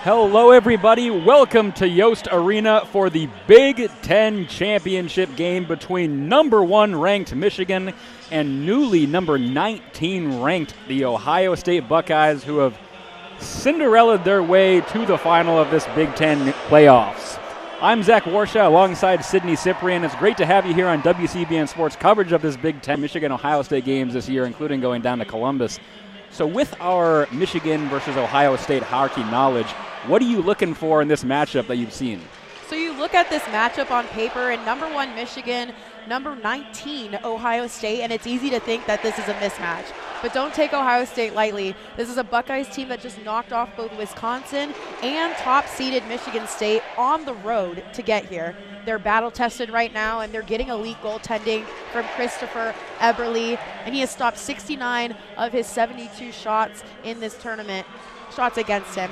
Hello, everybody. Welcome to Yost Arena for the Big Ten Championship game between number 1 ranked Michigan and newly number 19 ranked the Ohio State Buckeyes, who have Cinderellaed their way to the final of this Big Ten playoffs. I'm Zach Warshaw alongside Sydney Cyprian. It's great to have you here on WCBN Sports coverage of this Big Ten Michigan-Ohio State games this year, including going down to Columbus. So with our Michigan versus Ohio State hockey knowledge, what are you looking for in this matchup that you've seen? So you look at this matchup on paper, and number 1 Michigan, number 19 Ohio State, and it's easy to think that this is a mismatch. But don't take Ohio State lightly. This is a Buckeyes team that just knocked off both Wisconsin and top-seeded Michigan State on the road to get here. They're battle-tested right now, and they're getting elite goaltending from Christopher Eberle, and he has stopped 69 of his 72 shots in this tournament, shots against him.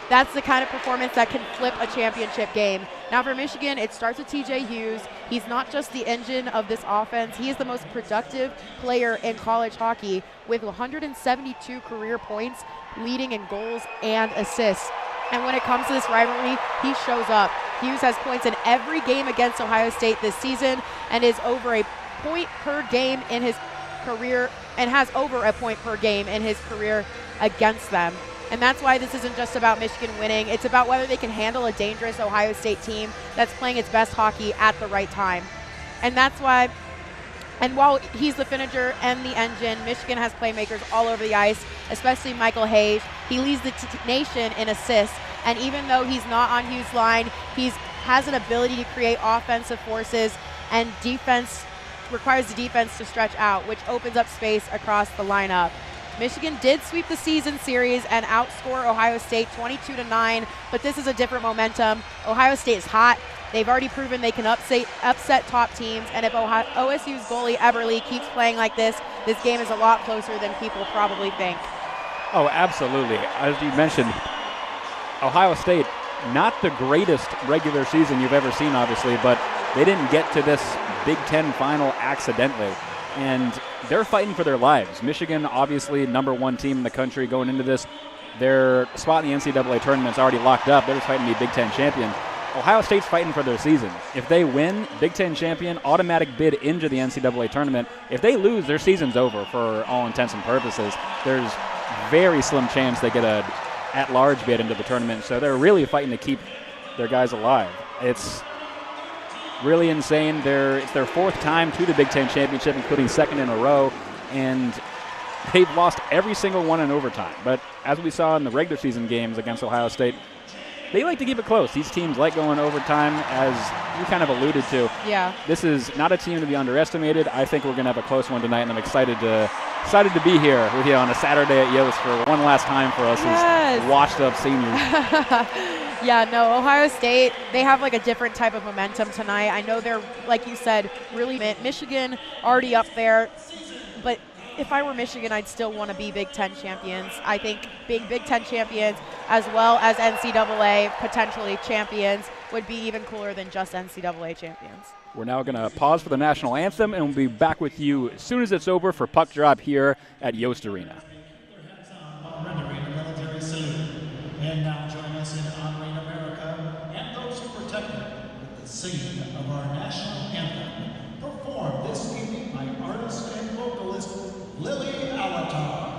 That's the kind of performance that can flip a championship game. Now for Michigan, it starts with TJ Hughes. He's not just the engine of this offense. He is the most productive player in college hockey with 172 career points, leading in goals and assists. And when it comes to this rivalry, he shows up. Hughes has points in every game against Ohio State this season and is over a point per game in his career, and has over a point per game in his career against them. And that's why this isn't just about Michigan winning. It's about whether they can handle a dangerous Ohio State team that's playing its best hockey at the right time. And that's why, and while he's the finisher and the engine, Michigan has playmakers all over the ice, especially Michael Hayes. He leads the nation in assists. And even though he's not on Hughes' line, he has an ability to create offensive forces, and defense requires the defense to stretch out, which opens up space across the lineup. Michigan did sweep the season series and outscore Ohio State 22-9, but this is a different momentum. Ohio State is hot. They've already proven they can upset top teams, and if OSU's goalie Eberle keeps playing like this game is a lot closer than people probably think. Oh, absolutely. As you mentioned, Ohio State, not the greatest regular season you've ever seen, obviously, but they didn't get to this Big Ten final accidentally. And they're fighting for their lives. Michigan, obviously, number 1 team in the country going into this. Their spot in the NCAA tournament is already locked up. They're just fighting to be Big Ten champion. Ohio State's fighting for their season. If they win, Big Ten champion, automatic bid into the NCAA tournament. If they lose, their season's over for all intents and purposes. There's very slim chance they get a at-large bid into the tournament. So they're really fighting to keep their guys alive. It's really insane. It's their 4th time to the Big Ten championship, including 2nd in a row, and they've lost every single one in overtime. But as we saw in the regular season games against Ohio State, they like to keep it close. These teams like going overtime, as you kind of alluded to. Yeah. This is not a team to be underestimated. I think we're going to have a close one tonight, and I'm excited to be here with you on a Saturday at Yost for one last time for us as washed-up seniors. Yeah, no, Ohio State, they have like a different type of momentum tonight. I know they're, like you said, really Michigan already up there, but if I were Michigan, I'd still want to be Big Ten champions. I think being Big Ten champions as well as NCAA potentially champions would be even cooler than just NCAA champions. We're now going to pause for the national anthem, and we'll be back with you as soon as it's over for Puck Drop here at Yost Arena. Rendering the military salute. And now join us in honoring America and those who protect it with the singing of our national anthem, performed this evening by artist and vocalist Lily Alatar.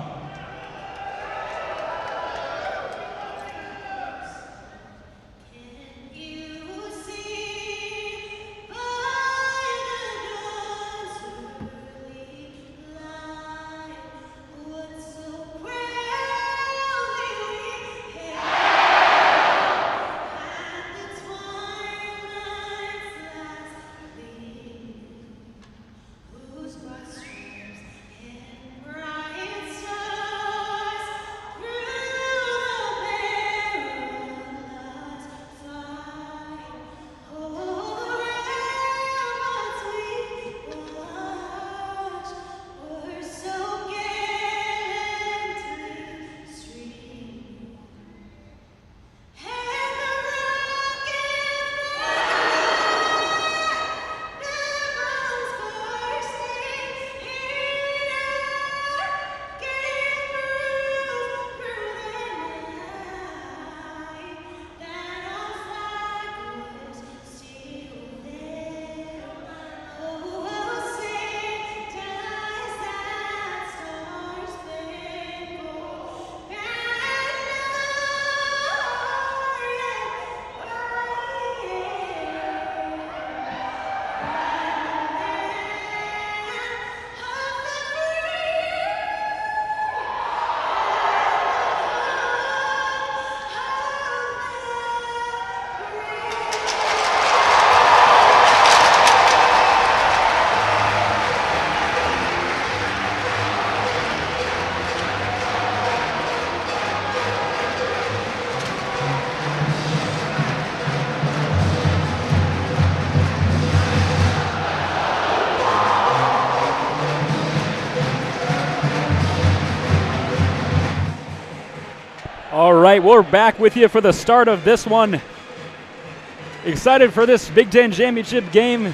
Whose blood streams in bright right, we're back with you for the start of this one. Excited for this Big Ten championship game.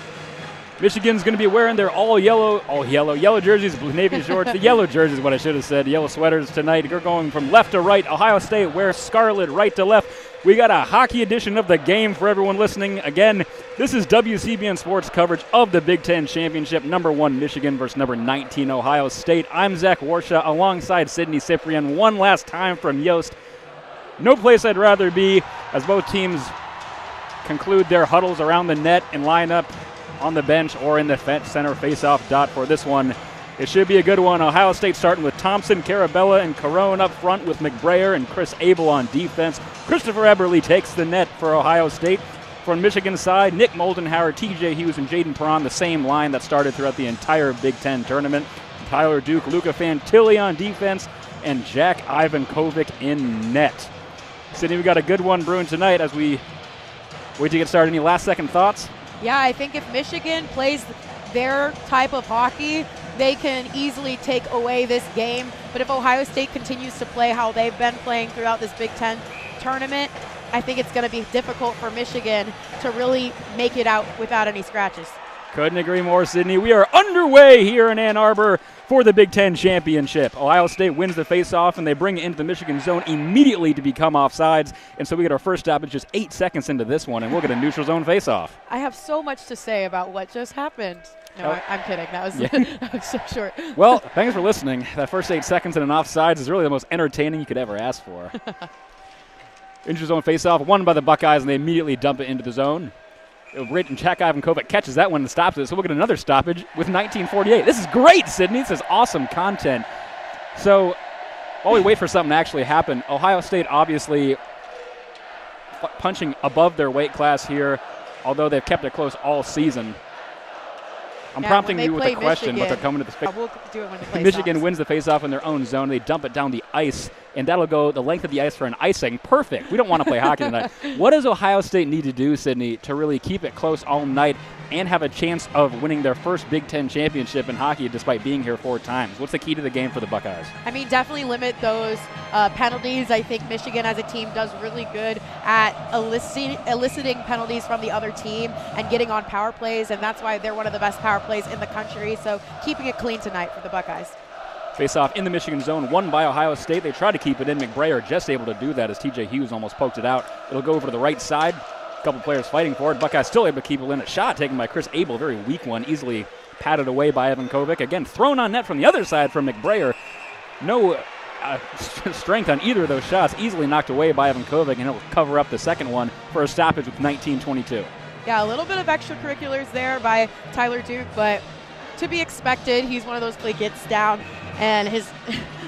Michigan's going to be wearing their all yellow jerseys, navy shorts. The yellow jerseys, what I should have said. Yellow sweaters tonight. They're going from left to right. Ohio State wears scarlet right to left. We got a hockey edition of the game for everyone listening. Again, this is WCBN Sports coverage of the Big Ten Championship. Number 1 Michigan versus number 19 Ohio State. I'm Zach Warshaw alongside Sydney Cyprian. One last time from Yost. No place I'd rather be as both teams conclude their huddles around the net and line up on the bench or in the center face-off dot for this one. It should be a good one. Ohio State starting with Thompson, Carabella, and Carone up front with McBrayer and Chris Abel on defense. Christopher Eberle takes the net for Ohio State. From Michigan's side, Nick Moldenhauer, TJ Hughes, and Jaden Perron, the same line that started throughout the entire Big Ten tournament. Tyler Duke, Luca Fantilli on defense, and Jack Ivankovic in net. Sydney, we got a good one brewing tonight as we wait to get started. Any last-second thoughts? Yeah, I think if Michigan plays their type of hockey, they can easily take away this game. But if Ohio State continues to play how they've been playing throughout this Big Ten tournament, I think it's going to be difficult for Michigan to really make it out without any scratches. Couldn't agree more, Sydney. We are underway here in Ann Arbor for the Big Ten Championship. Ohio State wins the face-off, and they bring it into the Michigan zone immediately to become offsides. And so we get our first stoppage just 8 seconds into this one, and we'll get a neutral zone face-off. I have so much to say about what just happened. No, I'm kidding. That was, yeah. That was so short. Well, thanks for listening. That first 8 seconds in an offsides is really the most entertaining you could ever ask for. Neutral zone face-off, won by the Buckeyes, and they immediately dump it into the zone. And Jack Ivankovic catches that one and stops it. So we'll get another stoppage with 19:48. This is great, Sydney. This is awesome content. So while we wait for something to actually happen, Ohio State obviously punching above their weight class here, although they've kept it close all season. I'm prompting you with a question, but they're coming to the space. We'll do it when the play Michigan stops. wins the face-off in their own zone. They dump it down the ice, and that'll go the length of the ice for an icing. Perfect. We don't want to play hockey tonight. What does Ohio State need to do, Sydney, to really keep it close all night and have a chance of winning their first Big Ten championship in hockey despite being here 4 times? What's the key to the game for the Buckeyes? I mean, definitely limit those penalties. I think Michigan as a team does really good at eliciting penalties from the other team and getting on power plays, and that's why they're one of the best power plays in the country. So keeping it clean tonight for the Buckeyes. Face-off in the Michigan zone, won by Ohio State. They tried to keep it in. McBrayer just able to do that as TJ Hughes almost poked it out. It'll go over to the right side. A couple players fighting for it. Buckeyes still able to keep it in. A shot taken by Chris Abel, very weak one, easily patted away by Ivankovic. Again, thrown on net from the other side from McBrayer. No strength on either of those shots. Easily knocked away by Ivankovic, and he'll cover up the second one for a stoppage with 19:22. Yeah, a little bit of extracurriculars there by Tyler Duke, but to be expected. He's one of those players gets down and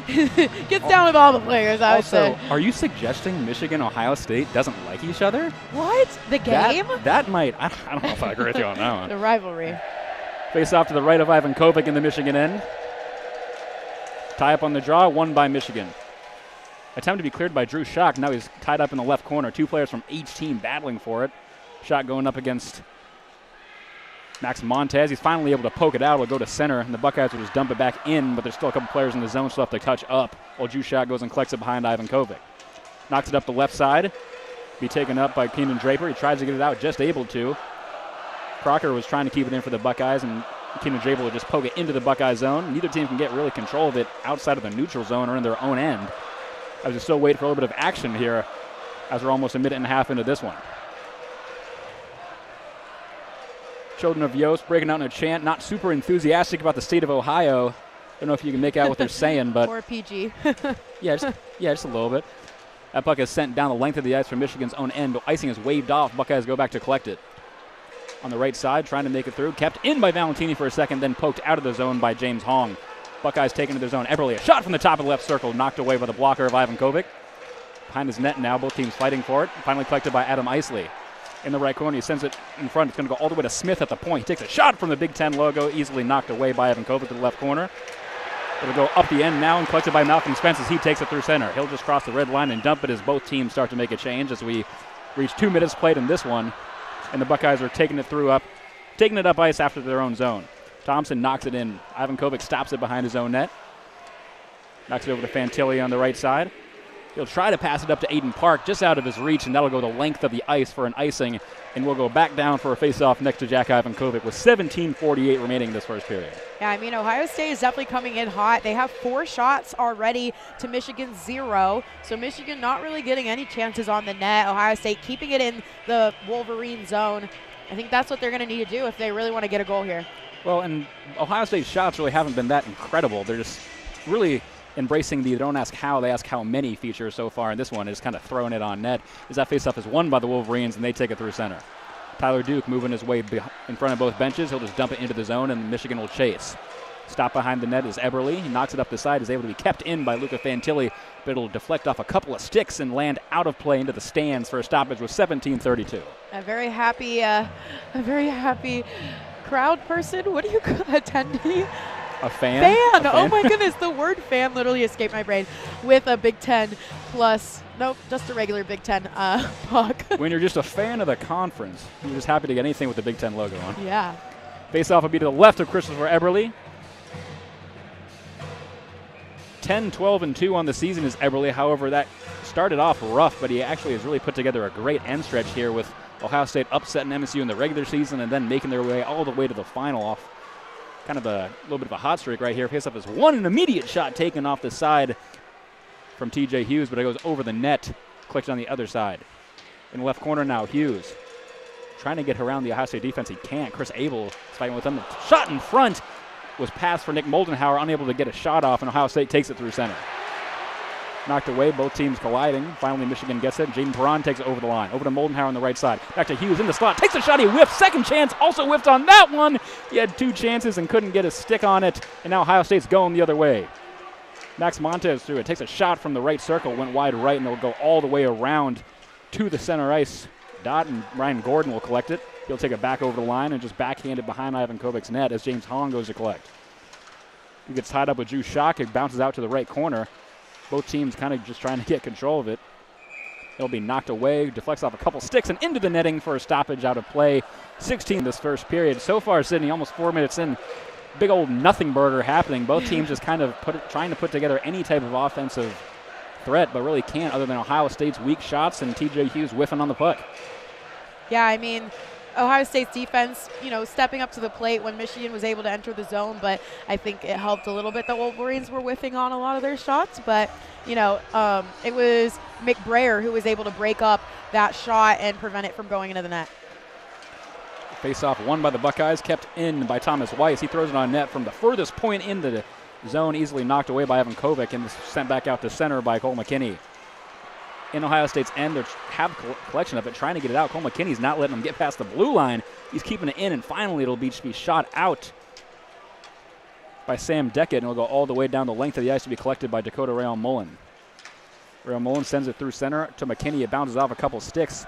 gets down with all the players, I would say. Also, are you suggesting Michigan, Ohio State doesn't like each other? What? The game? That might, I don't know if I agree with you on that one. The rivalry. Face off to the right of Ivankovic in the Michigan end. Tie up on the draw, won by Michigan. Attempt to be cleared by Drew Schock. Now he's tied up in the left corner. 2 players from each team battling for it. Schock going up against Max Montez. He's finally able to poke it out. It'll go to center, and the Buckeyes will just dump it back in, but there's still a couple players in the zone still have to touch up, while Drew Schock goes and collects it behind Ivankovic. Knocks it up the left side. Be taken up by Keenan Draper. He tries to get it out, just able to. Crocker was trying to keep it in for the Buckeyes, and Keenan Draper will just poke it into the Buckeye zone. Neither team can get really control of it outside of the neutral zone or in their own end. As we still wait for a little bit of action here as we're almost a minute and a half into this one. Children of Yost breaking out in a chant, not super enthusiastic about the state of Ohio. I don't know if you can make out what they're saying, but or PG. yeah, just a little bit. That puck is sent down the length of the ice from Michigan's own end. Icing is waved off. Buckeyes go back to collect it. On the right side, trying to make it through. Kept in by Valentini for a second, then poked out of the zone by James Hong. Buckeyes taken to their zone. Eberle, a shot from the top of the left circle, knocked away by the blocker of Ivankovic. Behind his net now, both teams fighting for it. Finally collected by Adam Isley. In the right corner, he sends it in front. It's going to go all the way to Smith at the point. He takes a shot from the Big Ten logo, easily knocked away by Ivankovic to the left corner. It'll go up the end now and collected by Malcolm Spence as he takes it through center. He'll just cross the red line and dump it as both teams start to make a change as we reach 2 minutes played in this one. And the Buckeyes are taking it up ice after their own zone. Thompson knocks it in. Ivankovic stops it behind his own net. Knocks it over to Fantilli on the right side. He'll try to pass it up to Aiden Park, just out of his reach, and that'll go the length of the ice for an icing, and we'll go back down for a face-off next to Jack Ivankovic with 17:48 remaining in this first period. Yeah, I mean, Ohio State is definitely coming in hot. They have 4 shots already to Michigan's 0, so Michigan not really getting any chances on the net. Ohio State keeping it in the Wolverine zone. I think that's what they're going to need to do if they really want to get a goal here. Well, and Ohio State's shots really haven't been that incredible. They're just really embracing the don't ask how, they ask how many features so far, and this one is kind of throwing it on net as that faceoff is won by the Wolverines, and they take it through center. Tyler Duke moving his way in front of both benches. He'll just dump it into the zone, and Michigan will chase. Stop behind the net is Eberle. He knocks it up the side, is able to be kept in by Luca Fantilli, but it'll deflect off a couple of sticks and land out of play into the stands for a stoppage with 17:32. A very happy crowd person. What do you call attendee? A fan? Fan! Oh my goodness, the word fan literally escaped my brain. With a Big Ten plus, nope, just a regular Big Ten puck. When you're just a fan of the conference, you're just happy to get anything with the Big Ten logo on. Yeah. Face-off will be to the left of Christopher Eberle. 10-12-2 on the season is Eberle. However, that started off rough, but he actually has really put together a great end stretch here with Ohio State upsetting MSU in the regular season and then making their way all the way to the final off kind of a little bit of a hot streak right here. Face-off is one, an immediate shot taken off the side from TJ Hughes, but it goes over the net, clicked on the other side. In the left corner now, Hughes trying to get around the Ohio State defense. He can't. Chris Abel is fighting with him. The shot in front was passed for Nick Moldenhauer, unable to get a shot off, and Ohio State takes it through center. Knocked away, both teams colliding. Finally, Michigan gets it. Jaden Perron takes it over the line. Over to Moldenhauer on the right side. Back to Hughes in the slot. Takes a shot. He whiffs. Second chance. Also whiffed on that one. He had 2 chances and couldn't get a stick on it. And now Ohio State's going the other way. Max Montez through it. Takes a shot from the right circle. Went wide right, and it'll go all the way around to the center ice dot. And Ryan Gordon will collect it. He'll take it back over the line and just backhand it behind Ivankovic's net as James Hong goes to collect. He gets tied up with Drew Schock. It bounces out to the right corner. Both teams kind of just trying to get control of it. It'll be knocked away, deflects off a couple sticks, and into the netting for a stoppage out of play. 16 this first period. So far, Sydney, almost 4 minutes in, big old nothing burger happening. Both teams just kind of trying to put together any type of offensive threat, but really can't other than Ohio State's weak shots and TJ Hughes whiffing on the puck. Yeah, I mean, Ohio State's defense, stepping up to the plate when Michigan was able to enter the zone, but I think it helped a little bit that Wolverines were whiffing on a lot of their shots. But, it was McBrayer who was able to break up that shot and prevent it from going into the net. Face-off won by the Buckeyes, kept in by Thomas Weiss. He throws it on net from the furthest point in the zone, easily knocked away by Ivankovic and sent back out to center by Cole McKinney. In Ohio State's end, they have collection of it, trying to get it out. Cole McKinney's not letting them get past the blue line. He's keeping it in, and finally it'll be shot out by Sam Deckett, and it'll go all the way down the length of the ice to be collected by Dakota Rayon Mullen. Rayon Mullen sends it through center to McKinney. It bounces off a couple sticks.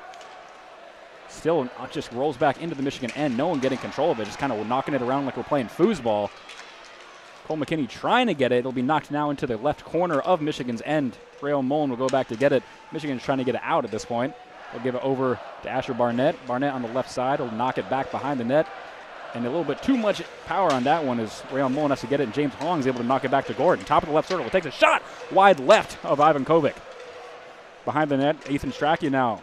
Still just rolls back into the Michigan end. No one getting control of it, just kind of knocking it around like we're playing foosball. Cole McKinney trying to get it. It'll be knocked now into the left corner of Michigan's end. Rayon Mullen will go back to get it. Michigan's trying to get it out at this point. They'll give it over to Asher Barnett. Barnett on the left side will knock it back behind the net. And a little bit too much power on that one as Rayon Mullen has to get it, and James Hong's able to knock it back to Gordon. Top of the left circle. Takes a shot wide left of Ivankovic. Behind the net, Ethan Strachey now.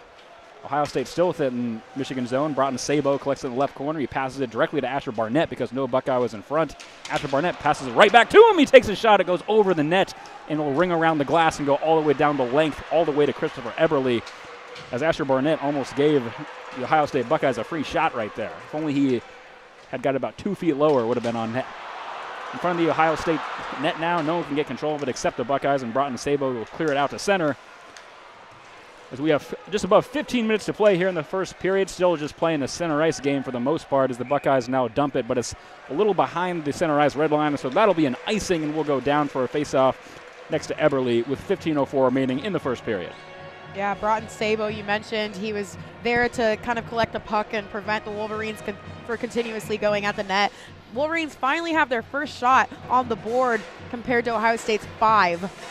Ohio State still with it in Michigan zone. Broughton Sabo collects it in the left corner. He passes it directly to Asher Barnett because no Buckeye was in front. Asher Barnett passes it right back to him. He takes a shot. It goes over the net and will ring around the glass and go all the way down the length, all the way to Christopher Eberle, as Asher Barnett almost gave the Ohio State Buckeyes a free shot right there. If only he had got about 2 feet lower, it would have been on net. In front of the Ohio State net now, no one can get control of it except the Buckeyes, and Broughton Sabo will clear it out to center. As we have just above 15 minutes to play here in the first period, still just playing the center ice game for the most part as the Buckeyes now dump it, but it's a little behind the center ice red line, so that'll be an icing, and we'll go down for a face-off next to Eberle with 15:04 remaining in the first period. Yeah, Broughton Sabo, you mentioned, he was there to kind of collect a puck and prevent the Wolverines for continuously going at the net. Wolverines finally have their first shot on the board compared to Ohio State's 5.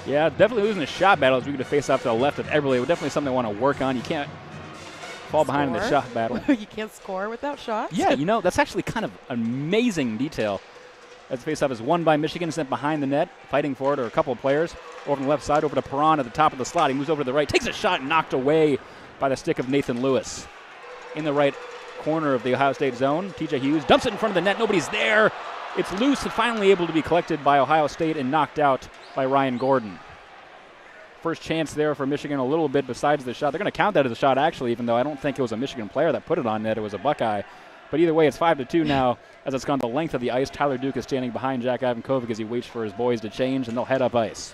Yeah, definitely losing the shot battle as we get a face off to the left of Eberle. Definitely something I want to work on. You can't fall behind in the shot battle. You can't score without shots? Yeah, that's actually kind of amazing detail. As the face-off is won by Michigan, sent behind the net. Fighting for it are a couple of players. Over on the left side, over to Perron at the top of the slot. He moves over to the right, takes a shot, knocked away by the stick of Nathan Lewis. In the right corner of the Ohio State zone, TJ Hughes dumps it in front of the net. Nobody's there. It's loose and finally able to be collected by Ohio State and knocked out by Ryan Gordon. First chance there for Michigan a little bit besides the shot. They're going to count that as a shot, actually, even though I don't think it was a Michigan player that put it on net. It was a Buckeye. But either way, it's 5-2 now as it's gone the length of the ice. Tyler Duke is standing behind Jack Ivankovic as he waits for his boys to change, and they'll head up ice.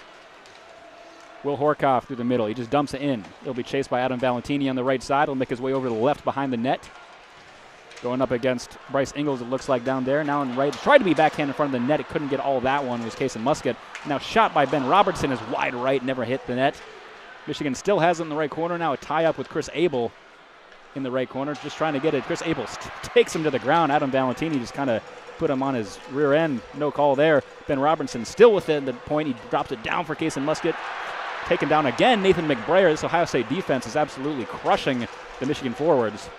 Will Horkoff through the middle. He just dumps it in. He'll be chased by Adam Valentini on the right side. He'll make his way over to the left behind the net. Going up against Bryce Ingles, it looks like down there. Now in right. Tried to be backhand in front of the net. It couldn't get all that one. It was Kason Musket. Now shot by Ben Robertson is wide right. Never hit the net. Michigan still has it in the right corner. Now a tie-up with Chris Abel in the right corner. Just trying to get it. Chris Abel takes him to the ground. Adam Valentini just kind of put him on his rear end. No call there. Ben Robertson still within the point. He drops it down for Kason Musket. Taken down again, Nathan McBrayer. This Ohio State defense is absolutely crushing the Michigan forwards.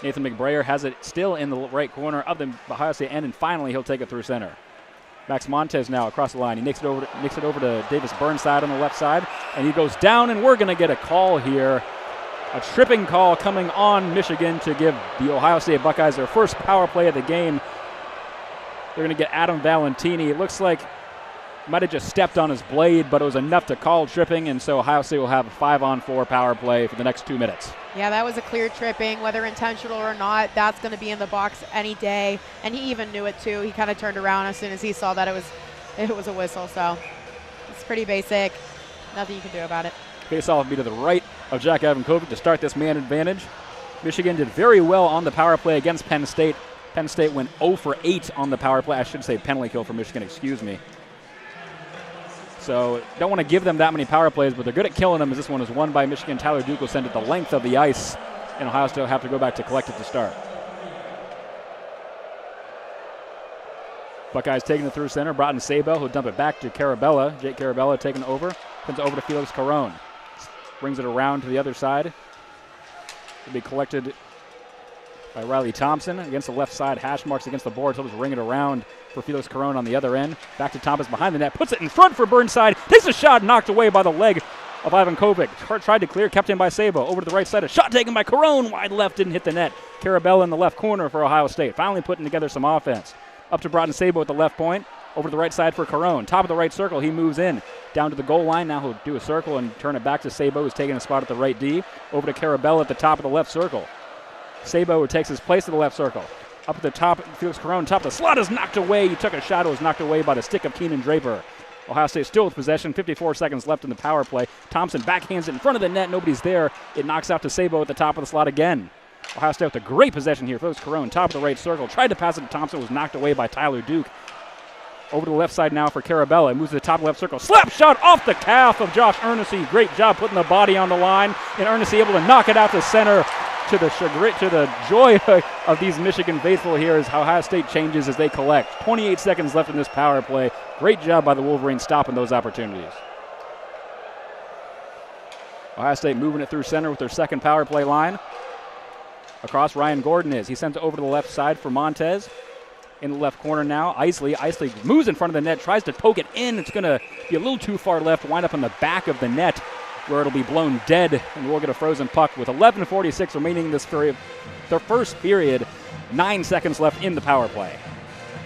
Nathan McBrayer has it still in the right corner of the Ohio State end, and finally he'll take it through center. Max Montez now across the line. He nicks it over to Davis Burnside on the left side, and he goes down, and we're going to get a call here. A tripping call coming on Michigan to give the Ohio State Buckeyes their first power play of the game. They're going to get Adam Valentini. It looks like he might have just stepped on his blade, but it was enough to call tripping, and so Ohio State will have a 5-on-4 power play for the next 2 minutes. Yeah, that was a clear tripping, whether intentional or not. That's going to be in the box any day, and he even knew it too. He kind of turned around as soon as he saw that it was a whistle, so it's pretty basic. Nothing you can do about it. Faceoff will be to the right of Jack Ivankovic to start this man advantage. Michigan did very well on the power play against Penn State. Penn State went 0 for 8 on the power play. I should say penalty kill for Michigan, excuse me. So don't want to give them that many power plays, but they're good at killing them as this one is won by Michigan. Tyler Duke will send it the length of the ice, and Ohio State will have to go back to collect it to start. Buckeyes taking it through center. Broughton Sabel, who'll dump it back to Carabella. Jake Carabella taking it over. Sends it over to Felix Caron. Brings it around to the other side. It'll be collected by Riley Thompson against the left side. Hash marks against the boards. He'll just ring it around for Felix Caron on the other end. Back to Thomas behind the net. Puts it in front for Burnside. Takes a shot, knocked away by the leg of Ivankovic. Tried to clear, kept in by Sabo. Over to the right side. A shot taken by Caron. Wide left, didn't hit the net. Carabella in the left corner for Ohio State. Finally putting together some offense. Up to Broughton Sabo at the left point. Over to the right side for Caron. Top of the right circle, he moves in. Down to the goal line. Now he'll do a circle and turn it back to Sabo, who's taking a spot at the right D. Over to Carabella at the top of the left circle. Sabo takes his place at the left circle. Up at the top, Felix Caron, top of the slot is knocked away. He took a shot. It was knocked away by the stick of Keenan Draper. Ohio State still with possession. 54 seconds left in the power play. Thompson backhands it in front of the net. Nobody's there. It knocks out to Sabo at the top of the slot again. Ohio State with a great possession here. Felix Caron, top of the right circle. Tried to pass it to Thompson. Was knocked away by Tyler Duke. Over to the left side now for Carabella. Moves to the top left circle. Slap shot off the calf of Josh Earnesty. Great job putting the body on the line. And Earnesty able to knock it out to center. To the joy of these Michigan faithful here is how Ohio State changes as they collect. 28 seconds left in this power play. Great job by the Wolverines stopping those opportunities. Ohio State moving it through center with their second power play line. Across Ryan Gordon is. He sends it over to the left side for Montez. In the left corner now, Isley moves in front of the net, tries to poke it in. It's going to be a little too far left, wind up on the back of the net, where it'll be blown dead, and we'll get a frozen puck with 11:46 remaining in this period. Their first period, 9 seconds left in the power play.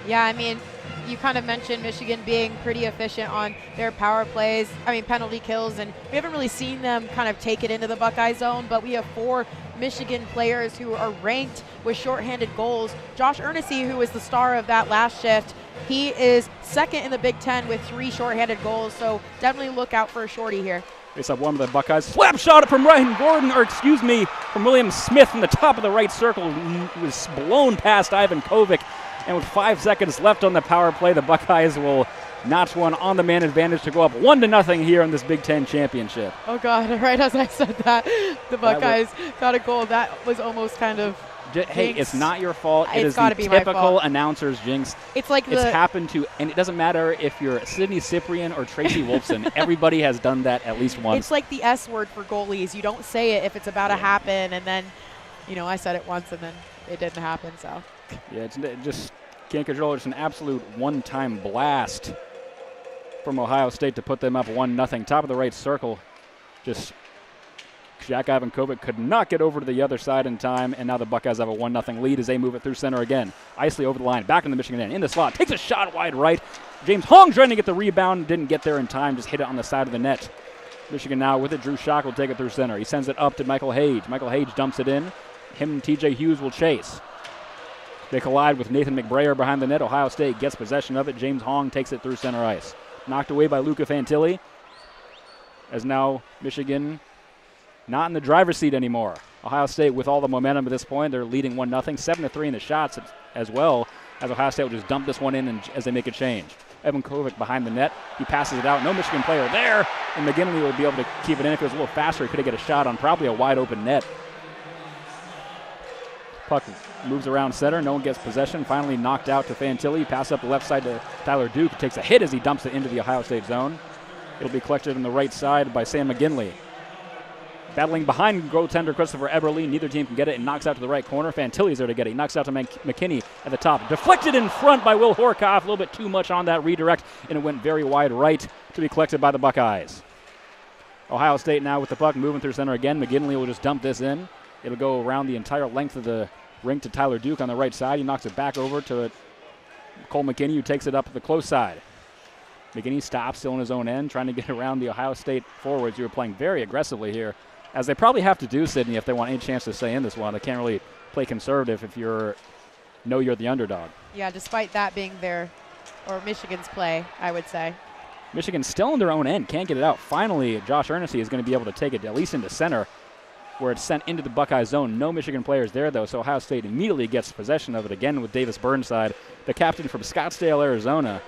Yeah, I mean, you kind of mentioned Michigan being pretty efficient on their power plays, penalty kills, and we haven't really seen them kind of take it into the Buckeye zone, but we have 4 Michigan players who are ranked with shorthanded goals. Josh Earnesty, who was the star of that last shift, he is second in the Big Ten with 3 shorthanded goals, so definitely look out for a shorty here. Face up one of the Buckeyes. Slap shot from from William Smith from the top of the right circle. He was blown past Ivankovic. And with 5 seconds left on the power play, the Buckeyes will notch one on the man advantage to go up 1-0 here in this Big Ten championship. Oh, God, right as I said that, the Buckeyes got a goal. That was almost kind of Hey, jinx. It's not your fault. It is gotta the be my typical fault. announcer's jinx. It's like it's happened to, and it doesn't matter if you're Sydney Cyprian or Tracy Wolfson. Everybody has done that at least once. It's like the S word for goalies. You don't say it if it's about to happen, and then, I said it once, and then it didn't happen, so. Yeah, it just can't control it. It's an absolute one-time blast from Ohio State to put them up 1-0. Top of the right circle. Just Jack Ivankovic could not get over to the other side in time, and now the Buckeyes have a 1-0 lead as they move it through center again. Isley over the line, back in the Michigan end, in the slot, takes a shot wide right. James Hong trying to get the rebound, didn't get there in time, just hit it on the side of the net. Michigan now with it. Drew Schock will take it through center. He sends it up to Michael Hage. Michael Hage dumps it in. Him and TJ Hughes will chase. They collide with Nathan McBrayer behind the net. Ohio State gets possession of it. James Hong takes it through center ice. Knocked away by Luca Fantilli, as now Michigan not in the driver's seat anymore. Ohio State with all the momentum at this point. They're leading 1-0. 7-3 in the shots as well, as Ohio State will just dump this one in as they make a change. Evan Kovic behind the net. He passes it out. No Michigan player there. And McGinley will be able to keep it in. If it was a little faster, he could have get a shot on probably a wide open net. Puck moves around center. No one gets possession. Finally knocked out to Fantilli. Pass up the left side to Tyler Duke. He takes a hit as he dumps it into the Ohio State zone. It'll be collected on the right side by Sam McGinley. Battling behind goaltender Christopher Eberle. Neither team can get it and knocks out to the right corner. Fantilli's there to get it. He knocks out to McKinney at the top. Deflected in front by Will Horkoff. A little bit too much on that redirect, and it went very wide right to be collected by the Buckeyes. Ohio State now with the puck moving through center again. McGinley will just dump this in. It'll go around the entire length of the rink to Tyler Duke on the right side. He knocks it back over to Cole McKinney, who takes it up the close side. McKinney stops still in his own end, trying to get around the Ohio State forwards who are playing very aggressively here, as they probably have to do, Sydney, if they want any chance to stay in this one. They can't really play conservative if you're the underdog. Yeah, despite that being Michigan's play, I would say. Michigan's still in their own end, can't get it out. Finally, Josh Earnesty is going to be able to take it at least into center, where it's sent into the Buckeye zone. No Michigan players there, though, so Ohio State immediately gets possession of it again with Davis Burnside, the captain from Scottsdale, Arizona.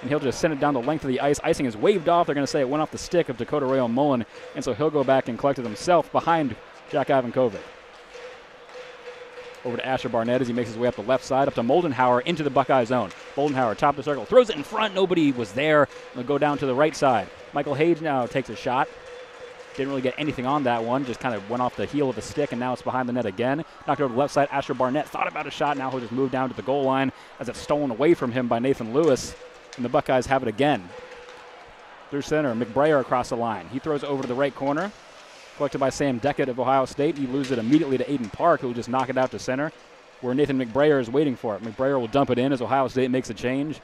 And he'll just send it down the length of the ice. Icing is waved off. They're going to say it went off the stick of Dakota Royal Mullen, and so he'll go back and collect it himself behind Jack Ivankovic. Over to Asher Barnett as he makes his way up the left side, up to Moldenhauer into the Buckeye zone. Moldenhauer, top of the circle, throws it in front. Nobody was there. They'll go down to the right side. Michael Hage now takes a shot. Didn't really get anything on that one. Just kind of went off the heel of the stick, and now it's behind the net again. Knocked over to the left side. Asher Barnett thought about a shot. Now he'll just move down to the goal line as it's stolen away from him by Nathan Lewis. And the Buckeyes have it again. Through center, McBrayer across the line. He throws it over to the right corner. Collected by Sam Deckett of Ohio State. He loses it immediately to Aiden Park, who will just knock it out to center, where Nathan McBrayer is waiting for it. McBrayer will dump it in as Ohio State makes a change.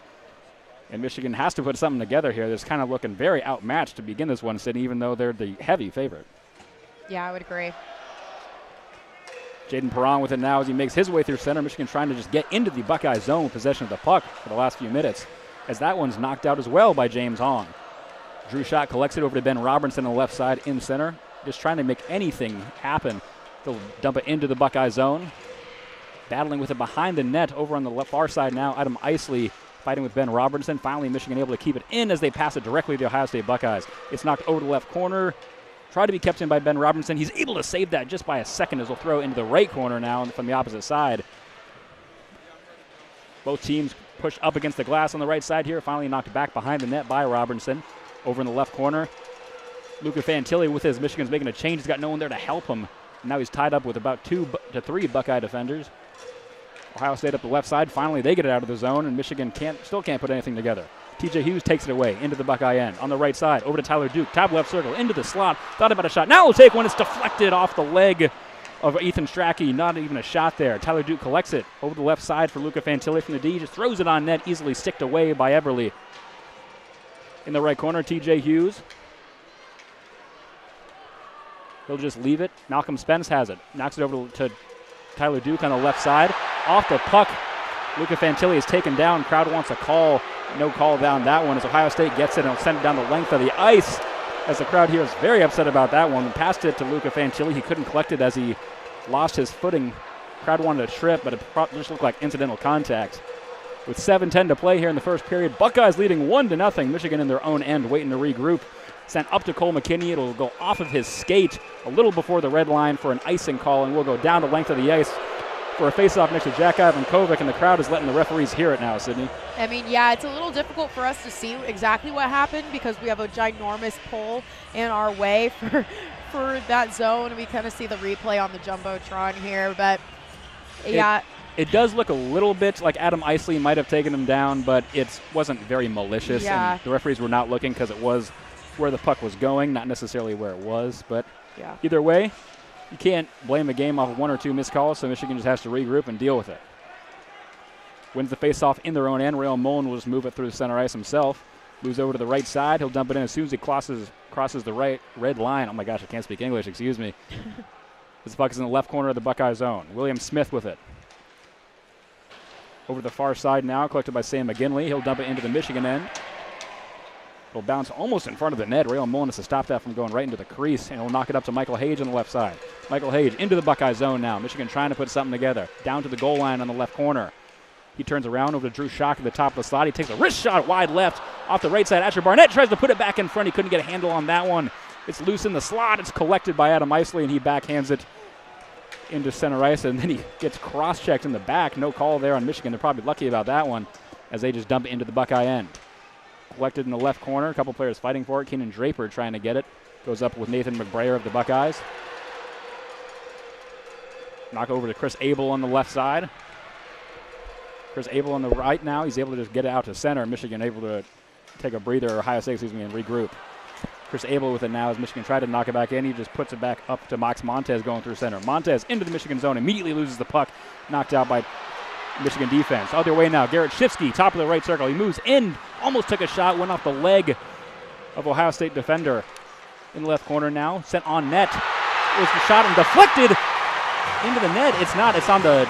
And Michigan has to put something together here. That's kind of looking very outmatched to begin this one, Sydney, even though they're the heavy favorite. Yeah, I would agree. Jaden Perron with it now as he makes his way through center. Michigan trying to just get into the Buckeye zone with possession of the puck for the last few minutes, as that one's knocked out as well by James Hong. Drew Schott collects it over to Ben Robertson on the left side in center, just trying to make anything happen. They'll dump it into the Buckeye zone. Battling with it behind the net over on the left far side now, Adam Isley fighting with Ben Robertson. Finally, Michigan able to keep it in as they pass it directly to the Ohio State Buckeyes. It's knocked over the left corner. Tried to be kept in by Ben Robertson. He's able to save that just by a second as he'll throw into the right corner now from the opposite side. Both teams pushed up against the glass on the right side here. Finally knocked back behind the net by Robertson. Over in the left corner, Luca Fantilli with his Michigan's making a change. He's got no one there to help him. And now he's tied up with about 2 to 3 Buckeye defenders. Ohio State up the left side. Finally, they get it out of the zone, and Michigan still can't put anything together. TJ Hughes takes it away into the Buckeye end. On the right side, over to Tyler Duke. Top left circle, into the slot. Thought about a shot. Now he'll take one. It's deflected off the leg of Ethan Strachey. Not even a shot there. Tyler Duke collects it over the left side for Luca Fantilli from the D. Just throws it on net, easily sticked away by Eberle. In the right corner, TJ Hughes. He'll just leave it. Malcolm Spence has it. Knocks it over to Tyler Duke on the left side. Off the puck, Luca Fantilli is taken down. Crowd wants a call. No call down that one as Ohio State gets it and will send it down the length of the ice, as the crowd here is very upset about that one. Passed it to Luca Fantilli. He couldn't collect it as he lost his footing. Crowd wanted a trip, but it just looked like incidental contact. With 7:10 to play here in the first period, Buckeyes leading 1-0. Michigan in their own end waiting to regroup. Sent up to Cole McKinney. It'll go off of his skate a little before the red line for an icing call, and we'll go down the length of the ice for a faceoff next to Jack Ivankovic, and the crowd is letting the referees hear it now, Sydney. I mean, yeah, it's a little difficult for us to see exactly what happened because we have a ginormous pole in our way for that zone, and we kind of see the replay on the Jumbotron here. But, yeah, It does look a little bit like Adam Isley might have taken him down, but it wasn't very malicious. Yeah. And the referees were not looking because it was where the puck was going, not necessarily where it was. But either way, you can't blame a game off of 1 or 2 missed calls, so Michigan just has to regroup and deal with it. Wins the faceoff in their own end. Rail Mullen will just move it through the center ice himself. Moves over to the right side. He'll dump it in as soon as he crosses the right red line. Oh, my gosh, I can't speak English. Excuse me. This puck is in the left corner of the Buckeye zone. William Smith with it. Over the far side now, collected by Sam McGinley. He'll dump it into the Michigan end. It'll bounce almost in front of the net. Rail Mullen has to stop that from going right into the crease, and he'll knock it up to Michael Hage on the left side. Michael Hage into the Buckeye zone now. Michigan trying to put something together. Down to the goal line on the left corner. He turns around over to Drew Schock at the top of the slot. He takes a wrist shot wide left off the right side. Asher Barnett tries to put it back in front. He couldn't get a handle on that one. It's loose in the slot. It's collected by Adam Isley, and he backhands it into center ice, and then he gets cross-checked in the back. No call there on Michigan. They're probably lucky about that one as they just dump it into the Buckeye end. Collected in the left corner. A couple players fighting for it. Keenan Draper trying to get it. Goes up with Nathan McBrayer of the Buckeyes. Knock over to Chris Abel on the left side. Chris Abel on the right now. He's able to just get it out to center. Michigan able to take a breather, Ohio State, and regroup. Chris Abel with it now as Michigan tried to knock it back in. He just puts it back up to Max Montez going through center. Montez into the Michigan zone, immediately loses the puck, knocked out by Michigan defense. Other way now, Garrett Shifsky, top of the right circle. He moves in, almost took a shot, went off the leg of Ohio State defender. In the left corner now, sent on net. It was the shot and deflected into the net. It's not, it's on the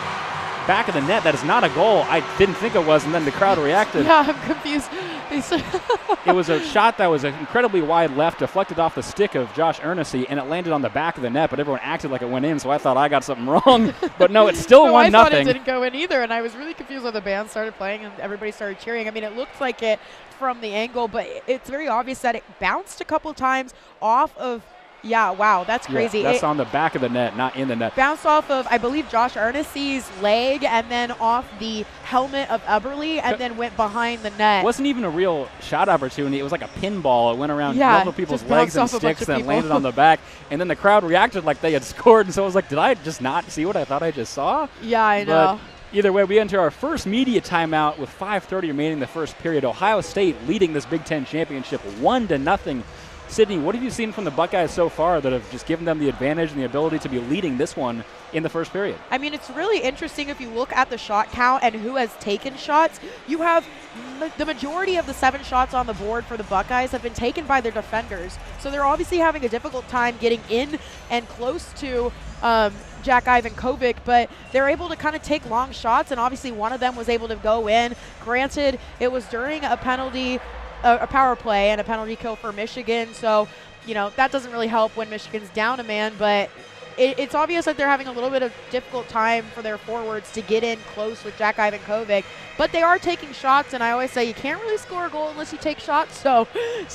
back of the net. That is not a goal. I didn't think it was, and then the crowd reacted. Yeah, I'm confused. It was a shot that was incredibly wide left, deflected off the stick of Josh Ernessy, and it landed on the back of the net, but everyone acted like it went in, so I thought I got something wrong. But no, it's still 1-0. I thought it didn't go in either, and I was really confused when the band started playing and everybody started cheering. I mean, it looked like it from the angle, but it's very obvious that it bounced a couple times off of. Yeah, wow, that's crazy. Yeah, that's on the back of the net, not in the net. Bounced off of, I believe, Josh Ernesty's leg and then off the helmet of Eberle and then went behind the net. It wasn't even a real shot opportunity. It was like a pinball. It went around multiple people's legs and sticks and landed on the back. And then the crowd reacted like they had scored. And so I was like, did I just not see what I thought I just saw? Yeah, I know. But either way, we enter our first media timeout with 5:30 remaining in the first period. Ohio State leading this Big Ten championship 1-0. Sydney, what have you seen from the Buckeyes so far that have just given them the advantage and the ability to be leading this one in the first period? I mean, it's really interesting if you look at the shot count and who has taken shots. You have the majority of the 7 shots on the board for the Buckeyes have been taken by their defenders. So they're obviously having a difficult time getting in and close to Jack Ivankovic, but they're able to kind of take long shots, and obviously one of them was able to go in. Granted, it was during a penalty, a power play and a penalty kill for Michigan, so that doesn't really help when Michigan's down a man, but it's obvious that they're having a little bit of difficult time for their forwards to get in close with Jack Ivankovic, but they are taking shots, and I always say you can't really score a goal unless you take shots, so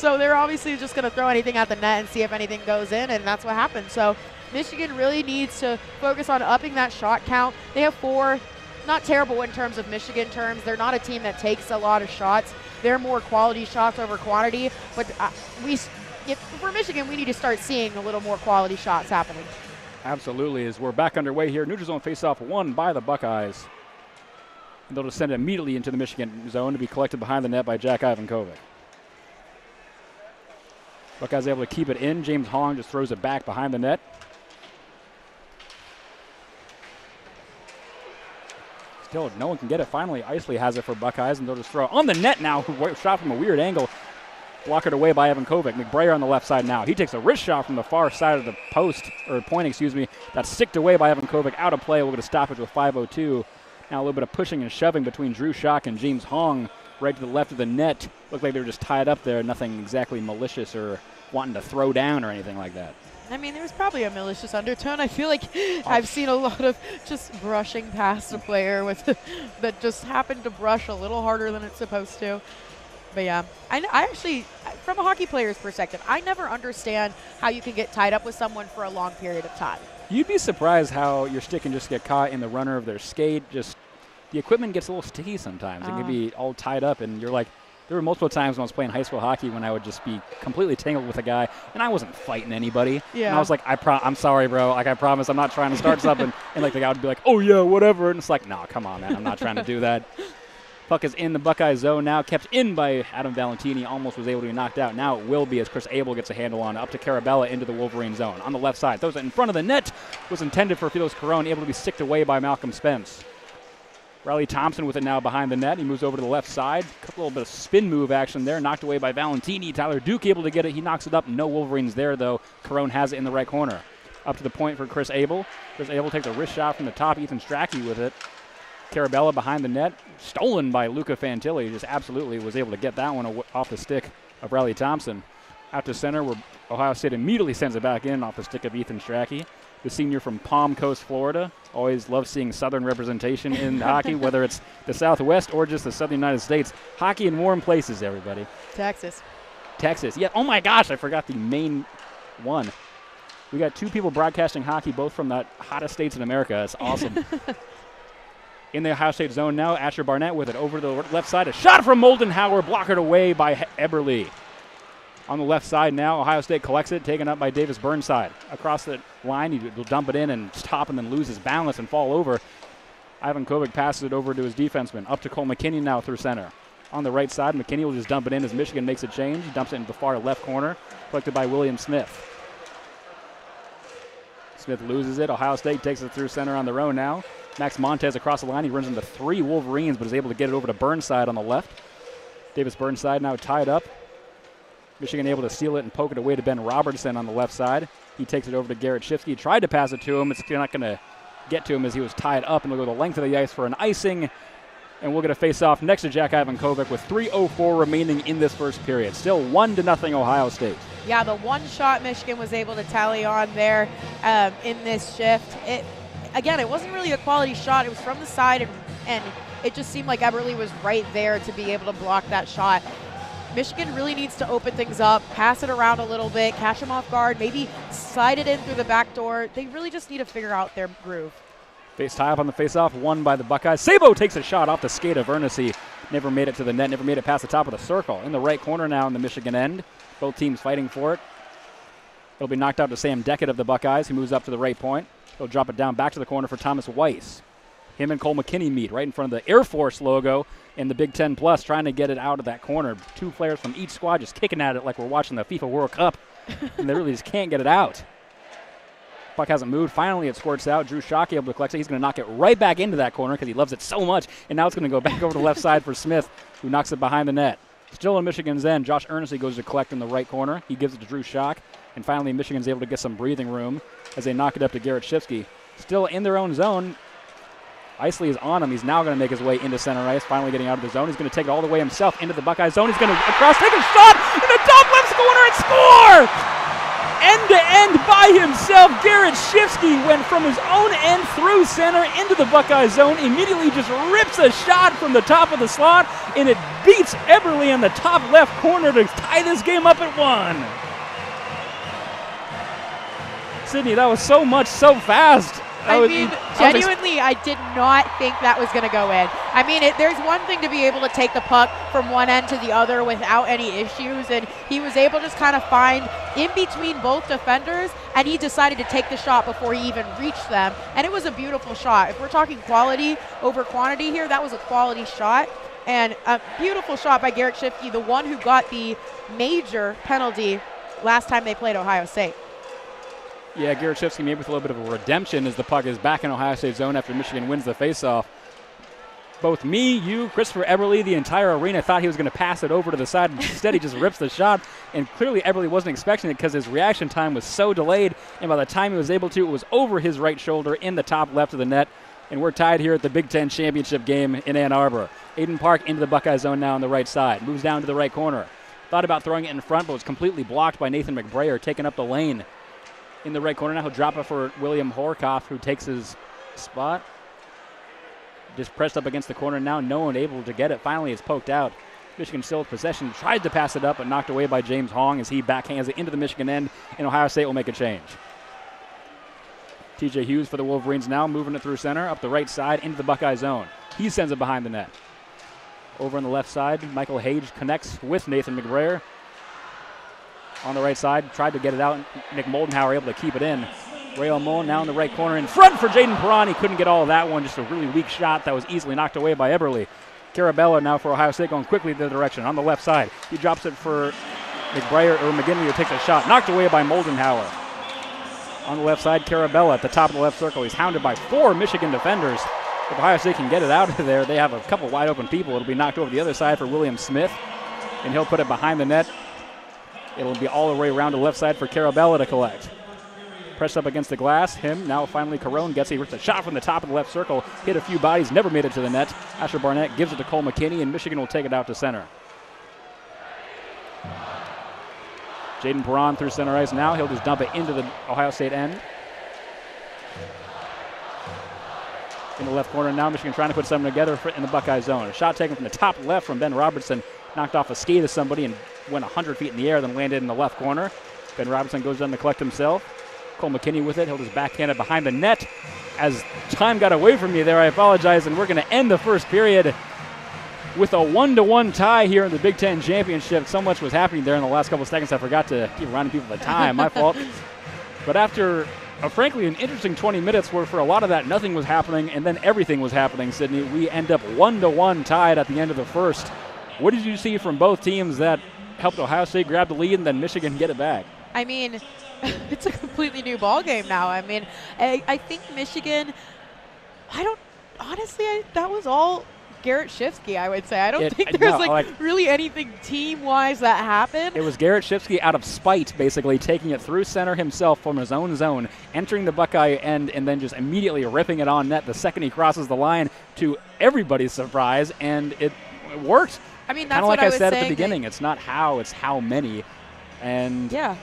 they're obviously just going to throw anything at the net and see if anything goes in, and that's what happened. So Michigan really needs to focus on upping that shot count. They have 4, not terrible in terms of Michigan terms. They're not a team that takes a lot of shots. They're more quality shots over quantity, but for Michigan, we need to start seeing a little more quality shots happening. Absolutely, as we're back underway here. Neutral zone faceoff won by the Buckeyes. And they'll just send it immediately into the Michigan zone to be collected behind the net by Jack Ivankovic. Buckeyes able to keep it in. James Hong just throws it back behind the net. Still, no one can get it. Finally, Isley has it for Buckeyes, and they'll just throw it on the net now. Shot from a weird angle. Blockered away by Ivankovic. McBrayer on the left side now. He takes a wrist shot from the far side of the post, or point, excuse me. That's sticked away by Ivankovic. Out of play. We're going to stop it with 5:02. Now a little bit of pushing and shoving between Drew Schock and James Hong right to the left of the net. Looked like they were just tied up there. Nothing exactly malicious or wanting to throw down or anything like that. I mean, there was probably a malicious undertone. I feel like I've seen a lot of just brushing past a player with that just happened to brush a little harder than it's supposed to. But yeah, I actually, from a hockey player's perspective, I never understand how you can get tied up with someone for a long period of time. You'd be surprised how your stick can just get caught in the runner of their skate. Just the equipment gets a little sticky sometimes. It can be all tied up, and you're like, There were multiple times when I was playing high school hockey when I would just be completely tangled with a guy, and I wasn't fighting anybody. Yeah. And I was like, I'm sorry, bro. Like, I promise I'm not trying to start something. And, like, the guy would be like, oh, yeah, whatever. And it's like, nah, come on, man. I'm not trying to do that. Puck is in the Buckeye zone now, kept in by Adam Valentini. Almost was able to be knocked out. Now it will be as Chris Abel gets a handle on up to Carabella into the Wolverine zone. On the left side, throws it in front of the net. Was intended for Felix Caron, able to be sicked away by Malcolm Spence. Riley Thompson with it now behind the net. He moves over to the left side. A little bit of spin move action there. Knocked away by Valentini. Tyler Duke able to get it. He knocks it up. No Wolverines there, though. Caron has it in the right corner. Up to the point for Chris Abel. Chris Abel takes a wrist shot from the top. Ethan Strachey with it. Carabella behind the net. Stolen by Luca Fantilli. He just absolutely was able to get that one off the stick of Riley Thompson. Out to center where Ohio State immediately sends it back in off the stick of Ethan Strachey. The senior from Palm Coast, Florida. Always love seeing Southern representation in hockey, whether it's the Southwest or just the Southern United States. Hockey in warm places, everybody. Texas. Yeah, oh my gosh, I forgot the main one. We got two people broadcasting hockey, both from the hottest states in America. It's awesome. In the Ohio State zone now, Asher Barnett with it over to the left side. A shot from Moldenhauer, blockered away by Eberle. On the left side now, Ohio State collects it, taken up by Davis Burnside. Across the line, he'll dump it in and stop and then lose his balance and fall over. Ivan Kovic passes it over to his defenseman. Up to Cole McKinney now through center. On the right side, McKinney will just dump it in as Michigan makes a change. He dumps it into the far left corner, collected by William Smith. Smith loses it. Ohio State takes it through center on their own now. Max Montez across the line. He runs into 3 Wolverines, but is able to get it over to Burnside on the left. Davis Burnside now tied up. Michigan able to steal it and poke it away to Ben Robertson on the left side. He takes it over to Garrett Shifsky. Tried to pass it to him. It's not going to get to him as he was tied up, and they'll go the length of the ice for an icing. And we'll get a face-off next to Jack Ivan Kovic with 3:04 remaining in this first period. Still 1-0 Ohio State. Yeah, the one shot Michigan was able to tally on there in this shift. Again, it wasn't really a quality shot. It was from the side, and it just seemed like Eberle was right there to be able to block that shot. Michigan really needs to open things up, pass it around a little bit, catch them off guard, maybe slide it in through the back door. They really just need to figure out their groove. Face tie up on the face-off, won by the Buckeyes. Sabo takes a shot off the skate of Ernest. Never made it to the net, never made it past the top of the circle. In the right corner now in the Michigan end. Both teams fighting for it. It'll be knocked out to Sam Deckett of the Buckeyes. He moves up to the right point. He'll drop it down back to the corner for Thomas Weiss. Him and Cole McKinney meet right in front of the Air Force logo in the Big Ten Plus, trying to get it out of that corner. 2 players from each squad just kicking at it like we're watching the FIFA World Cup. And they really just can't get it out. Puck hasn't moved. Finally, it squirts out. Drew Shockey able to collect it. He's going to knock it right back into that corner because he loves it so much. And now it's going to go back over to the left side for Smith, who knocks it behind the net. Still in Michigan's end, Josh Ernest goes to collect in the right corner. He gives it to Drew Schock. And finally, Michigan's able to get some breathing room as they knock it up to Garrett Shifsky. Still in their own zone. Isley is on him. He's now going to make his way into center ice, finally getting out of the zone. He's going to take it all the way himself into the Buckeye zone. He's going to across, take a shot in the top left corner and score! End-to-end by himself, Garrett Shifsky went from his own end through center into the Buckeye zone, immediately just rips a shot from the top of the slot, and it beats Eberle in the top left corner to tie this game up at 1. Sydney, that was so much so fast. Genuinely, I did not think that was going to go in. I mean, there's one thing to be able to take the puck from one end to the other without any issues, and he was able to just kind of find in between both defenders, and he decided to take the shot before he even reached them, and it was a beautiful shot. If we're talking quality over quantity here, that was a quality shot, and a beautiful shot by Garrett Shifsky, the one who got the major penalty last time they played Ohio State. Yeah, Garrett Shifsky maybe with a little bit of a redemption as the puck is back in Ohio State zone after Michigan wins the faceoff. Both me, you, Christopher Eberle, the entire arena thought he was going to pass it over to the side. Instead, he just rips the shot. And clearly Eberle wasn't expecting it because his reaction time was so delayed. And by the time he was able to, it was over his right shoulder in the top left of the net. And we're tied here at the Big Ten championship game in Ann Arbor. Aiden Park into the Buckeye zone now on the right side. Moves down to the right corner. Thought about throwing it in front, but was completely blocked by Nathan McBrayer, taking up the lane. In the right corner now, he'll drop it for William Horkoff, who takes his spot. Just pressed up against the corner now, no one able to get it. Finally, it's poked out. Michigan still with possession, tried to pass it up, but knocked away by James Hong as he backhands it into the Michigan end, and Ohio State will make a change. TJ Hughes for the Wolverines now, moving it through center, up the right side, into the Buckeye zone. He sends it behind the net. Over on the left side, Michael Hage connects with Nathan McBrayer. On the right side, tried to get it out. Nick Moldenhauer able to keep it in. Ray Mullen now in the right corner in front for Jaden Perron. He couldn't get all of that one. Just a really weak shot that was easily knocked away by Eberle. Carabella now for Ohio State going quickly the direction. On the left side, he drops it for McBrayer, or McGinley, who takes a shot. Knocked away by Moldenhauer. On the left side, Carabella at the top of the left circle. He's hounded by 4 Michigan defenders. If Ohio State can get it out of there, they have a couple wide open people. It'll be knocked over the other side for William Smith, and he'll put it behind the net. It'll be all the way around to the left side for Carabella to collect. Pressed up against the glass. Him, now finally Carone gets it. He rips a shot from the top of the left circle. Hit a few bodies, never made it to the net. Asher Barnett gives it to Cole McKinney, and Michigan will take it out to center. Jaden Perron through center ice now. He'll just dump it into the Ohio State end. In the left corner now, Michigan trying to put something together in the Buckeye zone. A shot taken from the top left from Ben Robertson. Knocked off a skate of somebody and went 100 feet in the air, then landed in the left corner. Ben Robertson goes down to collect himself. Cole McKinney with it. He'll just backhand it behind the net. As time got away from me there, I apologize, and we're going to end the first period with a 1-1 tie here in the Big Ten Championship. So much was happening there in the last couple of seconds, I forgot to keep reminding people of the time. My fault. But after, frankly, an interesting 20 minutes where for a lot of that nothing was happening and then everything was happening, Sydney, we end up 1-1 tied at the end of the first. What did you see from both teams that helped Ohio State grab the lead and then Michigan get it back? I mean, it's a completely new ball game now. I mean, I think Michigan, that was all Garrett Shifsky, I would say. I don't think there was really anything team-wise that happened. It was Garrett Shifsky out of spite, basically, taking it through center himself from his own zone, entering the Buckeye end, and then just immediately ripping it on net the second he crosses the line, to everybody's surprise, and it worked. I mean, that's kind of like what I was said saying at the beginning. It's not how, it's how many. And yeah,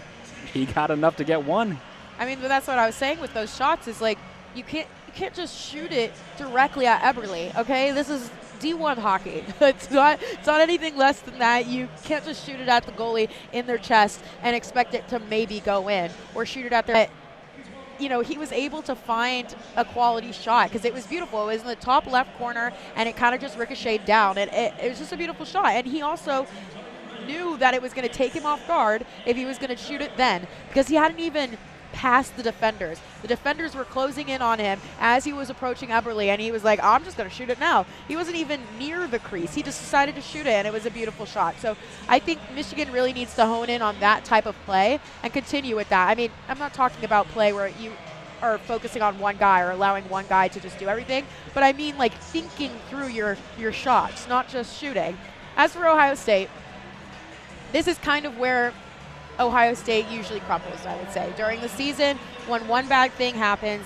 he got enough to get one. I mean, but that's what I was saying with those shots is like you can't just shoot it directly at Eberle. Okay, this is D1 hockey. It's not anything less than that. You can't just shoot it at the goalie in their chest and expect it to maybe go in, or shoot it at their. You know, he was able to find a quality shot because it was beautiful. It was in the top left corner, and it kind of just ricocheted down, and it was just a beautiful shot. And he also knew that it was going to take him off guard if he was going to shoot it then, because he hadn't even passed the defenders. The defenders were closing in on him as he was approaching Eberle, and he was like, I'm just going to shoot it now. He wasn't even near the crease. He just decided to shoot it, and it was a beautiful shot. So I think Michigan really needs to hone in on that type of play and continue with that. I mean, I'm not talking about play where you are focusing on one guy or allowing one guy to just do everything, but I mean like thinking through your shots, not just shooting. As for Ohio State, this is kind of where Ohio State usually crumbles, I would say. During the season, when one bad thing happens,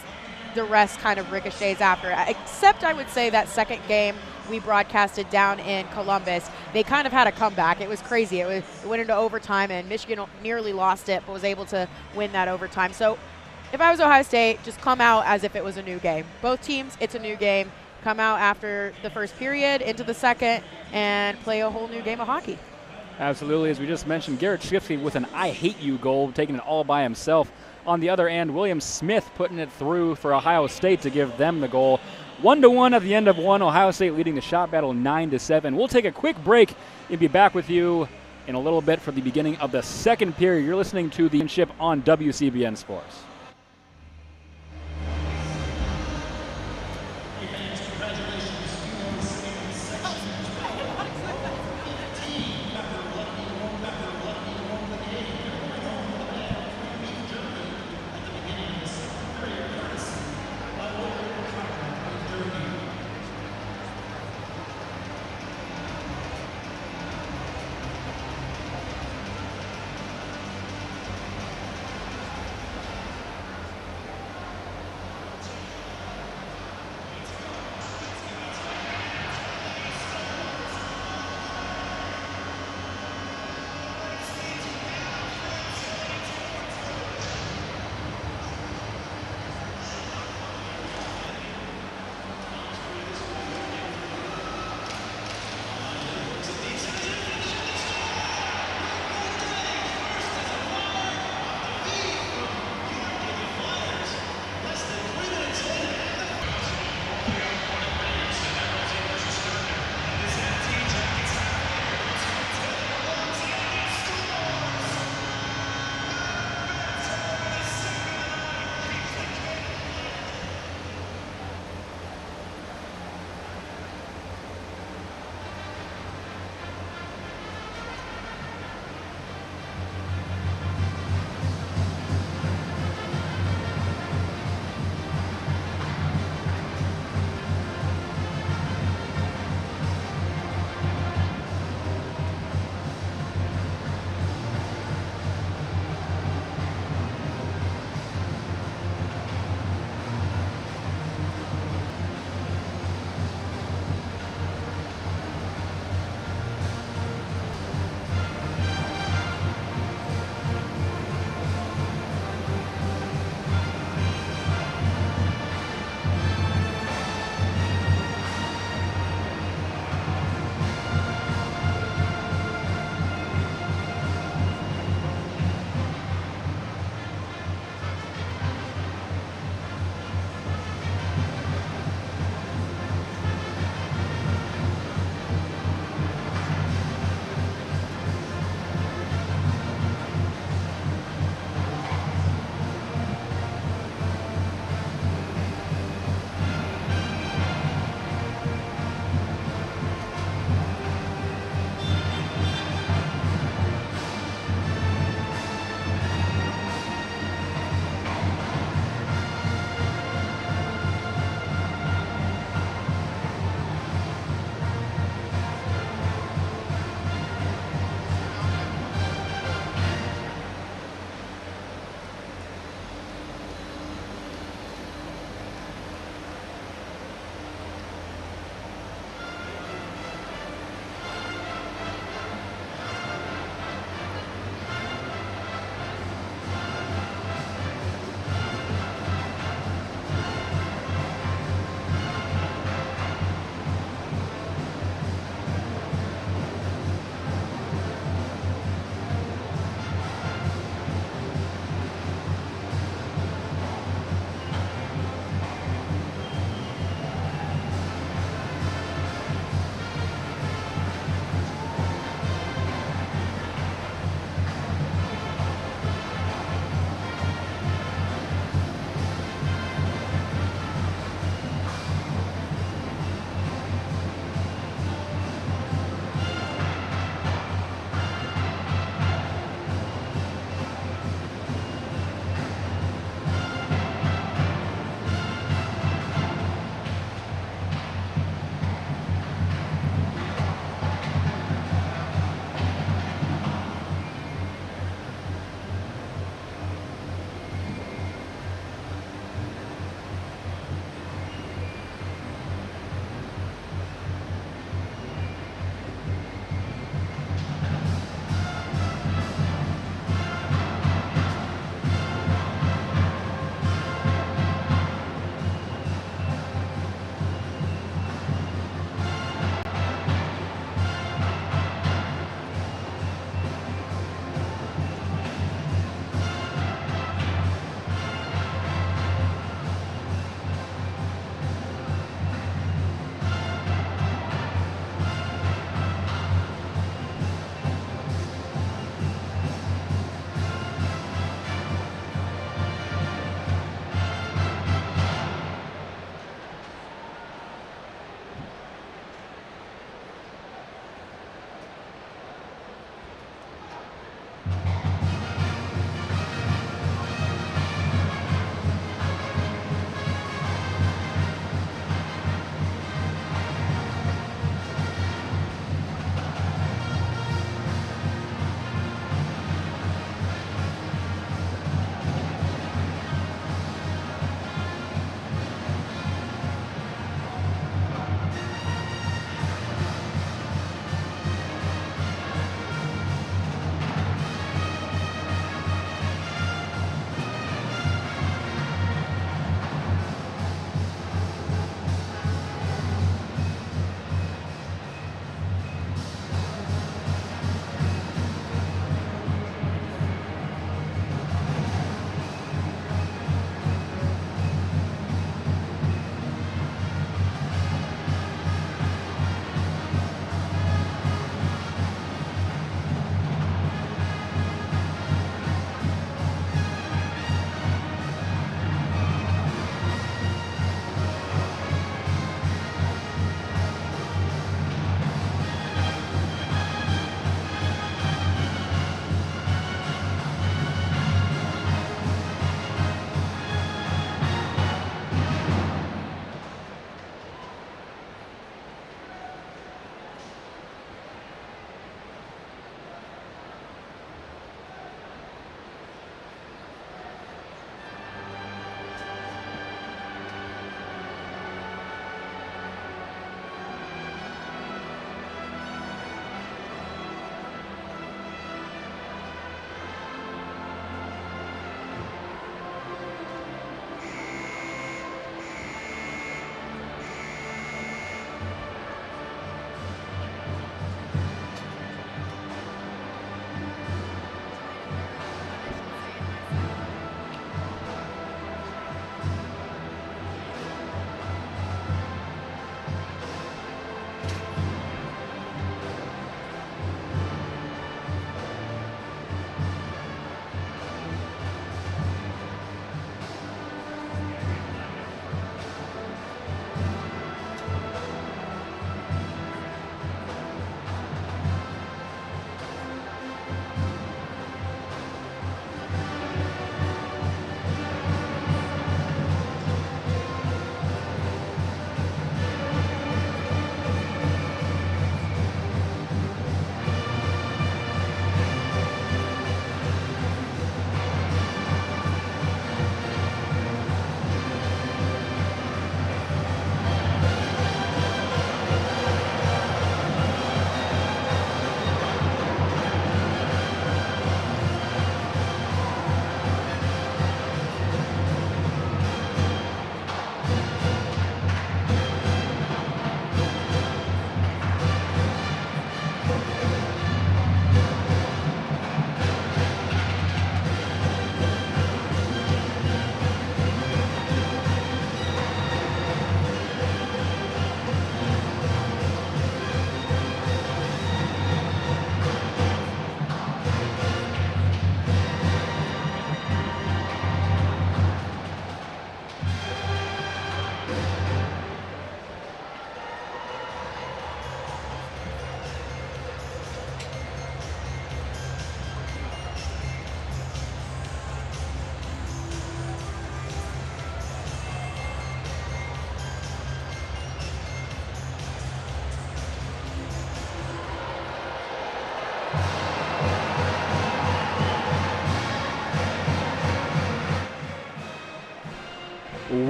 the rest kind of ricochets after. Except I would say that second game we broadcasted down in Columbus, they kind of had a comeback. It was crazy. It went into overtime, and Michigan nearly lost it, but was able to win that overtime. So if I was Ohio State, just come out as if it was a new game. Both teams, it's a new game. Come out after the first period, into the second, and play a whole new game of hockey. Absolutely. As we just mentioned, Garrett Shifsky with an I hate you goal, taking it all by himself. On the other end, William Smith putting it through for Ohio State to give them the goal. 1-1 at the end of one. Ohio State leading the shot battle 9-7. We'll take a quick break and be back with you in a little bit for the beginning of the second period. You're listening to the championship on WCBN Sports.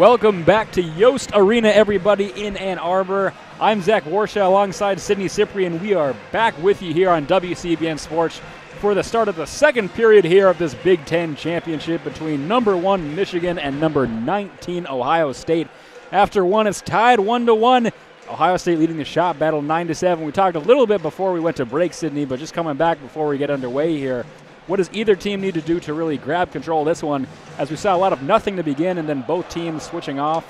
Welcome back to Yost Arena, everybody, in Ann Arbor. I'm Zach Warshaw alongside Sydney Cyprian. We are back with you here on WCBN Sports for the start of the second period here of this Big Ten championship between number 1 Michigan and number 19 Ohio State. After one, it's tied 1-1. Ohio State leading the shot battle 9-7. We talked a little bit before we went to break, Sydney, but just coming back before we get underway here. What does either team need to do to really grab control of this one? As we saw a lot of nothing to begin and then both teams switching off.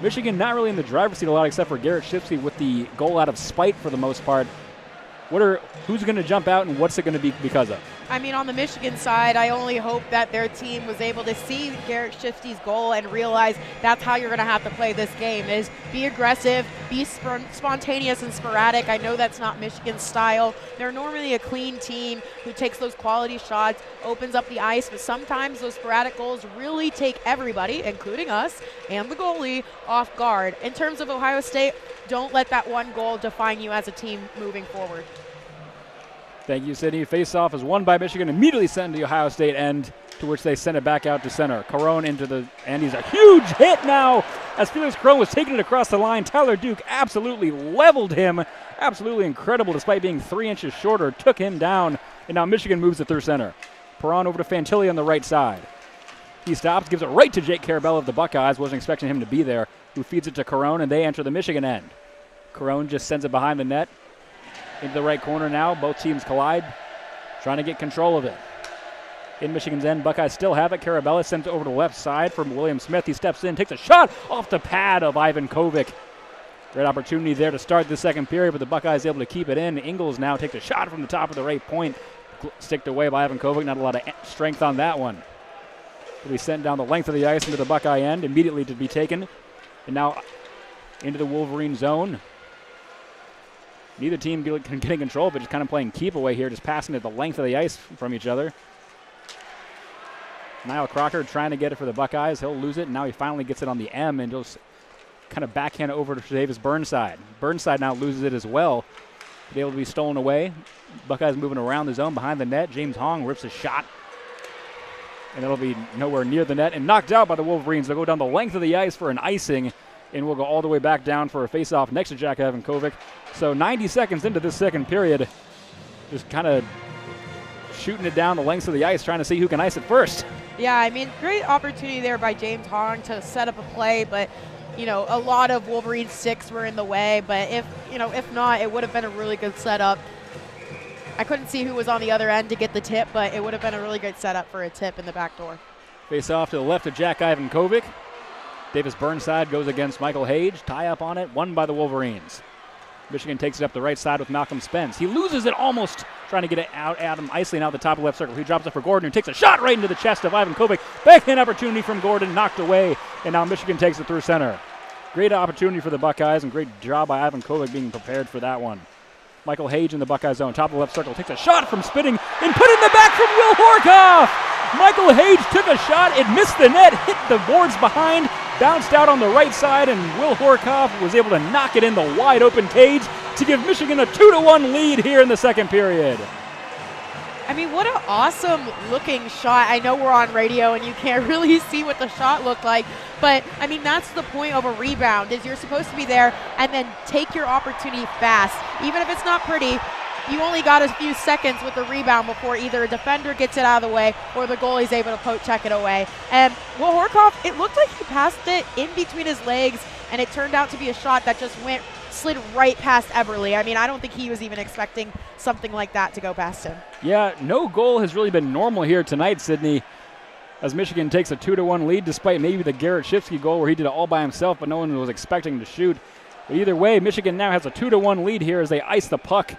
Michigan not really in the driver's seat a lot except for Garrett Shipsky with the goal out of spite for the most part. Who's going to jump out and what's it going to be because of? I mean, on the Michigan side, I only hope that their team was able to see Garrett Shifty's goal and realize that's how you're going to have to play this game, is be aggressive, be spontaneous and sporadic. I know that's not Michigan's style. They're normally a clean team who takes those quality shots, opens up the ice, but sometimes those sporadic goals really take everybody, including us and the goalie, off guard. In terms of Ohio State, don't let that one goal define you as a team moving forward. Thank you, Sydney. Face-off is won by Michigan, immediately sent to the Ohio State end, to which they send it back out to center. Carone into the end. He's a huge hit now as Felix Carone was taking it across the line. Tyler Duke absolutely leveled him. Absolutely incredible despite being 3 inches shorter. Took him down, and now Michigan moves it through center. Perron over to Fantilli on the right side. He stops, gives it right to Jake Carabello of the Buckeyes. Wasn't expecting him to be there. Who feeds it to Carone, and they enter the Michigan end. Carone just sends it behind the net. Into the right corner now. Both teams collide, trying to get control of it. In Michigan's end, Buckeyes still have it. Carabello sends it over to the left side from William Smith. He steps in, takes a shot off the pad of Ivan Kovic. Great opportunity there to start the second period, but the Buckeyes able to keep it in. Ingles now takes a shot from the top of the right point. Sticked away by Ivan Kovic. Not a lot of strength on that one. Will be sent down the length of the ice into the Buckeye end, immediately to be taken. And now into the Wolverine zone. Neither team getting control of it, just kind of playing keep away here, just passing it the length of the ice from each other. Niall Crocker trying to get it for the Buckeyes. He'll lose it, and now he finally gets it on the M and just kind of backhand it over to Davis Burnside. Burnside now loses it as well. Be able to be stolen away. Buckeyes moving around the zone behind the net. James Hong rips a shot, and it'll be nowhere near the net and knocked out by the Wolverines. They'll go down the length of the ice for an icing, and we'll go all the way back down for a face-off next to Jack Ivan Kovic. So 90 seconds into this second period, just kind of shooting it down the lengths of the ice, trying to see who can ice it first. Yeah, I mean, great opportunity there by James Hong to set up a play, but, you know, a lot of Wolverine sticks were in the way, but if not, it would have been a really good setup. I couldn't see who was on the other end to get the tip, but it would have been a really good setup for a tip in the back door. Face off to the left of Jack Ivan Kovic. Davis Burnside goes against Michael Hage. Tie up on it, won by the Wolverines. Michigan takes it up the right side with Malcolm Spence. He loses it almost, trying to get it out. Adam Isley now at the top of the left circle. He drops it for Gordon, who takes a shot right into the chest of Ivan Kovic. Backhand opportunity from Gordon, knocked away, and now Michigan takes it through center. Great opportunity for the Buckeyes, and great job by Ivan Kovic being prepared for that one. Michael Hage in the Buckeye zone, top of the left circle, takes a shot from spinning and put it in the back from Will Horkoff. Michael Hage took a shot, it missed the net, hit the boards behind, bounced out on the right side, and Will Horkoff was able to knock it in the wide open cage to give Michigan a 2-1 lead here in the second period. I mean, what an awesome looking shot. I know we're on radio and you can't really see what the shot looked like, but I mean, that's the point of a rebound, is you're supposed to be there and then take your opportunity fast. Even if it's not pretty, you only got a few seconds with the rebound before either a defender gets it out of the way or the goalie's able to poke check it away. And Will Horkoff, it looked like he passed it in between his legs, and it turned out to be a shot that just slid right past Eberle. I mean, I don't think he was even expecting something like that to go past him. Yeah, no goal has really been normal here tonight, Sydney, as Michigan takes a 2-1 lead, despite maybe the Garrett Shipsky goal where he did it all by himself, but no one was expecting to shoot. But either way, Michigan now has a 2-1 lead here as they ice the puck.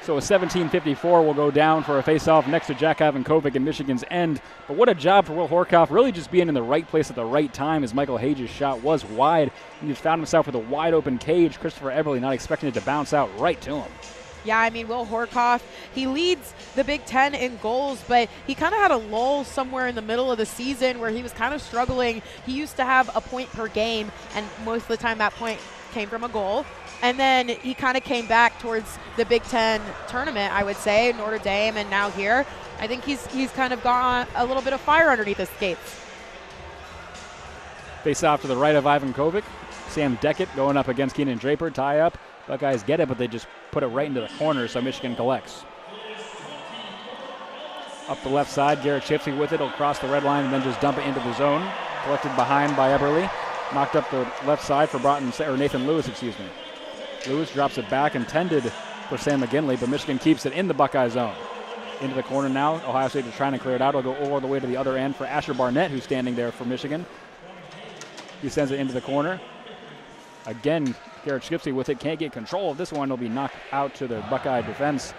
So a 17:54 will go down for a face-off next to Jack Ivan Kovic in Michigan's end. But what a job for Will Horkoff, really just being in the right place at the right time, as Michael Hage's shot was wide. He just found himself with a wide open cage. Christopher Eberle not expecting it to bounce out right to him. Yeah, I mean, Will Horkoff, he leads the Big Ten in goals, but he kind of had a lull somewhere in the middle of the season where he was kind of struggling. He used to have a point per game, and most of the time that point came from a goal. And then he kind of came back towards the Big Ten tournament, I would say, Notre Dame, and now here. I think he's kind of got a little bit of fire underneath his skates. Face off to the right of Ivan Kovic. Sam Deckett going up against Keenan Draper. Tie up. Buckeyes get it, but they just put it right into the corner, so Michigan collects. Up the left side, Garrett Chipsey with it. He'll cross the red line and then just dump it into the zone. Collected behind by Eberle. Knocked up the left side for Nathan Lewis, excuse me. Lewis drops it back, intended for Sam McGinley, but Michigan keeps it in the Buckeye zone. Into the corner now. Ohio State is trying to clear it out. It'll go all the way to the other end for Asher Barnett, who's standing there for Michigan. He sends it into the corner. Again, Garrett Chipsey with it. Can't get control of this one. It'll be knocked out to the Buckeye defense.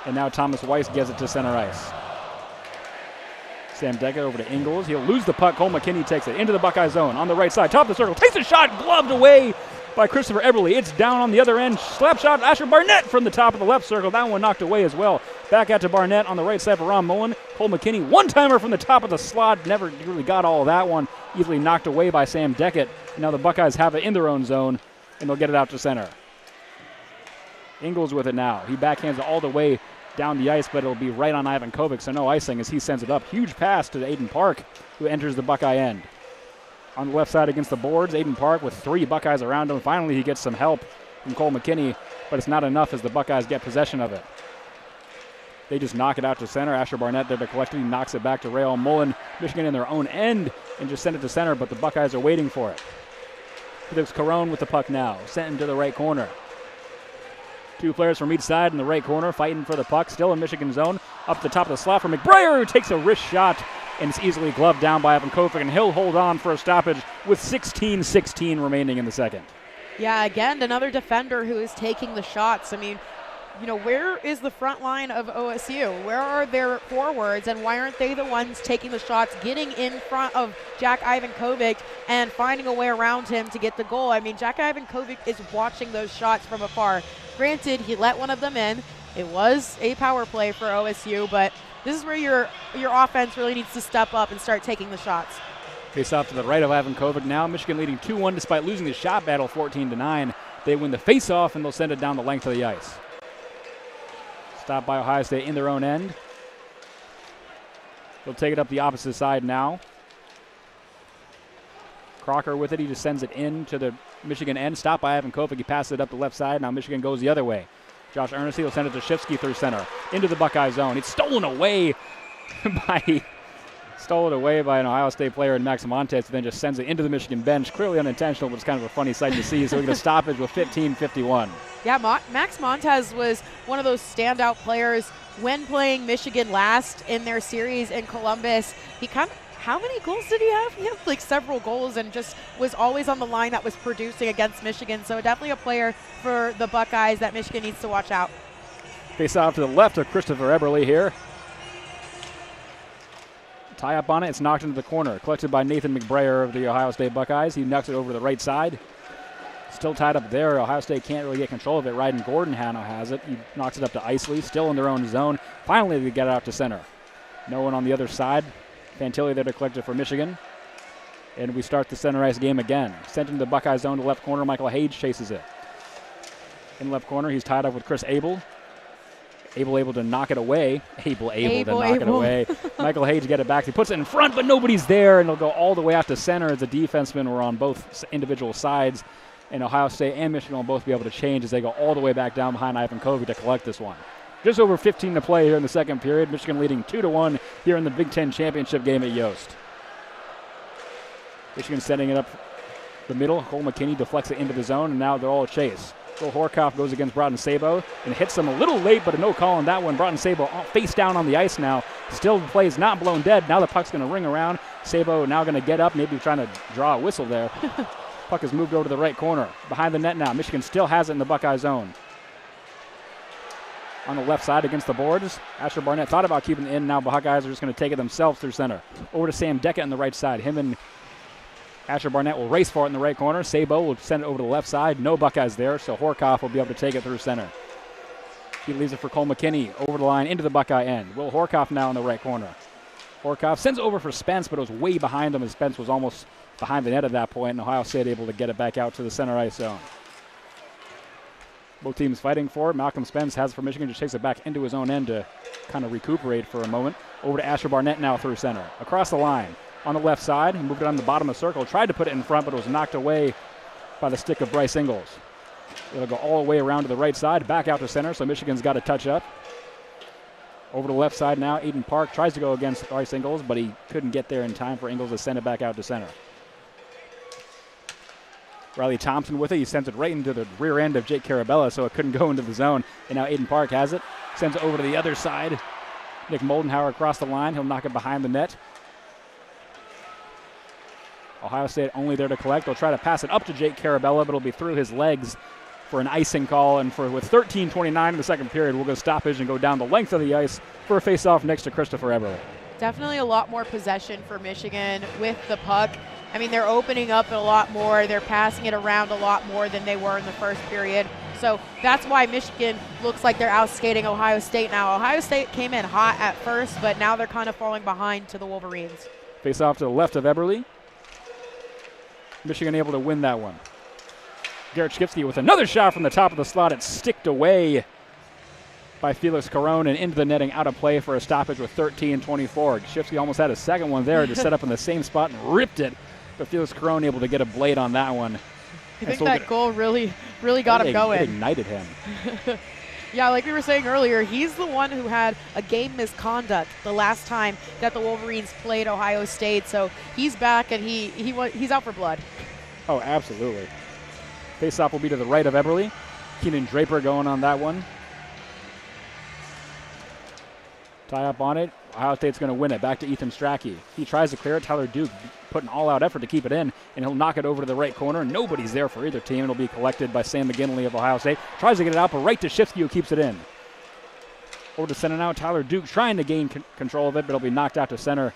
And now Thomas Weiss gets it to center ice. Sam Deckett over to Ingles. He'll lose the puck. Cole McKinney takes it into the Buckeye zone on the right side. Top of the circle. Takes a shot. Gloved away by Christopher Eberle. It's down on the other end. Slap shot. Asher Barnett from the top of the left circle. That one knocked away as well. Back out to Barnett on the right side for Ron Mullen. Cole McKinney, one-timer from the top of the slot. Never really got all of that one. Easily knocked away by Sam Deckett. Now the Buckeyes have it in their own zone, and they'll get it out to center. Ingles with it now. He backhands it all the way down the ice, but it'll be right on Ivan Kovic, so no icing as he sends it up. Huge pass to Aiden Park, who enters the Buckeye end. On the left side against the boards, Aiden Park with 3 Buckeyes around him. Finally, he gets some help from Cole McKinney, but it's not enough as the Buckeyes get possession of it. They just knock it out to center. Asher Barnett there to collect it. He knocks it back to Rael Mullen. Michigan in their own end and just send it to center, but the Buckeyes are waiting for it. There's Carone with the puck now. Sent into the right corner. 2 players from each side in the right corner fighting for the puck. Still in Michigan zone. Up the top of the slot for McBrayer, who takes a wrist shot, and it's easily gloved down by Ivan Kovic, and he'll hold on for a stoppage with 16:16 remaining in the second. Yeah, again, another defender who is taking the shots. I mean, you know, where is the front line of OSU? Where are their forwards, and why aren't they the ones taking the shots, getting in front of Jack Ivan Kovic and finding a way around him to get the goal? I mean, Jack Ivan Kovic is watching those shots from afar. Granted, he let one of them in. It was a power play for OSU, but this is where your offense really needs to step up and start taking the shots. Face off to the right of Ivan Kovic now. Michigan leading 2-1 despite losing the shot battle 14-9. They win the face-off, and they'll send it down the length of the ice. Stopped by Ohio State in their own end. They'll take it up the opposite side now. Crocker with it. He just sends it in to the Michigan end. Stopped by Ivan Kovic. He passes it up the left side. Now Michigan goes the other way. Josh Earnesty will send it to Shifsky through center. Into the Buckeye zone. It's stolen away by an Ohio State player in Max Montes, then just sends it into the Michigan bench. Clearly unintentional, but it's kind of a funny sight to see. So we get a stoppage with 15:51. Yeah, Max Montes was one of those standout players when playing Michigan last in their series in Columbus. How many goals did he have? He had like several goals and just was always on the line that was producing against Michigan. So definitely a player for the Buckeyes that Michigan needs to watch out. Face off to the left of Christopher Eberle here. Tie up on it. It's knocked into the corner. Collected by Nathan McBrayer of the Ohio State Buckeyes. He knocks it over to the right side. Still tied up there. Ohio State can't really get control of it. Ryden Gordon has it. He knocks it up to Isley. Still in their own zone. Finally, they get it out to center. No one on the other side. Fantilli there to collect it for Michigan. And we start the center ice game again. Sent into the Buckeye zone to left corner. Michael Hage chases it. In left corner, he's tied up with Chris Abel. Abel able to knock it away. Able to knock it away. Michael Hage get it back. He puts it in front, but nobody's there, and they'll go all the way out to center as the defensemen were on both individual sides. And Ohio State and Michigan will both be able to change as they go all the way back down behind Ivan Kovic to collect this one. Just over 15 to play here in the second period. Michigan leading 2-1 here in the Big Ten championship game at Yost. Michigan setting it up the middle. Cole McKinney deflects it into the zone, and now they're all chase. Will Horkoff goes against Broughton Sabo and hits him a little late, but a no call on that one. Broughton Sabo face down on the ice now. Still the play is not blown dead. Now the puck's going to ring around. Sabo now going to get up, maybe trying to draw a whistle there. Puck is moved over to the right corner. Behind the net now. Michigan still has it in the Buckeye zone. On the left side against the boards, Asher Barnett thought about keeping it in. Now Buckeyes are just going to take it themselves through center. Over to Sam Deckett on the right side. Him and Asher Barnett will race for it in the right corner. Sabo will send it over to the left side. No Buckeyes there, so Horkoff will be able to take it through center. He leaves it for Cole McKinney over the line into the Buckeye end. Will Horkoff now in the right corner. Horkoff sends it over for Spence, but it was way behind him, and Spence was almost behind the net at that point, and Ohio State able to get it back out to the center ice zone. Both teams fighting for it. Malcolm Spence has it for Michigan, just takes it back into his own end to kind of recuperate for a moment. Over to Asher Barnett now through center. Across the line. on the left side. He moved it on the bottom of the circle, tried to put it in front, but it was knocked away by the stick of Bryce Ingles. It'll go all the way around to the right side, back out to center, so Michigan's got to touch up. Over to the left side now, Aiden Park tries to go against Bryce Ingles, but he couldn't get there in time for Ingles to send it back out to center. Riley Thompson with it. He sends it right into the rear end of Jake Carabella, so it couldn't go into the zone. And now Aiden Park has it. Sends it over to the other side. Nick Moldenhauer across the line. He'll knock it behind the net. Ohio State only there to collect. They'll try to pass it up to Jake Carabella, but it'll be through his legs for an icing call. And with 13:29 in the second period, we'll go stoppage and go down the length of the ice for a face-off next to Christopher Eberle. Definitely a lot more possession for Michigan with the puck. I mean, they're opening up a lot more. They're passing it around a lot more than they were in the first period. So that's why Michigan looks like they're out-skating Ohio State now. Ohio State came in hot at first, but now they're kind of falling behind to the Wolverines. Face off to the left of Eberle. Michigan able to win that one. Garrett Schipsky with another shot from the top of the slot. It's sticked away by Felix Caron and into the netting, out of play for a stoppage with 13:24. Schipsky almost had a second one there to set up in the same spot and ripped it. But Felix Caron able to get a blade on that one. I think that goal really got him going. It ignited him. Yeah, like we were saying earlier, he's the one who had a game misconduct the last time that the Wolverines played Ohio State. So he's back and he's out for blood. Oh, absolutely. Face-off will be to the right of Eberle. Keenan Draper going on that one. Tie up on it. Ohio State's going to win it. Back to Ethan Strachey. He tries to clear it. Tyler Duke put an all-out effort to keep it in, and he'll knock it over to the right corner. Nobody's there for either team. It'll be collected by Sam McGinley of Ohio State. Tries to get it out, but right to Schipsky, who keeps it in. Over to center now. Tyler Duke trying to gain control of it, but it'll be knocked out to center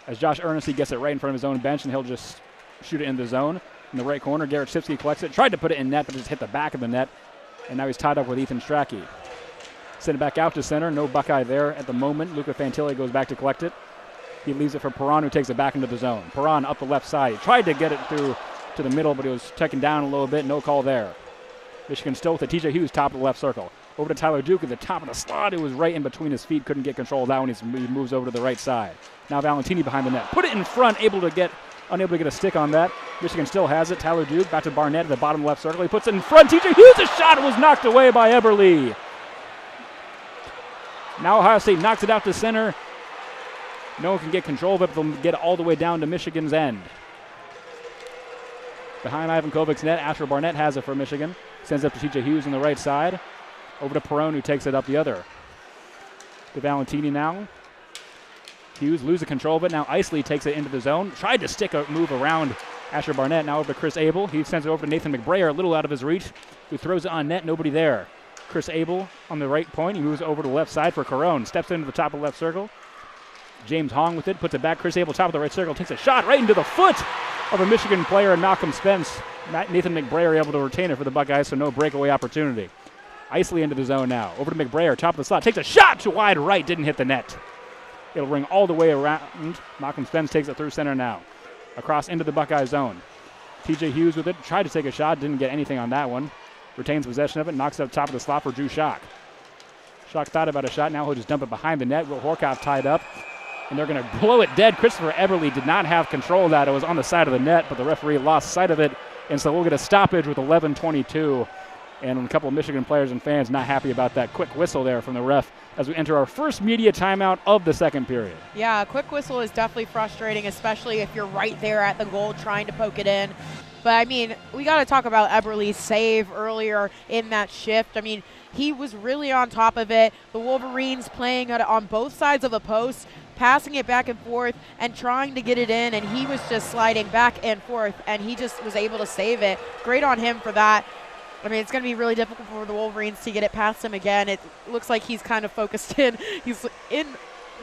as Josh Earnesty gets it right in front of his own bench, and he'll just shoot it in the zone. In the right corner, Garrett Schipsky collects it. Tried to put it in net, but just hit the back of the net, and now he's tied up with Ethan Strachey. Send it back out to center. No Buckeye there at the moment. Luca Fantilli goes back to collect it. He leaves it for Perron, who takes it back into the zone. Perron up the left side. He tried to get it through to the middle, but he was taken down a little bit. No call there. Michigan still with it. TJ Hughes, top of the left circle. Over to Tyler Duke at the top of the slot. It was right in between his feet. Couldn't get control of that one. He moves over to the right side. Now Valentini behind the net. Put it in front, unable to get a stick on that. Michigan still has it. Tyler Duke back to Barnett at the bottom left circle. He puts it in front. TJ Hughes' shot was knocked away by Eberle. Now Ohio State knocks it out to center. No one can get control of it, but they'll get it all the way down to Michigan's end. Behind Ivan Kovic's net, Asher Barnett has it for Michigan. Sends it up to TJ Hughes on the right side. Over to Perron, who takes it up the other. To Valentini now. Hughes loses control of it. Now Isley takes it into the zone. Tried to stick a move around Asher Barnett. Now over to Chris Abel. He sends it over to Nathan McBrayer, a little out of his reach, who throws it on net. Nobody there. Chris Abel on the right point. He moves over to the left side for Caron. Steps into the top of the left circle. James Hong with it. Puts it back. Chris Abel, top of the right circle. Takes a shot right into the foot of a Michigan player, Malcolm Spence. Nathan McBrayer able to retain it for the Buckeyes, so no breakaway opportunity. Isley into the zone now. Over to McBrayer, top of the slot. Takes a shot to wide right. Didn't hit the net. It'll ring all the way around. Malcolm Spence takes it through center now. Across into the Buckeye zone. TJ Hughes with it. Tried to take a shot. Didn't get anything on that one. Retains possession of it. Knocks it up top of the slot for Drew Schock. Schock thought about a shot. Now he'll just dump it behind the net. Will Horkoff tied up. And they're going to blow it dead. Christopher Eberle did not have control of that. It was on the side of the net, but the referee lost sight of it. And so we'll get a stoppage with 11:22. And a couple of Michigan players and fans not happy about that quick whistle there from the ref as we enter our first media timeout of the second period. Yeah, a quick whistle is definitely frustrating, especially if you're right there at the goal trying to poke it in. But, I mean, we got to talk about Eberle's save earlier in that shift. I mean, he was really on top of it. The Wolverines playing it on both sides of the post, passing it back and forth and trying to get it in, and he was just sliding back and forth, and he just was able to save it. Great on him for that. I mean, it's going to be really difficult for the Wolverines to get it past him again. It looks like he's kind of focused in. He's in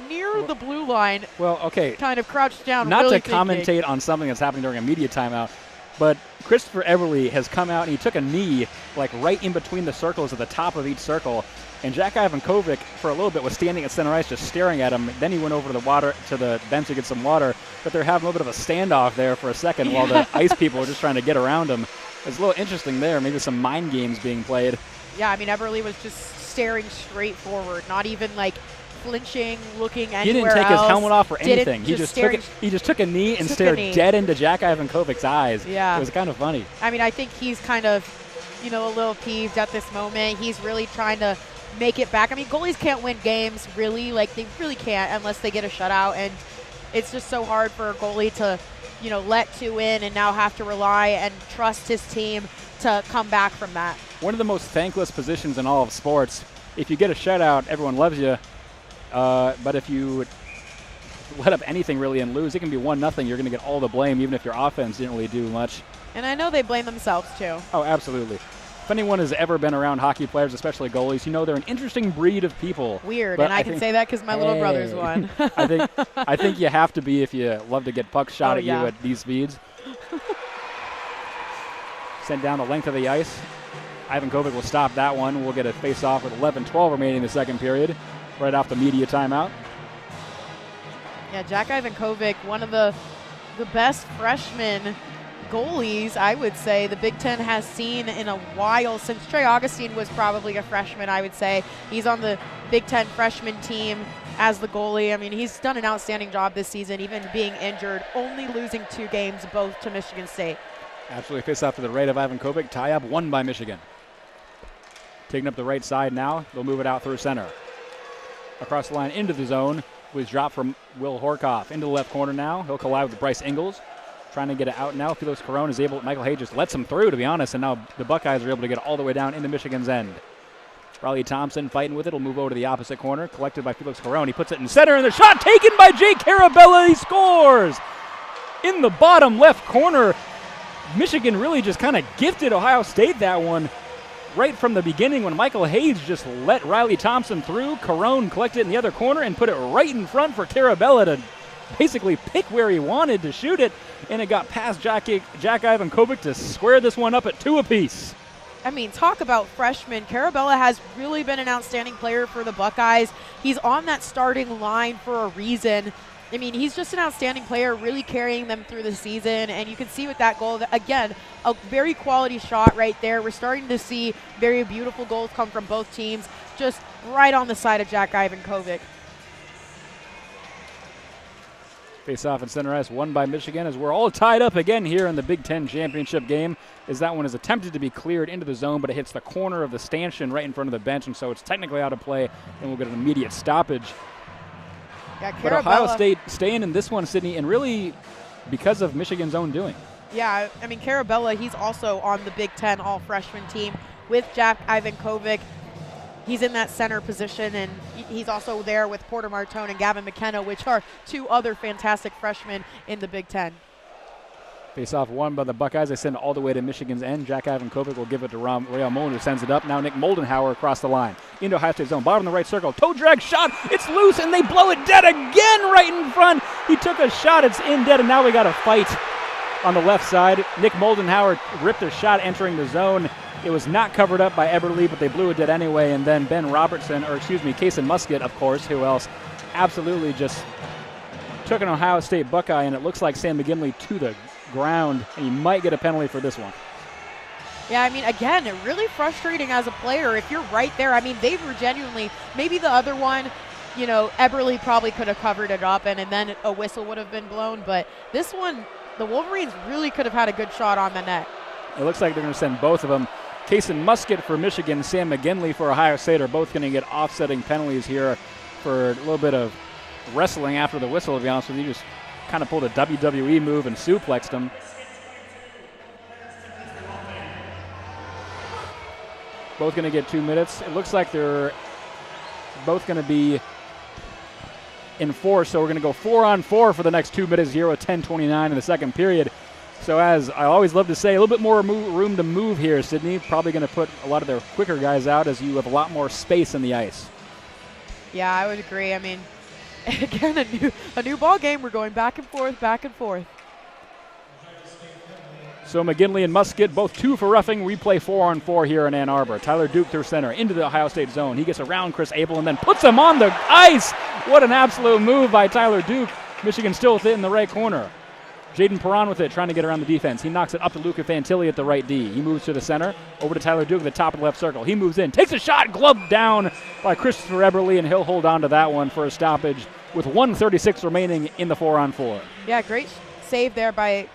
near the blue line. Well, okay. Kind of crouched down. Not really to commentate on something that's happening during a media timeout, but Christopher Eberle has come out and he took a knee like right in between the circles at the top of each circle. And Jack Ivankovic, for a little bit, was standing at center ice just staring at him. Then he went over to the bench to get some water. But they're having a little bit of a standoff there for a second while the ice people are just trying to get around him. It's a little interesting there. Maybe some mind games being played. Yeah, I mean, Eberle was just staring straight forward, not even like flinching, looking anywhere else. He didn't take his helmet off or anything. He just took a knee and stared dead into Jack Ivankovic's eyes. Yeah. It was kind of funny. I mean, I think he's kind of, a little peeved at this moment. He's really trying to make it back. I mean, goalies can't win games, really. Like, they really can't unless they get a shutout. And it's just so hard for a goalie to, let 2 in and now have to rely and trust his team to come back from that. One of the most thankless positions in all of sports. If you get a shutout, everyone loves you. But if you let up anything really and lose, it can be 1-0. You're going to get all the blame, even if your offense didn't really do much. And I know they blame themselves, too. Oh, absolutely. If anyone has ever been around hockey players, especially goalies, they're an interesting breed of people. Weird, and I can say that because my little brother's one. I think you have to be if you love to get pucks shot at you at these speeds. Sent down the length of the ice. Ivankovic will stop that one. We'll get a face-off with 11-12 remaining in the second period, right off the media timeout. Yeah, Jack Ivankovic, one of the best freshman goalies, I would say, the Big Ten has seen in a while. Since Trey Augustine was probably a freshman, I would say. He's on the Big Ten freshman team as the goalie. I mean, he's done an outstanding job this season, even being injured, only losing 2 games, both to Michigan State. Absolutely face off to the right of Ivankovic. Tie up, won by Michigan. Taking up the right side now. They'll move it out through center. Across the line into the zone was dropped from Will Horkoff. Into the left corner now. He'll collide with Bryce Ingles. Trying to get it out now. Felix Caron is able. Michael Hay just lets him through, to be honest, and now the Buckeyes are able to get all the way down into Michigan's end. Riley Thompson fighting with it. Will move over to the opposite corner. Collected by Felix Caron. He puts it in center, and the shot taken by Jake Carabella. He scores! In the bottom left corner. Michigan really just kind of gifted Ohio State that one right from the beginning when Michael Hayes just let Riley Thompson through. Caron collected it in the other corner and put it right in front for Carabella to basically pick where he wanted to shoot it, and it got past Jack Ivankovic to square this one up at 2 apiece. I mean, talk about freshmen. Carabella has really been an outstanding player for the Buckeyes. He's on that starting line for a reason. I mean, he's just an outstanding player, really carrying them through the season, and you can see with that goal, again, a very quality shot right there. We're starting to see very beautiful goals come from both teams, just right on the side of Jack Ivankovic. Face-off in center ice, won by Michigan, as we're all tied up again here in the Big Ten championship game, as that one is attempted to be cleared into the zone, but it hits the corner of the stanchion right in front of the bench, and so it's technically out of play, and we'll get an immediate stoppage. Yeah, but Ohio State staying in this one, Sydney, and really because of Michigan's own doing. Yeah, I mean, Carabella, he's also on the Big Ten all-freshman team with Jack Ivankovic. He's in that center position, and he's also there with Porter Martone and Gavin McKenna, which are 2 other fantastic freshmen in the Big Ten. Face-off won by the Buckeyes. They send it all the way to Michigan's end. Jack Ivankovic will give it to Rael Mullen, who sends it up. Now Nick Moldenhauer across the line. Into Ohio State zone. Bottom of the right circle. Toe drag shot. It's loose, and they blow it dead again right in front. He took a shot. It's in dead, and now we got a fight on the left side. Nick Moldenhauer ripped a shot entering the zone. It was not covered up by Eberle, but they blew it dead anyway. And then Kason Musket, of course, who else, absolutely just took an Ohio State Buckeye, and it looks like Sam McGinley to the ground, and he might get a penalty for this one. Yeah, I mean, again, really frustrating as a player if you're right there. I mean, they were genuinely, maybe the other one, Eberle probably could have covered it up, and then a whistle would have been blown. But this one, the Wolverines really could have had a good shot on the net. It looks like they're going to send both of them. Kason Musket for Michigan, Sam McGinley for Ohio State are both going to get offsetting penalties here for a little bit of wrestling after the whistle, to be honest with you. Just kind of pulled a WWE move and suplexed him. Both going to get 2 minutes. It looks like they're both going to be enforced, so we're going to go 4-on-4 for the next 2 minutes here with 10:29 in the second period. So as I always love to say, a little bit more room to move here, Sydney. Probably going to put a lot of their quicker guys out as you have a lot more space in the ice. Yeah, I would agree. I mean, again, a new ball game. We're going back and forth, back and forth. So McGinley and Musket, both 2 for roughing. We play 4-on-4 here in Ann Arbor. Tyler Duke through center into the Ohio State zone. He gets around Chris Abel and then puts him on the ice. What an absolute move by Tyler Duke. Michigan still with it in the right corner. Jaden Perron with it, trying to get around the defense. He knocks it up to Luca Fantilli at the right D. He moves to the center, over to Tyler Duke at the top of the left circle. He moves in, takes a shot, gloved down by Christopher Eberle, and he'll hold on to that one for a stoppage with 1:36 remaining in the 4-on-4. Yeah, great save there by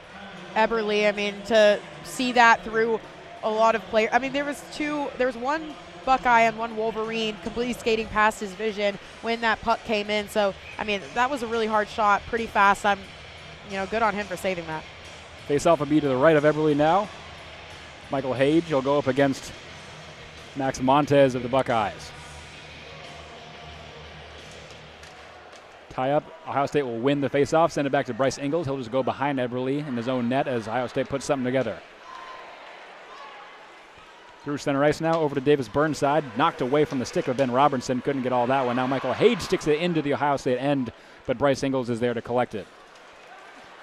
Eberle. I mean, to see that through a lot of players. I mean, there was one Buckeye and one Wolverine completely skating past his vision when that puck came in. So, I mean, that was a really hard shot, pretty fast. Good on him for saving that. Face-off will be to the right of Eberle now. Michael Hage will go up against Max Montez of the Buckeyes. Tie up. Ohio State will win the face-off, send it back to Bryce Ingles. He'll just go behind Eberle in his own net as Ohio State puts something together. Through center ice now, over to Davis Burnside. Knocked away from the stick of Ben Robertson. Couldn't get all that one. Now Michael Hage sticks it into the Ohio State end, but Bryce Ingles is there to collect it.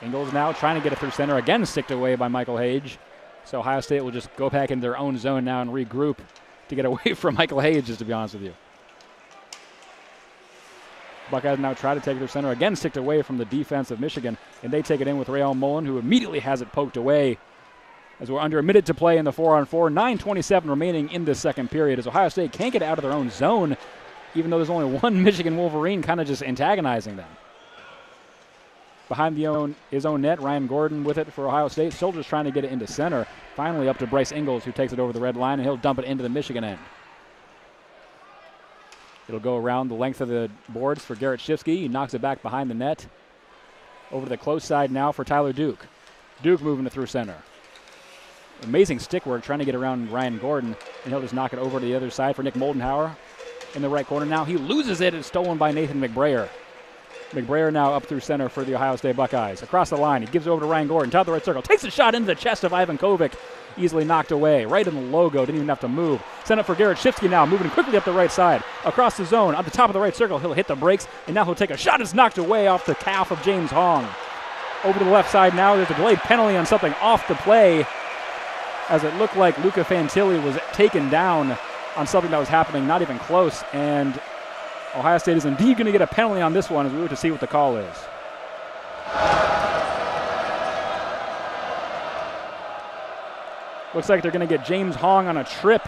Ingles now trying to get it through center. Again sticked away by Michael Hage. So Ohio State will just go back into their own zone now and regroup to get away from Michael Hage, just to be honest with you. Buckeyes now try to take it through center. Again sticked away from the defense of Michigan, and they take it in with Rael Mullen, who immediately has it poked away as we're under a minute to play in the 4-on-4. 9:27 remaining in this second period as Ohio State can't get out of their own zone, even though there's only one Michigan Wolverine kind of just antagonizing them. Behind his own net, Ryan Gordon with it for Ohio State. Soldiers trying to get it into center. Finally up to Bryce Ingles, who takes it over the red line, and he'll dump it into the Michigan end. It'll go around the length of the boards for Garrett Shifsky. He knocks it back behind the net. Over to the close side now for Tyler Duke. Duke moving it through center. Amazing stick work trying to get around Ryan Gordon, and he'll just knock it over to the other side for Nick Moldenhauer in the right corner now. He loses it. It's stolen by Nathan McBrayer. McBrayer now up through center for the Ohio State Buckeyes. Across the line, he gives it over to Ryan Gordon, top of the right circle. Takes a shot into the chest of Ivan Kovic. Easily knocked away. Right in the logo, didn't even have to move. Sent it for Garrett Shifsky now, moving quickly up the right side. Across the zone, at the top of the right circle, he'll hit the brakes, and now he'll take a shot. It's knocked away off the calf of James Hong. Over to the left side now, there's a delayed penalty on something off the play, as it looked like Luca Fantilli was taken down on something that was happening, not even close, and Ohio State is indeed going to get a penalty on this one as we wait to see what the call is. Looks like they're going to get James Hong on a trip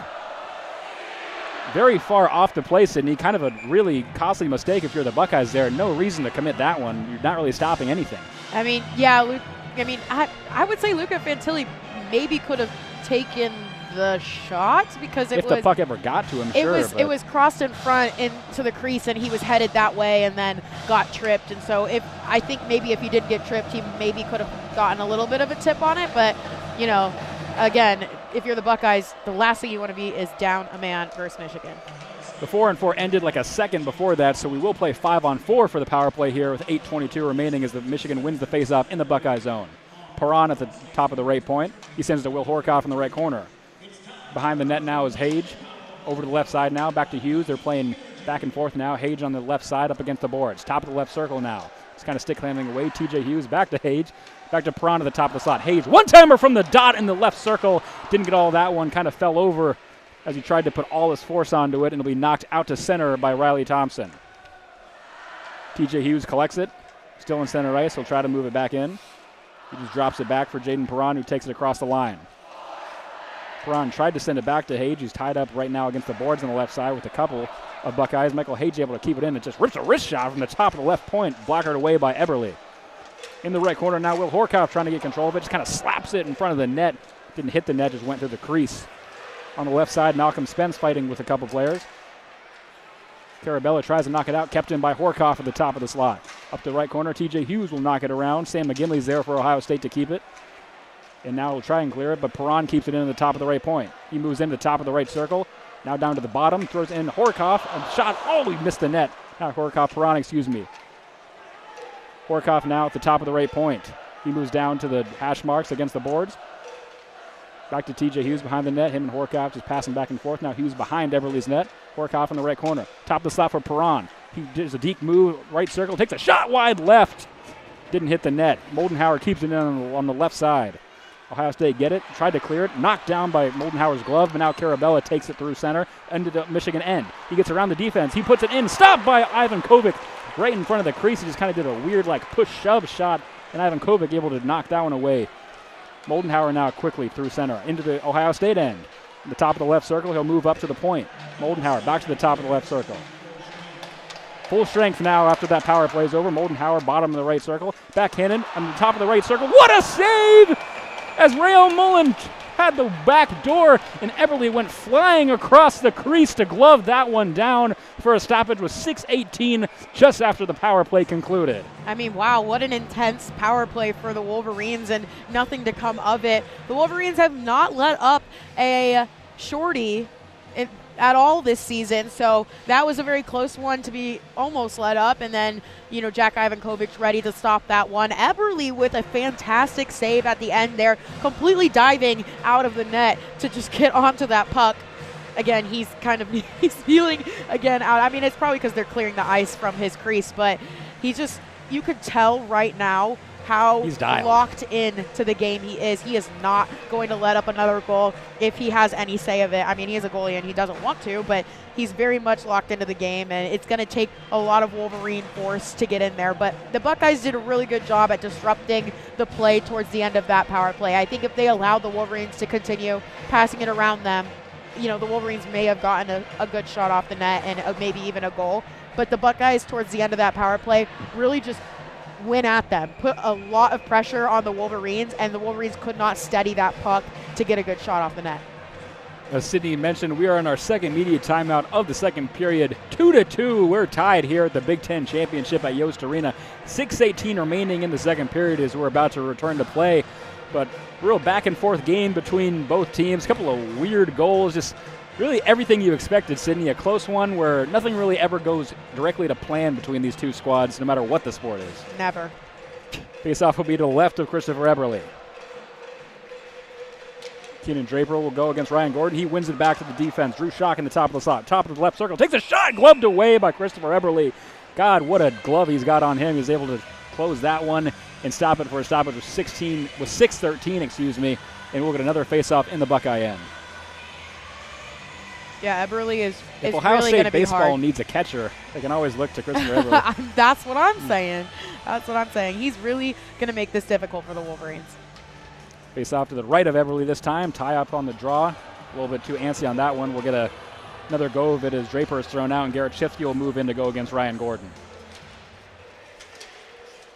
very far off the play, Sydney. Kind of a really costly mistake if you're the Buckeyes there. No reason to commit that one. You're not really stopping anything. I mean, yeah, I would say Luca Fantilli maybe could have taken the shot because if the puck ever got to him, it was crossed in front into the crease, and he was headed that way and then got tripped. And so I think maybe if he did get tripped, he maybe could have gotten a little bit of a tip on it. But, again, if you're the Buckeyes, the last thing you want to be is down a man versus Michigan. The 4-on-4 ended like a second before that, so we will play 5-on-4 for the power play here with 8:22 remaining as the Michigan wins the faceoff in the Buckeye zone. Perron at the top of the right point. He sends to Will Horkoff in the right corner. Behind the net now is Hage. Over to the left side now, back to Hughes. They're playing back and forth now. Hage on the left side up against the boards. Top of the left circle now. It's kind of stick landing away. TJ Hughes back to Hage. Back to Perron at the top of the slot. Hage, one-timer from the dot in the left circle. Didn't get all that one. Kind of fell over as he tried to put all his force onto it, and it'll be knocked out to center by Riley Thompson. TJ Hughes collects it. Still in center ice. He'll try to move it back in. He just drops it back for Jaden Perron, who takes it across the line. Perron tried to send it back to Hage. He's tied up right now against the boards on the left side with a couple of Buckeyes. Michael Hage able to keep it in. It just rips a wrist shot from the top of the left point, blockered away by Eberle. In the right corner now, Will Horkoff trying to get control of it. Just kind of slaps it in front of the net. Didn't hit the net, just went through the crease. On the left side, Malcolm Spence fighting with a couple players. Carabella tries to knock it out, kept in by Horkoff at the top of the slot. Up the right corner, TJ Hughes will knock it around. Sam McGinley's there for Ohio State to keep it. And now he'll try and clear it, but Perron keeps it in at the top of the right point. He moves into the top of the right circle. Now down to the bottom, throws in Horkoff. A shot, he missed the net. Not Horkoff, Perron, excuse me. Horkoff now at the top of the right point. He moves down to the hash marks against the boards. Back to TJ Hughes behind the net. Him and Horkoff just passing back and forth. Now Hughes behind Eberle's net. Horkoff in the right corner. Top of the slot for Perron. He does a deep move, right circle, takes a shot wide left. Didn't hit the net. Moldenhauer keeps it in on the left side. Ohio State get it, tried to clear it, knocked down by Moldenhauer's glove, but now Carabella takes it through center, ended up Michigan end. He gets around the defense, he puts it in, stopped by Ivan Kovic right in front of the crease. He just kind of did a weird push-shove shot and Ivankovic able to knock that one away. Moldenhauer now quickly through center into the Ohio State end. At the top of the left circle, he'll move up to the point. Moldenhauer back to the top of the left circle. Full strength now after that power play is over. Moldenhauer bottom of the right circle. Backhanded on the top of the right circle. What a save! As Rayo Mullen had the back door, and Eberle went flying across the crease to glove that one down for a stoppage with 6:18 just after the power play concluded. I mean, wow, what an intense power play for the Wolverines, and nothing to come of it. The Wolverines have not let up a shorty at all this season, so that was a very close one to be almost let up, and then, you know, Jack Ivankovic ready to stop that one. Eberle with a fantastic save at the end there, completely diving out of the net to just get onto that puck. Again, he's feeling again out. I mean, it's probably because they're clearing the ice from his crease, but you could tell right now how he's locked in to the game he is. He is not going to let up another goal if he has any say of it. I mean, he is a goalie and he doesn't want to, but he's very much locked into the game, and it's going to take a lot of Wolverine force to get in there. But the Buckeyes did a really good job at disrupting the play towards the end of that power play. I think if they allowed the Wolverines to continue passing it around them, you know, the Wolverines may have gotten a good shot off the net and maybe even a goal. But the Buckeyes towards the end of that power play really just went at them, put a lot of pressure on the Wolverines, and the Wolverines could not steady that puck to get a good shot off the net. As Sydney mentioned, we are in our second media timeout of the second period. 2-2, we're tied here at the Big Ten Championship at Yost Arena. 6:18 remaining in the second period as we're about to return to play. But real back and forth game between both teams. A couple of weird goals, just really everything you expected, Sydney. A close one where nothing really ever goes directly to plan between these two squads, no matter what the sport is. Never. Face-off will be to the left of Christopher Eberle. Keenan Draper will go against Ryan Gordon. He wins it back to the defense. Drew Schock in the top of the slot. Top of the left circle. Takes a shot. Gloved away by Christopher Eberle. God, what a glove he's got on him. He's able to close that one and stop it for a stoppage with 6:13, and we'll get another face-off in the Buckeye end. Yeah, Eberle is if Ohio really State baseball hard. Needs a catcher, they can always look to Christopher Eberle. That's what I'm saying. That's what I'm saying. He's really going to make this difficult for the Wolverines. Face off to the right of Eberle this time. Tie up on the draw. A little bit too antsy on that one. We'll get another go of it as Draper is thrown out, and Garrett Shifsky will move in to go against Ryan Gordon.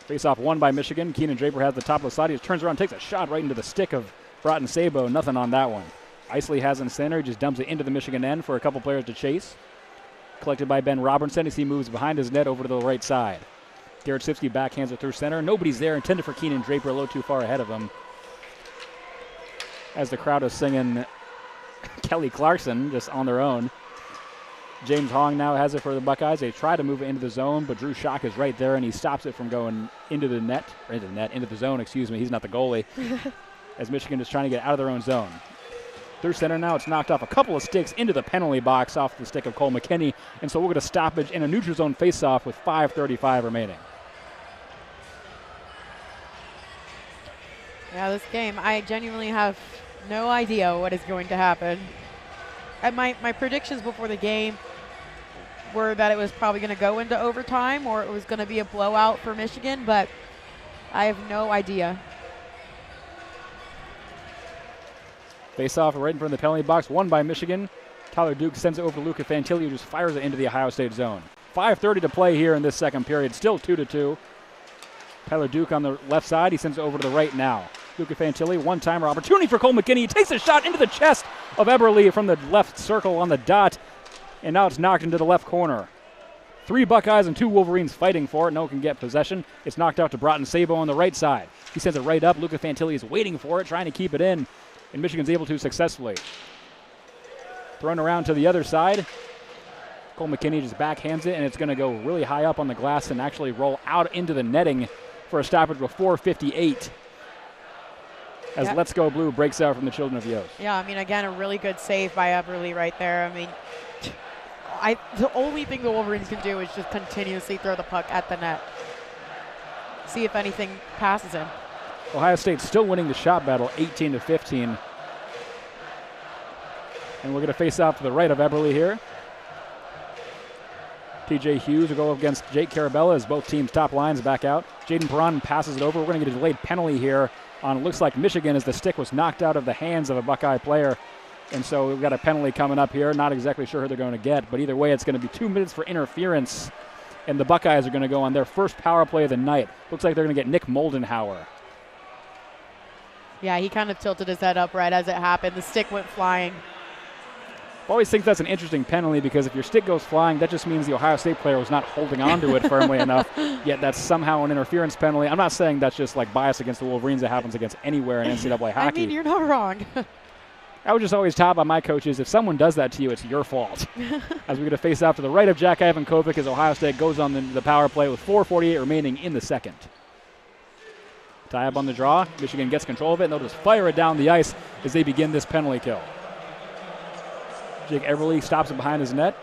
Face off won by Michigan. Keenan Draper has the top of the slot. He just turns around, takes a shot right into the stick of Broughton Sabo. Nothing on that one. Isley has in center. He just dumps it into the Michigan end for a couple players to chase. Collected by Ben Robertson as he moves behind his net over to the right side. Garrett Shifsky backhands it through center. Nobody's there. Intended for Keenan Draper, a little too far ahead of him. As the crowd is singing Kelly Clarkson just on their own. James Hong now has it for the Buckeyes. They try to move it into the zone, but Drew Schock is right there, and he stops it from going into the zone, He's not the goalie. As Michigan is trying to get out of their own zone. Through center now, it's knocked off a couple of sticks into the penalty box off the stick of Cole McKinney, and so we'll get a stoppage in a neutral zone face-off with 5:35 remaining. Yeah, this game, I genuinely have no idea what is going to happen. And my predictions before the game were that it was probably going to go into overtime or it was going to be a blowout for Michigan, but I have no idea. Face-off right in front of the penalty box, won by Michigan. Tyler Duke sends it over to Luca Fantilli, who just fires it into the Ohio State zone. 5:30 to play here in this second period, still 2-2. Tyler Duke on the left side, he sends it over to the right now. Luca Fantilli, one-timer opportunity for Cole McKinney. He takes a shot into the chest of Eberle from the left circle on the dot, and now it's knocked into the left corner. 3 Buckeyes and 2 Wolverines fighting for it. No one can get possession. It's knocked out to Broughton Sabo on the right side. He sends it right up. Luca Fantilli is waiting for it, trying to keep it in, and Michigan's able to successfully. Thrown around to the other side. Cole McKinney just backhands it, and it's going to go really high up on the glass and actually roll out into the netting for a stoppage with 4:58. As Let's Go Blue breaks out from the Children of Yost. Yeah, I mean, again, a really good save by Eberle right there. I mean, the only thing the Wolverines can do is just continuously throw the puck at the net. See if anything passes him. Ohio State still winning the shot battle, 18-15. And we're going to face off to the right of Eberle here. TJ Hughes will go up against Jake Carabella as both teams' top lines back out. Jaden Perron passes it over. We're going to get a delayed penalty here on, looks like Michigan, as the stick was knocked out of the hands of a Buckeye player. And so we've got a penalty coming up here. Not exactly sure who they're going to get, but either way, it's going to be 2 minutes for interference. And the Buckeyes are going to go on their first power play of the night. Looks like they're going to get Nick Moldenhauer. Yeah, he kind of tilted his head up right as it happened. The stick went flying. I always think that's an interesting penalty because if your stick goes flying, that just means the Ohio State player was not holding on to it firmly enough, yet that's somehow an interference penalty. I'm not saying that's just like bias against the Wolverines. That happens against anywhere in NCAA hockey. I mean, you're not wrong. I was just always taught by my coaches, if someone does that to you, it's your fault. As we're going to face off to the right of Jack Ivankovic as Ohio State goes on the power play with 4:48 remaining in the second. Tie up on the draw. Michigan gets control of it, and they'll just fire it down the ice as they begin this penalty kill. Jake Everly stops it behind his net.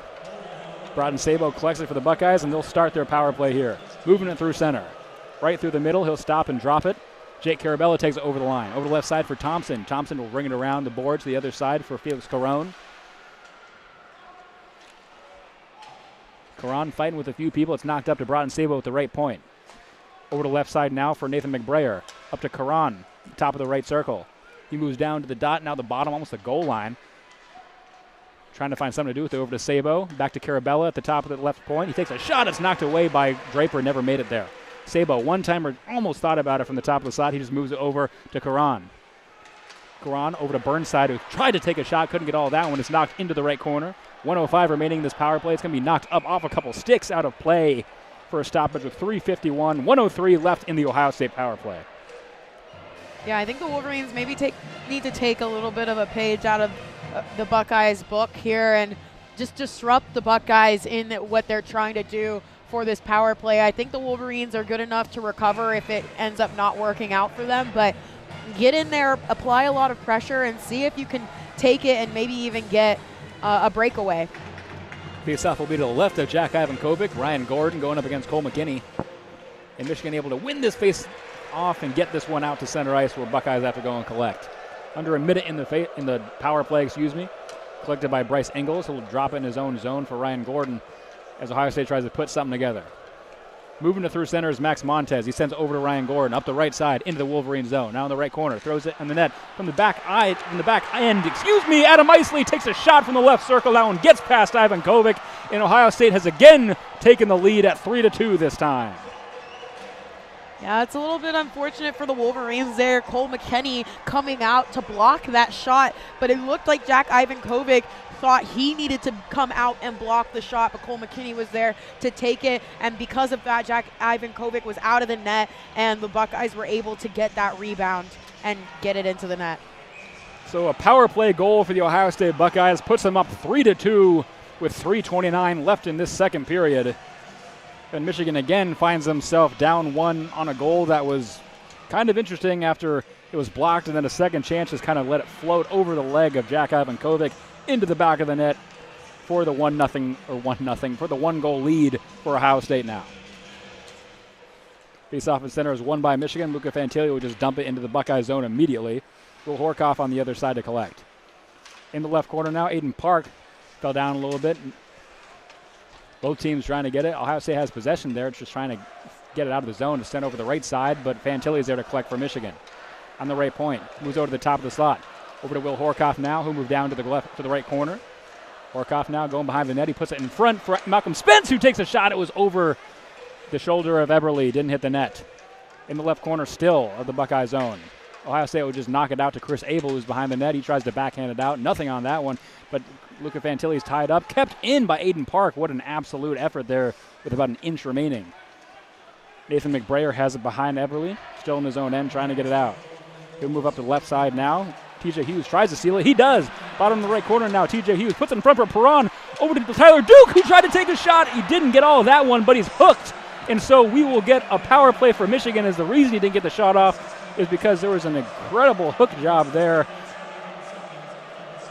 Broughton Sabo collects it for the Buckeyes, and they'll start their power play here. Moving it through center. Right through the middle, he'll stop and drop it. Jake Carabella takes it over the line. Over the left side for Thompson. Thompson will bring it around the board to the other side for Felix Caron. Caron fighting with a few people. It's knocked up to Broughton Sabo at the right point. Over to the left side now for Nathan McBrayer. Up to Caron, top of the right circle. He moves down to the dot, now the bottom, almost the goal line. Trying to find something to do with it. Over to Sabo. Back to Carabella at the top of the left point. He takes a shot. It's knocked away by Draper. Never made it there. Sabo, one-timer, almost thought about it from the top of the slot. He just moves it over to Caron. Caron over to Burnside, who tried to take a shot. Couldn't get all of that one. It's knocked into the right corner. 1:05 remaining in this power play. It's going to be knocked up off a couple sticks out of play for a stoppage with 3:51. 1:03 left in the Ohio State power play. Yeah, I think the Wolverines maybe need to take a little bit of a page out of the Buckeyes book here and just disrupt the Buckeyes in what they're trying to do for this power play. I think the Wolverines are good enough to recover if it ends up not working out for them, but get in there, apply a lot of pressure, and see if you can take it and maybe even get a breakaway. Faceoff will be to the left of Jack Ivankovic. Ryan Gordon going up against Cole McKinney. And Michigan able to win this face off and get this one out to center ice where Buckeyes have to go and collect. Under a minute in the power play, collected by Bryce Ingles, who will drop it in his own zone for Ryan Gordon as Ohio State tries to put something together. Moving to through center is Max Montez. He sends it over to Ryan Gordon up the right side into the Wolverine zone. Now in the right corner, throws it in the net from the back end. Adam Isley takes a shot from the left circle. That one gets past Ivankovic, and Ohio State has again taken the lead at 3-2 this time. Yeah, it's a little bit unfortunate for the Wolverines there. Cole McKinney coming out to block that shot, but it looked like Jack Ivankovic thought he needed to come out and block the shot, but Cole McKinney was there to take it, and because of that, Jack Ivankovic was out of the net, and the Buckeyes were able to get that rebound and get it into the net. So a power play goal for the Ohio State Buckeyes puts them up 3-2 with 3:29 left in this second period. And Michigan again finds themselves down one on a goal that was kind of interesting after it was blocked, and then a second chance just kind of let it float over the leg of Jack Ivankovic into the back of the net for the 1-0 for the 1-goal lead for Ohio State now. Face-off in center is won by Michigan. Luca Fantilli will just dump it into the Buckeye zone immediately. Will Horkoff on the other side to collect. In the left corner now, Aiden Park fell down a little bit. Both teams trying to get it. Ohio State has possession there. It's just trying to get it out of the zone to send over the right side, but Fantilli is there to collect for Michigan. On the right point, moves over to the top of the slot. Over to Will Horkoff now, who moved down to the left, to the right corner. Horkoff now going behind the net. He puts it in front for Malcolm Spence, who takes a shot. It was over the shoulder of Eberle. Didn't hit the net. In the left corner still of the Buckeye zone. Ohio State would just knock it out to Chris Abel, who's behind the net. He tries to backhand it out. Nothing on that one, but Luca Fantilli is tied up. Kept in by Aiden Park. What an absolute effort there with about an inch remaining. Nathan McBrayer has it behind Eberle. Still in his own end, trying to get it out. He'll move up to the left side now. TJ Hughes tries to seal it. He does. Bottom of the right corner now. TJ Hughes puts it in front for Perron. Over to Tyler Duke, who tried to take a shot. He didn't get all of that one, but he's hooked. And so we will get a power play for Michigan, as the reason he didn't get the shot off is because there was an incredible hook job there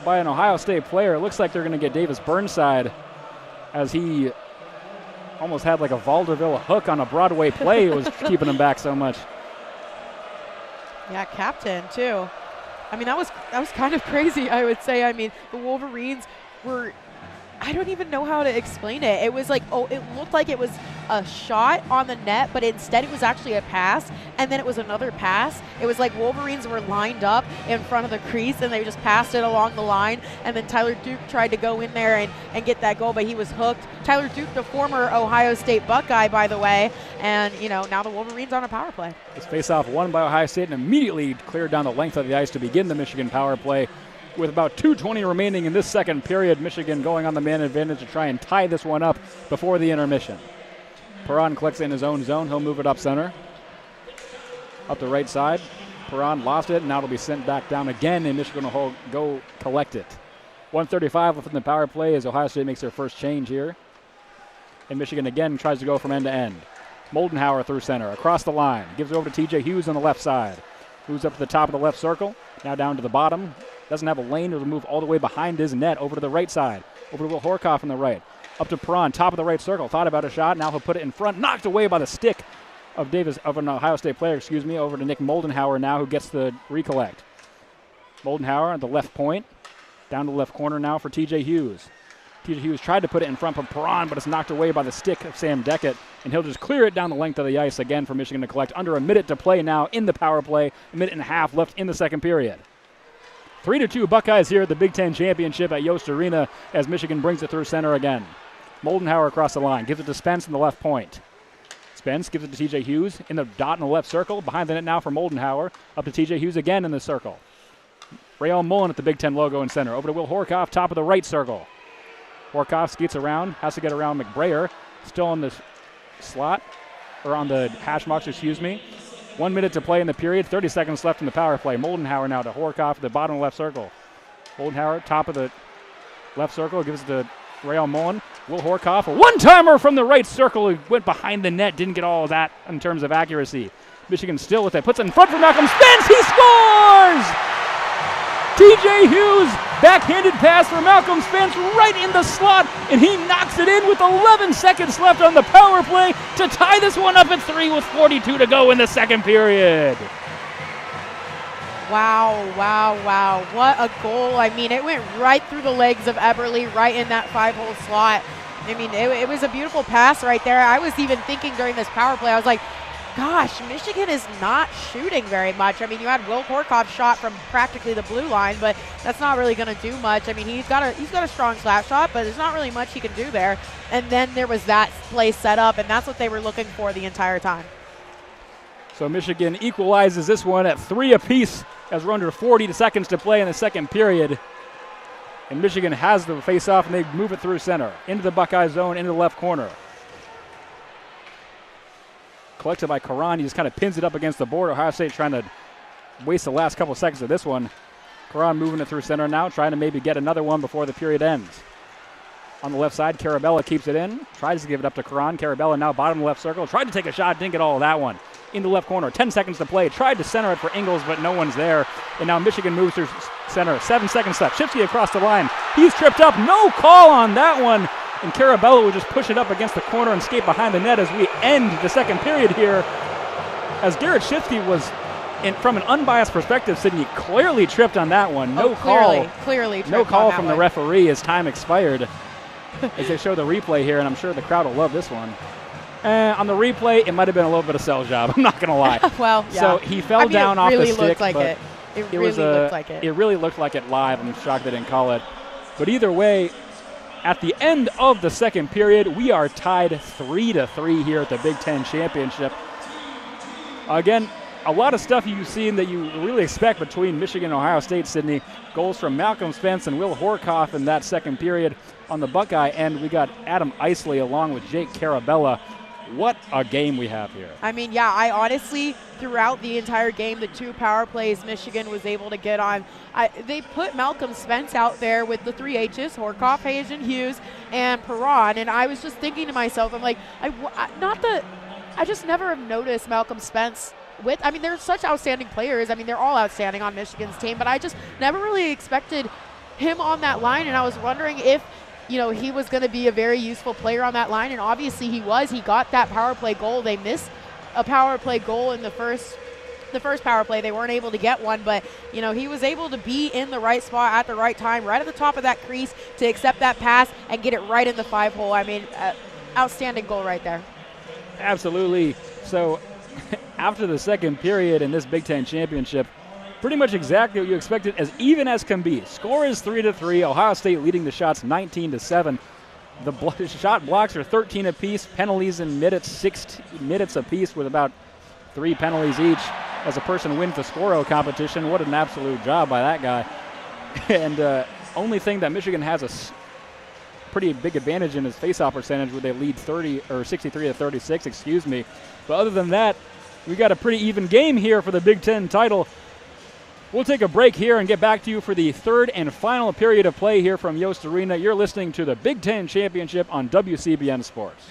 by an Ohio State player. It looks like they're going to get Davis Burnside, as he almost had like a Vaudeville hook on a Broadway play. It was keeping him back so much. Yeah, captain too. I mean, that was kind of crazy, I would say. I mean, the Wolverines were I don't even know how to explain it. It was like, it looked like it was a shot on the net, but instead it was actually a pass, and then it was another pass. It was like Wolverines were lined up in front of the crease, and they just passed it along the line, and then Tyler Duke tried to go in there and get that goal, but he was hooked. Tyler Duke, the former Ohio State Buckeye, by the way, and, now the Wolverines on a power play. This faceoff won by Ohio State and immediately cleared down the length of the ice to begin the Michigan power play. With about 2:20 remaining in this second period, Michigan going on the man advantage to try and tie this one up before the intermission. Perron collects in his own zone. He'll move it up center. Up the right side. Perron lost it, and now it'll be sent back down again, and Michigan will go collect it. 1:35 left in the power play as Ohio State makes their first change here. And Michigan again tries to go from end to end. Moldenhauer through center, across the line. Gives it over to T.J. Hughes on the left side. Moves up to the top of the left circle. Now down to the bottom. Doesn't have a lane to move all the way behind his net. Over to the right side. Over to Will Horkoff on the right. Up to Perron, top of the right circle. Thought about a shot. Now he'll put it in front. Knocked away by the stick of an Ohio State player, over to Nick Moldenhauer now, who gets the recollect. Moldenhauer at the left point. Down to the left corner now for T.J. Hughes. T.J. Hughes tried to put it in front of Perron, but it's knocked away by the stick of Sam Deckett, and he'll just clear it down the length of the ice again for Michigan to collect. Under a minute to play now in the power play. A minute and a half left in the second period. 3-2 Buckeyes here at the Big Ten Championship at Yost Arena as Michigan brings it through center again. Moldenhauer across the line. Gives it to Spence in the left point. Spence gives it to T.J. Hughes in the dot in the left circle. Behind the net now for Moldenhauer. Up to T.J. Hughes again in the circle. Rael Mullen at the Big Ten logo in center. Over to Will Horkoff, top of the right circle. Horkoff skates around. Has to get around McBrayer. Still on the slot. Or on the hash marks, 1 minute to play in the period. 30 seconds left in the power play. Moldenhauer now to Horkoff at the bottom of the left circle. Moldenhauer, top of the left circle. Gives it to Rael Mullen. Will Horkoff, a one-timer from the right circle. He went behind the net. Didn't get all of that in terms of accuracy. Michigan still with it. Puts it in front for Malcolm Spence. He scores! T.J. Hughes, backhanded pass for Malcolm Spence right in the slot, and he knocks it in with 11 seconds left on the power play to tie this one up at 3 with 42 to go in the second period. Wow. What a goal. I mean, it went right through the legs of Eberle, right in that 5-hole slot. I mean, it was a beautiful pass right there. I was even thinking during this power play, I was like, gosh, Michigan is not shooting very much. I mean, you had Will Horkoff shot from practically the blue line, but that's not really going to do much. I mean, he's got a strong slap shot, but there's not really much he can do there. And then there was that play set up, and that's what they were looking for the entire time. So Michigan equalizes this one at 3 apiece as we're under 40 seconds to play in the second period. And Michigan has the face-off, and they move it through center, into the Buckeye zone, into the left corner. Collected by Karan. He just kind of pins it up against the board. Ohio State trying to waste the last couple seconds of this one. Karan moving it through center now, trying to maybe get another one before the period ends. On the left side, Carabella keeps it in. Tries to give it up to Karan. Carabella now bottom left circle. Tried to take a shot, didn't get all of that one. In the left corner, 10 seconds to play. Tried to center it for Ingles, but no one's there. And now Michigan moves through center. 7 seconds left. Shifty across the line. He's tripped up. No call on that one. And Carabella will just push it up against the corner and skate behind the net as we end the second period here. As Garrett Shifty was, from an unbiased perspective, Sydney clearly tripped on that one. No call. Clearly tripped no call from the referee as time expired. As they show the replay here, and I'm sure the crowd will love this one. On the replay, it might have been a little bit of cell job. I'm not going to lie. Well, yeah. So he fell down off the stick. Looked like it. It really looked like it. It really looked like it live. I'm shocked they didn't call it. But either way, at the end of the second period, we are tied 3-3 here at the Big Ten Championship. Again, a lot of stuff you've seen that you really expect between Michigan and Ohio State, Sydney. Goals from Malcolm Spence and Will Horkoff in that second period. On the Buckeye end, we got Adam Isley along with Jake Carabella. What a game we have here. I mean, yeah, I honestly, throughout the entire game, the 2 power plays Michigan was able to get on, they put Malcolm Spence out there with the 3 H's, Horkoff, Hayes, and Hughes, and Perron, and I was just thinking to myself, I'm like, I just never have noticed Malcolm Spence I mean, they're such outstanding players. I mean, they're all outstanding on Michigan's team, but I just never really expected him on that line, and I was wondering if he was going to be a very useful player on that line, and obviously he was. He got that power play goal. They missed a power play goal in the first the first power play. They weren't able to get one, but, you know, he was able to be in the right spot at the right time, right at the top of that crease to accept that pass and get it right in the 5-hole. I mean, outstanding goal right there. Absolutely. So after the second period in this Big Ten championship, pretty much exactly what you expected, as even as can be. Score is 3-3. Ohio State leading the shots 19-7. The shot blocks are 13 apiece. Penalties in minutes, 6 minutes apiece, with about 3 penalties each as a person wins the Scoro competition. What an absolute job by that guy. And only thing that Michigan has a pretty big advantage in is faceoff percentage, where they lead 63-36, excuse me. But other than that, we got a pretty even game here for the Big Ten title. We'll take a break here and get back to you for the third and final period of play here from Yost Arena. You're listening to the Big Ten Championship on WCBN Sports.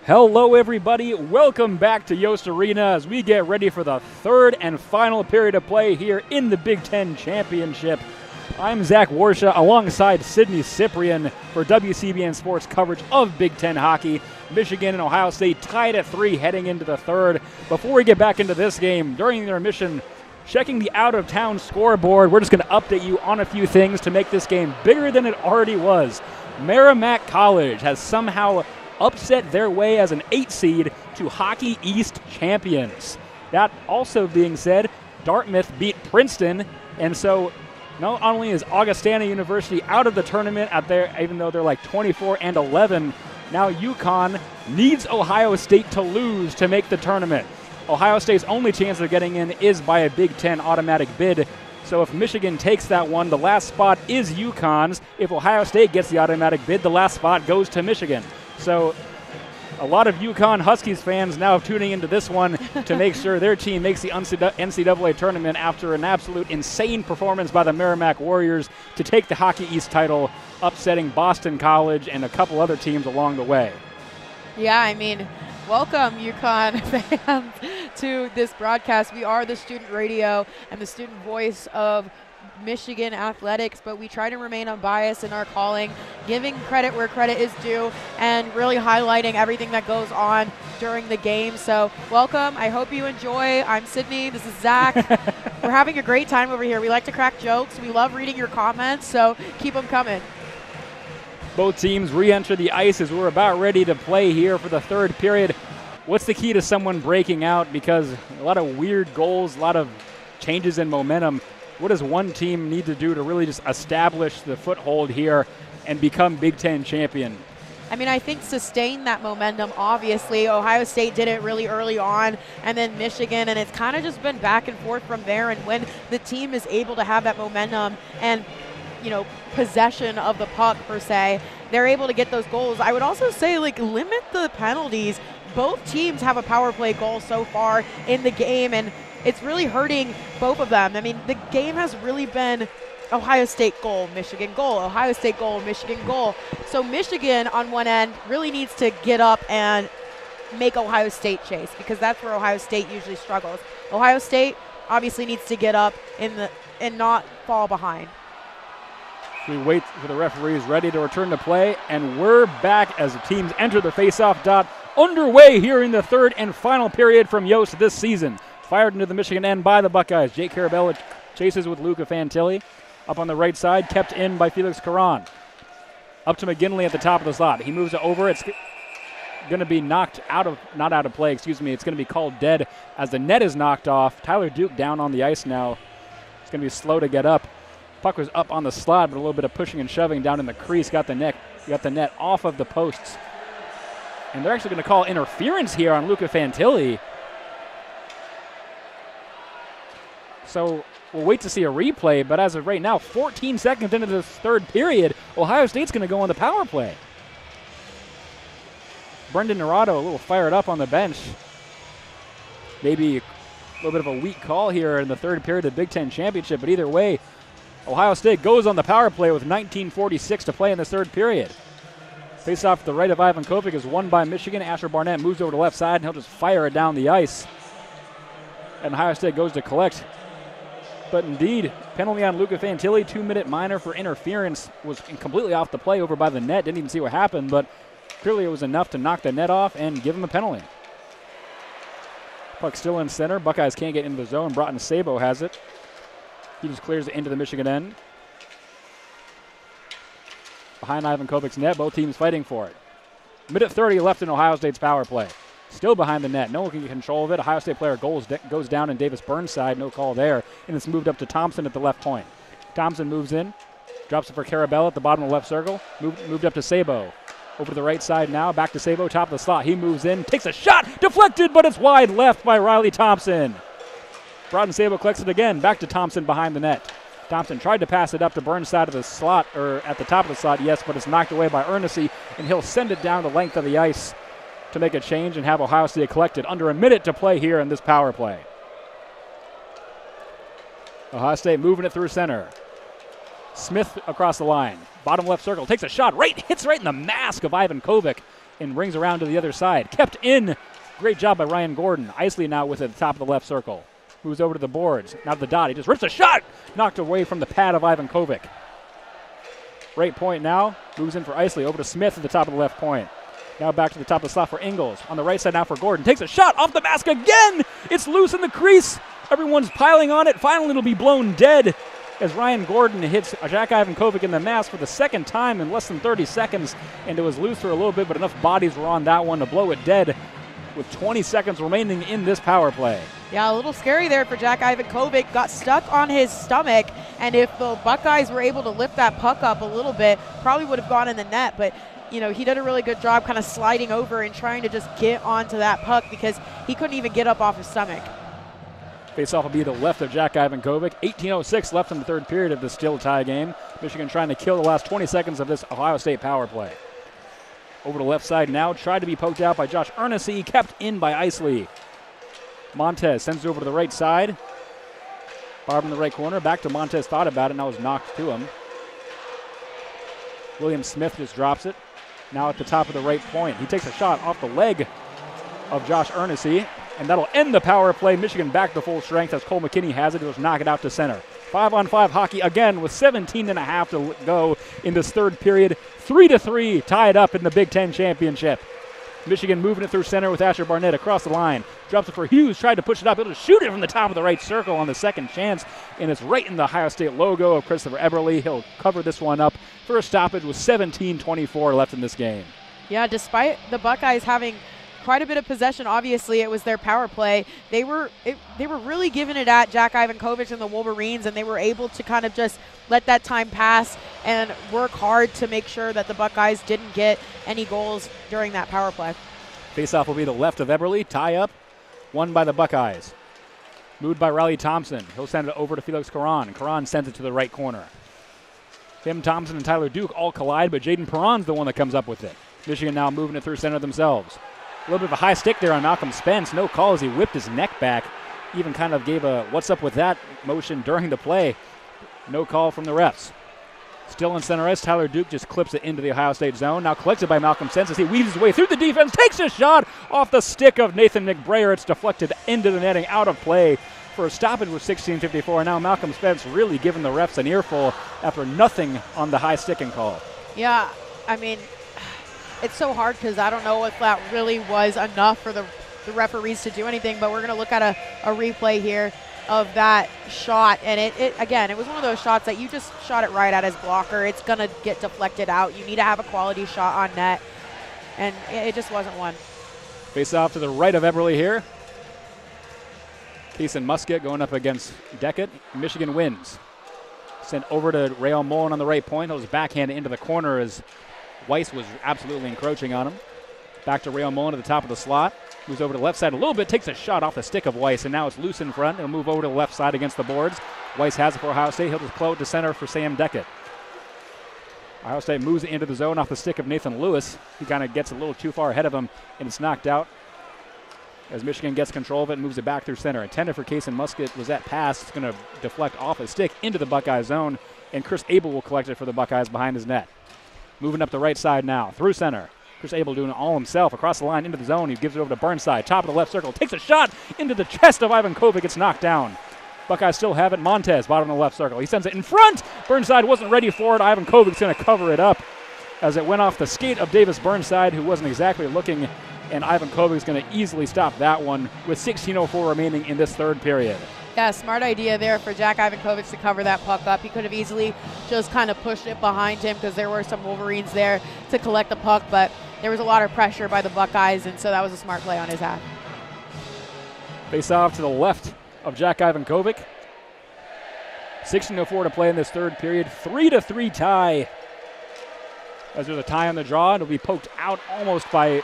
Hello, everybody. Welcome back to Yost Arena as we get ready for the third and final period of play here in the Big Ten Championship. I'm Zach Warshaw alongside Sydney Cyprian for WCBN Sports coverage of Big Ten hockey. Michigan and Ohio State tied at 3 heading into the third. Before we get back into this game, during their intermission, checking the out-of-town scoreboard, we're just going to update you on a few things to make this game bigger than it already was. Merrimack College has somehow upset their way as an 8 seed to Hockey East champions. That also being said, Dartmouth beat Princeton, and so not only is Augustana University out of the tournament even though they're like 24-11, now UConn needs Ohio State to lose to make the tournament. Ohio State's only chance of getting in is by a Big Ten automatic bid. So if Michigan takes that one, the last spot is UConn's. If Ohio State gets the automatic bid, the last spot goes to Michigan. So a lot of UConn Huskies fans now tuning into this one to make sure their team makes the NCAA tournament after an absolute insane performance by the Merrimack Warriors to take the Hockey East title, upsetting Boston College and a couple other teams along the way. Yeah, I mean, welcome, UConn fans, to this broadcast. We are the student radio and the student voice of Michigan athletics, but we try to remain unbiased in our calling, giving credit where credit is due, and really highlighting everything that goes on during the game. So welcome. I hope you enjoy. I'm Sydney. This is Zach. We're having a great time over here. We like to crack jokes. We love reading your comments, so keep them coming. Both teams re-enter the ice as we're about ready to play here for the third period. What's the key to someone breaking out? Because a lot of weird goals, a lot of changes in momentum. What does one team need to do to really just establish the foothold here and become Big Ten champion? I mean, I think sustain that momentum, obviously. Ohio State did it really early on, and then Michigan, and it's kind of just been back and forth from there. And when the team is able to have that momentum and, possession of the puck, per se, they're able to get those goals. I would also say, limit the penalties. Both teams have a power play goal so far in the game, and it's really hurting both of them. I mean, the game has really been Ohio State goal, Michigan goal, Ohio State goal, Michigan goal. So Michigan on one end really needs to get up and make Ohio State chase, because that's where Ohio State usually struggles. Ohio State obviously needs to get up and not fall behind. We wait for the referees ready to return to play, and we're back as the teams enter the face-off dot. Underway here in the third and final period from Yost this season. Fired into the Michigan end by the Buckeyes. Jake Carabella chases with Luca Fantilli. Up on the right side, kept in by Felix Caron. Up to McGinley at the top of the slot. He moves it over. It's going to be not out of play, It's going to be called dead as the net is knocked off. Tyler Duke down on the ice now. It's going to be slow to get up. Puck was up on the slot, but a little bit of pushing and shoving down in the crease. Got the net off of the posts. And they're actually going to call interference here on Luca Fantilli. So we'll wait to see a replay, but as of right now, 14 seconds into this third period, Ohio State's going to go on the power play. Brendan Naranjo a little fired up on the bench. Maybe a little bit of a weak call here in the third period of the Big Ten Championship, but either way, Ohio State goes on the power play with 19:46 to play in this third period. Face off to the right of Ivan Kopic is won by Michigan. Asher Barnett moves over to the left side, and he'll just fire it down the ice. And Ohio State goes to collect. But indeed, penalty on Luca Fantilli, 2-minute minor for interference, was completely off the play over by the net. Didn't even see what happened, but clearly it was enough to knock the net off and give him a penalty. Puck still in center. Buckeyes can't get into the zone. Broughton Sabo has it. He just clears it into the Michigan end. Behind Ivan Kopic's net, both teams fighting for it. Minute 30 left in Ohio State's power play. Still behind the net. No one can get control of it. Ohio State player goes down in Davis Burnside. No call there. And it's moved up to Thompson at the left point. Thompson moves in. Drops it for Carabella at the bottom of the left circle. Moved up to Sabo. Over to the right side now. Back to Sabo. Top of the slot. He moves in. Takes a shot. Deflected, but it's wide left by Riley Thompson. Broughton Sabo collects it again. Back to Thompson behind the net. Thompson tried to pass it up to Burnside of the slot, or at the top of the slot, yes, but it's knocked away by Ernest, and he'll send it down the length of the ice to make a change and have Ohio State collected. Under a minute to play here in this power play. Ohio State moving it through center. Smith across the line. Bottom left circle. Takes a shot. Hits right in the mask of Ivan Kopic. and rings around to the other side. Kept in. Great job by Ryan Gordon. Isley now with it at the top of the left circle. Moves over to the boards. Now to the dot. He just rips a shot. Knocked away from the pad of Ivan Kovic. Right point now. Moves in for Isley. Over to Smith at the top of the left point. Now back to the top of the slot for Ingles. On the right side now for Gordon. Takes a shot off the mask again. It's loose in the crease. Everyone's piling on it. Finally it'll be blown dead as Ryan Gordon hits Jack Ivankovic in the mask for the second time in less than 30 seconds. And it was loose for a little bit, but enough bodies were on that one to blow it dead with 20 seconds remaining in this power play. Yeah, a little scary there for Jack Ivankovic. Got stuck on his stomach, and if the Buckeyes were able to lift that puck up a little bit, probably would have gone in the net. But, you know, he did a really good job kind of sliding over and trying to just get onto that puck because he couldn't even get up off his stomach. Faceoff will be to the left of Jack Ivankovic. 18:06 left in the third period of this still tie game. Michigan trying to kill the last 20 seconds of this Ohio State power play. Over to the left side now, tried to be poked out by Josh Ernessy, kept in by Isley. Montez sends it over to the right side. Barb in the right corner, back to Montez, thought about it, now was knocked to him. William Smith just drops it. Now at the top of the right point. He takes a shot off the leg of Josh Ernessy, and that'll end the power play. Michigan back to full strength as Cole McKinney has it. He'll just knock it out to center. 5-on-5 hockey again with 17.5 to go in this third period. 3-3 tied up in the Big Ten championship. Michigan moving it through center with Asher Barnett across the line. Drops it for Hughes, tried to push it up. He'll just shoot it from the top of the right circle on the second chance, and it's right in the Ohio State logo of Christopher Eberle. He'll cover this one up for a stoppage with 17:24 left in this game. Yeah, despite the Buckeyes having quite a bit of possession, obviously it was their power play. They were really giving it at Jack Ivankovic and the Wolverines, and they were able to kind of just let that time pass and work hard to make sure that the Buckeyes didn't get any goals during that power play. Faceoff will be the left of Eberle. Tie up, won by the Buckeyes. Moved by Riley Thompson. He'll send it over to Felix Caron. Caron sends it to the right corner. Him, Thompson, and Tyler Duke all collide, but Jaden Perron's the one that comes up with it. Michigan now moving it through center themselves. A little bit of a high stick there on Malcolm Spence. No call as he whipped his neck back. Even kind of gave a what's up with that motion during the play. No call from the refs. Still in center ice, Tyler Duke just clips it into the Ohio State zone. Now collected by Malcolm Spence as he weaves his way through the defense. Takes a shot off the stick of Nathan McBrayer. It's deflected into the netting, out of play for a stoppage with 16:54. Now Malcolm Spence really giving the refs an earful after nothing on the high sticking call. Yeah, I mean, it's so hard because I don't know if that really was enough for the referees to do anything, but we're going to look at a replay here of that shot, and it again, it was one of those shots that you just shot it right at his blocker. It's going to get deflected out. You need to have a quality shot on net, and it just wasn't one. Face off to the right of Eberle here. Kaysen Musket going up against Deckett. Michigan wins. Sent over to Rayon Mullen on the right point. He'll just backhand into the corner as Weiss was absolutely encroaching on him. Back to Rayon Mullen at the top of the slot. Moves over to the left side a little bit, takes a shot off the stick of Weiss, and now it's loose in front. It'll move over to the left side against the boards. Weiss has it for Ohio State. He'll just float to center for Sam Deckett. Ohio State moves into the zone off the stick of Nathan Lewis. He kind of gets a little too far ahead of him, and it's knocked out. As Michigan gets control of it and moves it back through center. Intended for Kaysen Musket was that pass. It's going to deflect off his stick into the Buckeye zone, and Chris Abel will collect it for the Buckeyes behind his net. Moving up the right side now, through center. Chris Abel doing it all himself across the line into the zone. He gives it over to Burnside, top of the left circle. Takes a shot into the chest of Ivan Kovic. It's knocked down. Buckeyes still have it. Montez, bottom of the left circle. He sends it in front. Burnside wasn't ready for it. Ivan Kovic's going to cover it up as it went off the skate of Davis Burnside, who wasn't exactly looking, and Ivan Kovic's going to easily stop that one with 16:04 remaining in this third period. Yeah, smart idea there for Jack Ivankovic to cover that puck up. He could have easily just kind of pushed it behind him because there were some Wolverines there to collect the puck, but there was a lot of pressure by the Buckeyes, and so that was a smart play on his half. Face off to the left of Jack Ivankovic. 16:04 to play in this third period. 3-3 tie. As there's a tie on the draw, it'll be poked out almost by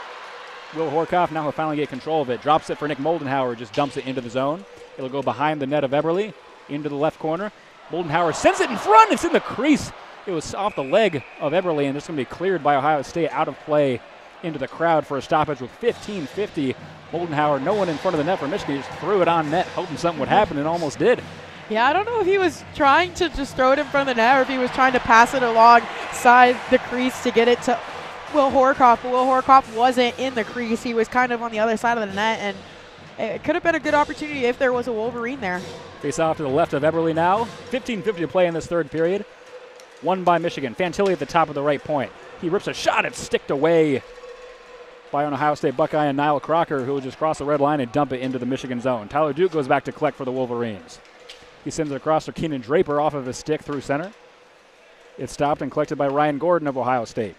Will Horkoff. Now he'll finally get control of it. Drops it for Nick Moldenhauer, just dumps it into the zone. It'll go behind the net of Eberle, into the left corner. Moldenhauer sends it in front. It's in the crease. It was off the leg of Eberle, and it's going to be cleared by Ohio State out of play into the crowd for a stoppage with 15:50. Moldenhauer, no one in front of the net for Michigan. He just threw it on net, hoping something would happen, and almost did. Yeah, I don't know if he was trying to just throw it in front of the net or if he was trying to pass it alongside the crease to get it to Will Horkoff, but Will Horkoff wasn't in the crease. He was kind of on the other side of the net, and it could have been a good opportunity if there was a Wolverine there. Face off to the left of Eberle now. 15:50 to play in this third period. Won by Michigan. Fantilli at the top of the right point. He rips a shot. It's sticked away by an Ohio State Buckeye and Niall Crocker, who will just cross the red line and dump it into the Michigan zone. Tyler Duke goes back to collect for the Wolverines. He sends it across to Keenan Draper off of his stick through center. It's stopped and collected by Ryan Gordon of Ohio State.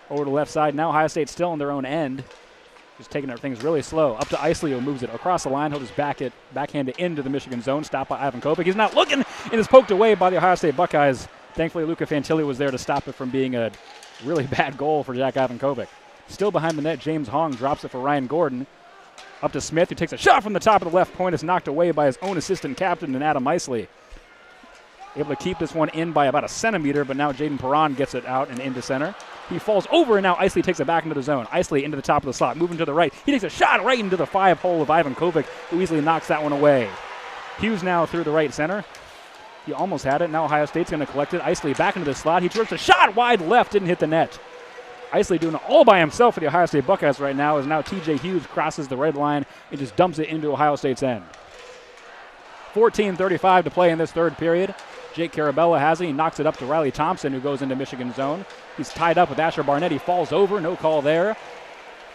Over to the left side now. Ohio State still on their own end. Just taking things really slow. Up to Isley, who moves it across the line. He'll just backhand it into the Michigan zone. Stopped by Ivan Kopic. He's not looking and is poked away by the Ohio State Buckeyes. Thankfully, Luca Fantilli was there to stop it from being a really bad goal for Jack Ivan Kopic. Still behind the net, James Hong drops it for Ryan Gordon. Up to Smith, who takes a shot from the top of the left point. Is knocked away by his own assistant captain and Adam Isley. Able to keep this one in by about a centimeter, but now Jaden Perron gets it out and into center. He falls over, and now Isley takes it back into the zone. Isley into the top of the slot, moving to the right. He takes a shot right into the 5-hole of Ivan Kopic, who easily knocks that one away. Hughes now through the right center. He almost had it. Now Ohio State's going to collect it. Isley back into the slot. He trips a shot wide left, didn't hit the net. Isley doing it all by himself for the Ohio State Buckeyes right now, as now TJ Hughes crosses the red line and just dumps it into Ohio State's end. 14:35 to play in this third period. Jake Carabella has it. He knocks it up to Riley Thompson, who goes into Michigan zone. He's tied up with Asher Barnett. He falls over. No call there.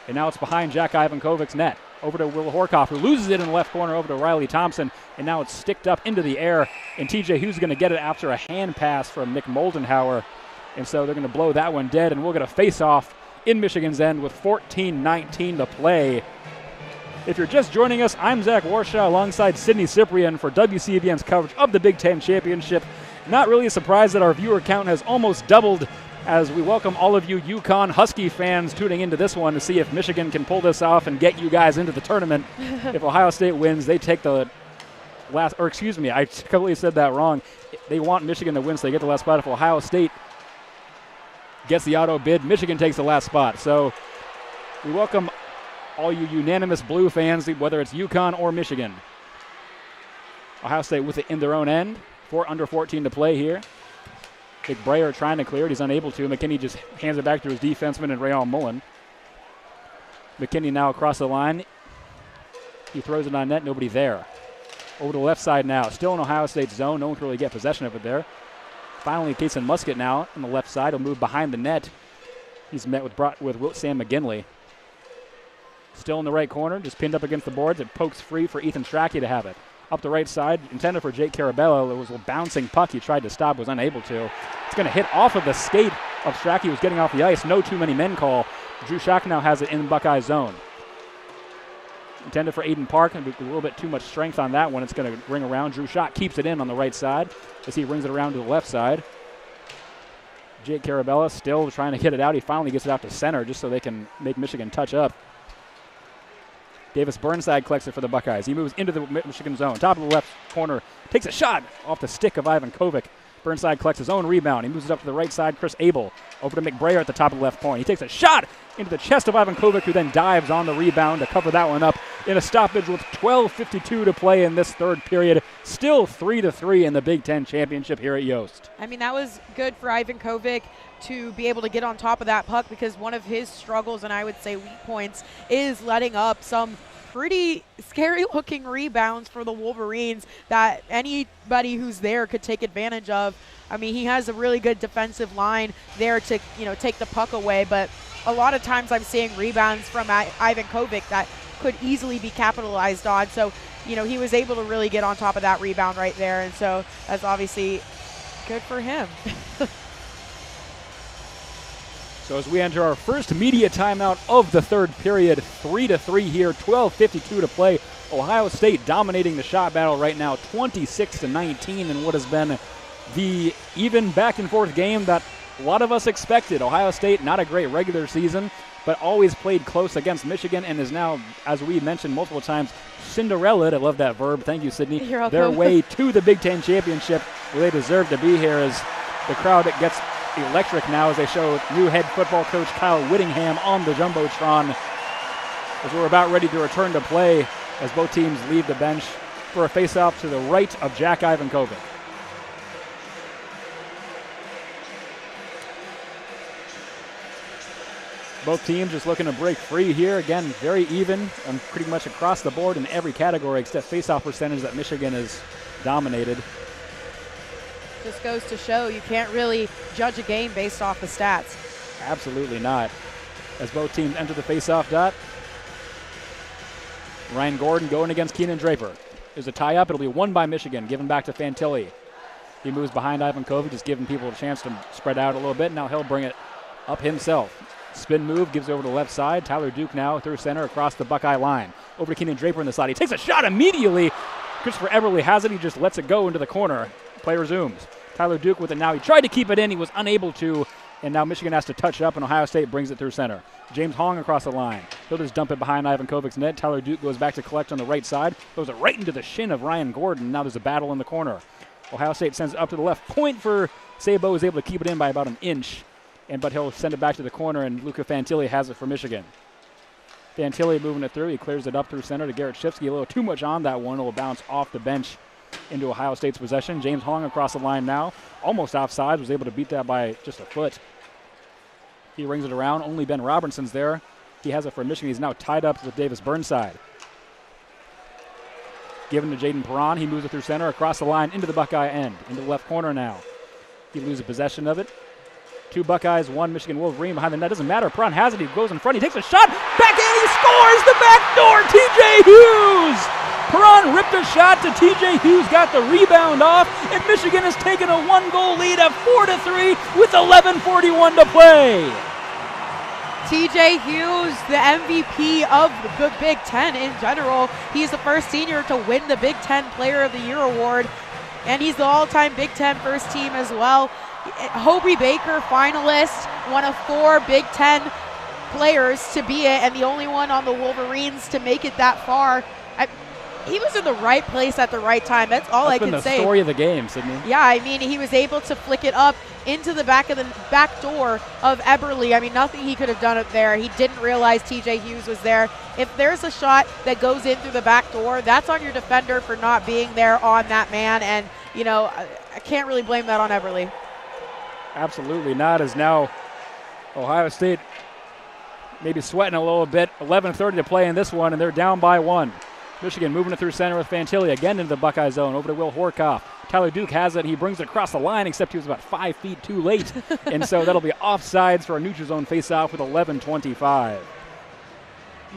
And now it's behind Jack Ivan Kovic's net. Over to Will Horkoff, who loses it in the left corner over to Riley Thompson. And now it's sticked up into the air. And TJ Hughes is going to get it after a hand pass from Nick Moldenhauer. And so they're going to blow that one dead. And we'll get a face-off in Michigan's end with 14:19 to play. If you're just joining us, I'm Zach Warshaw alongside Sydney Cyprian for WCBN's coverage of the Big Ten Championship. Not really a surprise that our viewer count has almost doubled as we welcome all of you UConn Husky fans tuning into this one to see if Michigan can pull this off and get you guys into the tournament. If Ohio State wins, they take the last, or excuse me, I completely said that wrong. They want Michigan to win, so they get the last spot. If Ohio State gets the auto bid, Michigan takes the last spot. So we welcome all you unanimous blue fans, whether it's UConn or Michigan. Ohio State with it in their own end. Under 14 to play here. Big Breyer trying to clear it. He's unable to. McKinney just hands it back to his defenseman and Rayon Mullen. McKinney now across the line. He throws it on net. Nobody there. Over to the left side now. Still in Ohio State's zone. No one can really get possession of it there. Finally, Kason Musket now on the left side. He'll move behind the net. He's met with Sam McGinley. Still in the right corner. Just pinned up against the boards. It pokes free for Ethan Strachey to have it. Up the right side, intended for Jake Carabella. It was a bouncing puck. He tried to stop, was unable to. It's going to hit off of the skate of Strachey, who was getting off the ice. No too many men call. Drew Schock now has it in Buckeye zone. Intended for Aiden Park, and a little bit too much strength on that one. It's going to ring around. Drew Schock keeps it in on the right side as he rings it around to the left side. Jake Carabella still trying to get it out. He finally gets it out to center just so they can make Michigan touch up. Davis Burnside collects it for the Buckeyes. He moves into the Michigan zone. Top of the left corner. Takes a shot off the stick of Ivan Kovic. Burnside collects his own rebound. He moves it up to the right side. Chris Abel over to McBrayer at the top of the left point. He takes a shot into the chest of Ivan Kovic, who then dives on the rebound to cover that one up in a stoppage with 12:52 to play in this third period. Still 3-3 in the Big Ten Championship here at Yost. I mean, that was good for Ivan Kovic to be able to get on top of that puck, because one of his struggles, and I would say weak points, is letting up some pretty scary looking rebounds for the Wolverines that anybody who's there could take advantage of. I mean, he has a really good defensive line there to, take the puck away, but a lot of times I'm seeing rebounds from Ivan Kovic that could easily be capitalized on. So, he was able to really get on top of that rebound right there, and so that's obviously good for him. So as we enter our first media timeout of the third period, 3-3 here, 12:52 to play. Ohio State dominating the shot battle right now, 26-19 in what has been the even back and forth game that a lot of us expected. Ohio State, not a great regular season, but always played close against Michigan and is now, as we mentioned multiple times, Cinderella, I love that verb, thank you, Sydney, their way to the Big Ten Championship, where they deserve to be here, as the crowd gets electric now as they show new head football coach Kyle Whittingham on the Jumbotron as we're about ready to return to play as both teams leave the bench for a face-off to the right of Jack Ivan Kovic. Both teams just looking to break free here. Again, very even and pretty much across the board in every category except faceoff percentage that Michigan has dominated. Just goes to show you can't really judge a game based off the stats. Absolutely not. As both teams enter the faceoff dot, Ryan Gordon going against Keenan Draper. There's a tie-up. It'll be won by Michigan, given back to Fantilli. He moves behind Ivan Kovic, just giving people a chance to spread out a little bit. Now he'll bring it up himself. Spin move, gives over to the left side. Tyler Duke now through center across the Buckeye line. Over to Keenan Draper in the side. He takes a shot immediately. Christopher Eberle has it. He just lets it go into the corner. Play resumes. Tyler Duke with it now. He tried to keep it in. He was unable to. And now Michigan has to touch up, and Ohio State brings it through center. James Hong across the line. He'll just dump it behind Ivan Kovic's net. Tyler Duke goes back to collect on the right side. Throws it right into the shin of Ryan Gordon. Now there's a battle in the corner. Ohio State sends it up to the left. Point for Sabo is able to keep it in by about an inch. But he'll send it back to the corner, and Luca Fantilli has it for Michigan. Fantilli moving it through. He clears it up through center to Garrett Shifsky. A little too much on that one. It will bounce off the bench into Ohio State's possession. James Hong across the line now. Almost offside. Was able to beat that by just a foot. He rings it around. Only Ben Robertson's there. He has it for Michigan. He's now tied up with Davis Burnside. Given to Jaden Perron. He moves it through center across the line into the Buckeye end. Into the left corner now. He loses possession of it. 2 Buckeyes, 1 Michigan Wolverine behind the net. Doesn't matter. Perron has it. He goes in front. He takes a shot. Back in. He scores the back door. TJ Hughes. Perron ripped a shot to TJ Hughes. Got the rebound off. And Michigan has taken a 1-goal lead at 4-3 with 11:41 to play. TJ Hughes, the MVP of the Big Ten in general. He's the first senior to win the Big Ten Player of the Year award. And he's the all-time Big Ten first team as well. Hobie Baker, finalist, one of 4 Big Ten players to be it, and the only one on the Wolverines to make it that far. He was in the right place at the right time. That's all I can say. That's been the story of the game, Sydney. Yeah, I mean, he was able to flick it up into the back door of Eberle. I mean, nothing he could have done up there. He didn't realize TJ Hughes was there. If there's a shot that goes in through the back door, that's on your defender for not being there on that man. And, you know, I can't really blame that on Eberle. Absolutely not, as now Ohio State maybe sweating a little bit. 11:30 to play in this one, and they're down by 1. Michigan moving it through center with Fantilli again into the Buckeye zone. Over to Will Horkoff. Tyler Duke has it. He brings it across the line, except he was about 5 feet too late. And so that'll be offsides for a neutral zone faceoff with 11:25.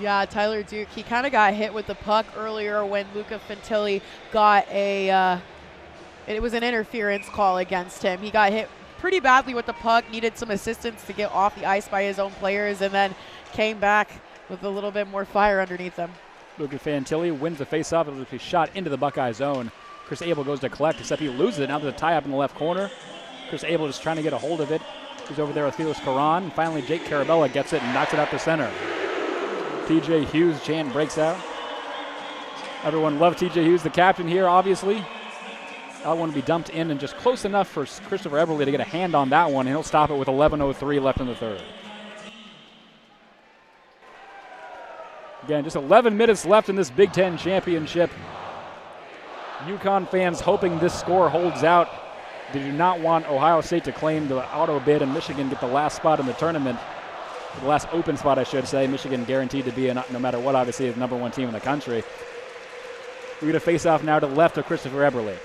Yeah, Tyler Duke, he kind of got hit with the puck earlier when Luca Fantilli got it was an interference call against him. He got hit pretty badly with the puck, needed some assistance to get off the ice by his own players, and then came back with a little bit more fire underneath them. Luca Fantilli wins the faceoff. It'll be shot into the Buckeye zone. Chris Abel goes to collect, except he loses it. Now there's a tie-up in the left corner. Chris Abel just trying to get a hold of it. He's over there with Felix Caron. And finally, Jake Carabella gets it and knocks it out to center. TJ Hughes chant breaks out. Everyone loved TJ Hughes, the captain here, obviously. That one to be dumped in and just close enough for Christopher Eberle to get a hand on that one, and he'll stop it with 11:03 left in the third. Again, just 11 minutes left in this Big Ten championship. UConn fans hoping this score holds out. They do not want Ohio State to claim the auto bid and Michigan get the last spot in the tournament. The last open spot, I should say. Michigan guaranteed to be, no matter what, obviously, the #1 team in the country. We're going to face off now to the left of Christopher Eberle.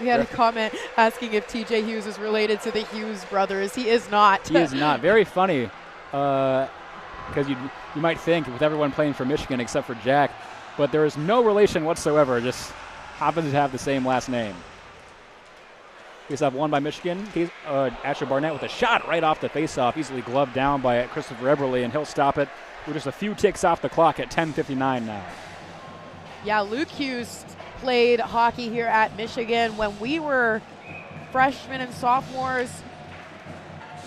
We had a comment asking if TJ Hughes is related to the Hughes brothers. He is not. He is not. Very funny, because you might think with everyone playing for Michigan except for Jack, but there is no relation whatsoever. Just happens to have the same last name. Face-off won by Michigan. Asher Barnett with a shot right off the face-off, easily gloved down by Christopher Eberle, and he'll stop it with just a few ticks off the clock at 10:59 now. Yeah, Luke Hughes played hockey here at Michigan when we were freshmen and sophomores.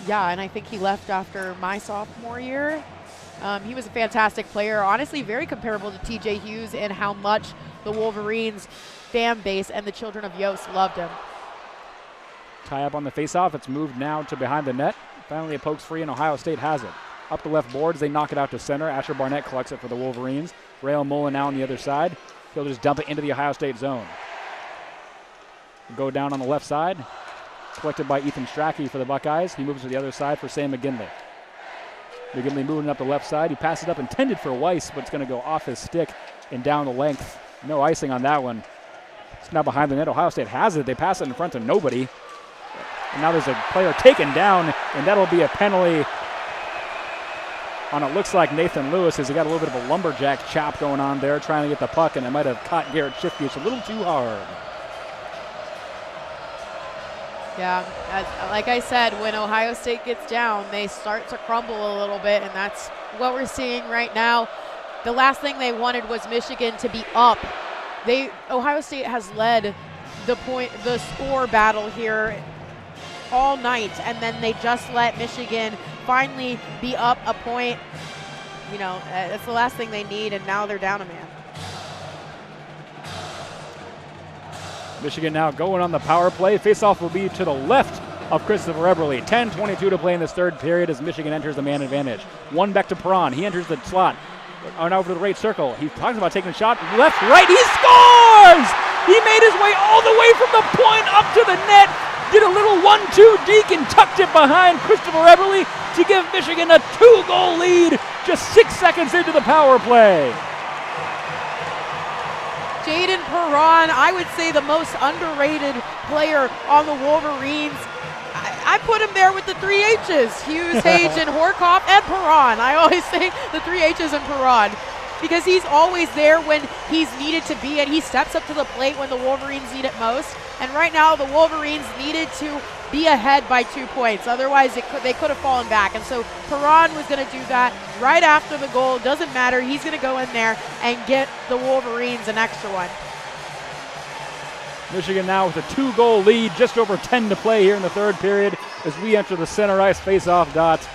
Yeah, and I think he left after my sophomore year. He was a fantastic player. Honestly, very comparable to TJ Hughes in how much the Wolverines fan base and the children of Yost loved him. Tie up on the faceoff. It's moved now to behind the net. Finally, it pokes free, and Ohio State has it. Up the left boards, they knock it out to center. Asher Barnett collects it for the Wolverines. Rail Mullen now on the other side. He'll just dump it into the Ohio State zone. Go down on the left side. Collected by Ethan Strachey for the Buckeyes. He moves to the other side for Sam McGinley. McGinley moving up the left side. He passes it up intended for Weiss, but it's going to go off his stick and down the length. No icing on that one. It's now behind the net. Ohio State has it. They pass it in front of nobody. And now there's a player taken down, and that'll be a penalty on it looks like Nathan Lewis, as he got a little bit of a lumberjack chop going on there, trying to get the puck, and it might have caught Garrett Shifty. A little too hard. Yeah, like I said, when Ohio State gets down, they start to crumble a little bit, and that's what we're seeing right now. The last thing they wanted was Michigan to be up. Ohio State has led the score battle here all night, and then they just let Michigan finally be up a point. You know, it's the last thing they need, and now they're down a man. Michigan now going on the power play. Faceoff will be to the left of Christopher Eberle. 10:22 to play in this third period as Michigan enters the man advantage. One back to Perron. He enters the slot. On over to the right circle. He talks about taking a shot. Left, right. He scores! He made his way all the way from the point up to the net. Did a little 1-2 deke and tucked it behind Christopher Eberle to give Michigan a 2-goal lead just 6 seconds into the power play. Jaden Perron, I would say the most underrated player on the Wolverines. I put him there with the 3 H's, Hughes, Hage, and Horkoff, and Perron. I always say the 3 H's and Perron because he's always there when he's needed to be, and he steps up to the plate when the Wolverines need it most. And right now, the Wolverines needed to be ahead by 2 points. Otherwise, they could have fallen back. And so Perron was going to do that right after the goal. Doesn't matter. He's going to go in there and get the Wolverines an extra one. Michigan now with a 2-goal lead, just over 10 to play here in the third period as we enter the center ice face-off dot.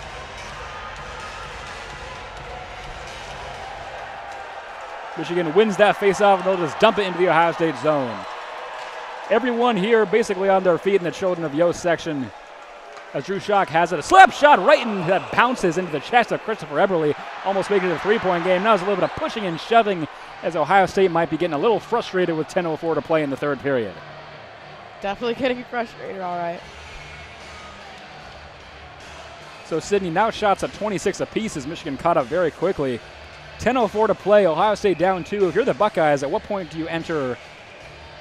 Michigan wins that face-off, and they'll just dump it into the Ohio State zone. Everyone here basically on their feet in the children of Yost section as Drew Schock has it. A slap shot right in that bounces into the chest of Christopher Eberle, almost making it a 3-point game. Now there's a little bit of pushing and shoving as Ohio State might be getting a little frustrated with 10:04 to play in the third period. Definitely getting frustrated, all right. So Sydney now shots at 26 apiece as Michigan caught up very quickly. 10:04 to play, Ohio State down 2. If you're the Buckeyes, at what point do you enter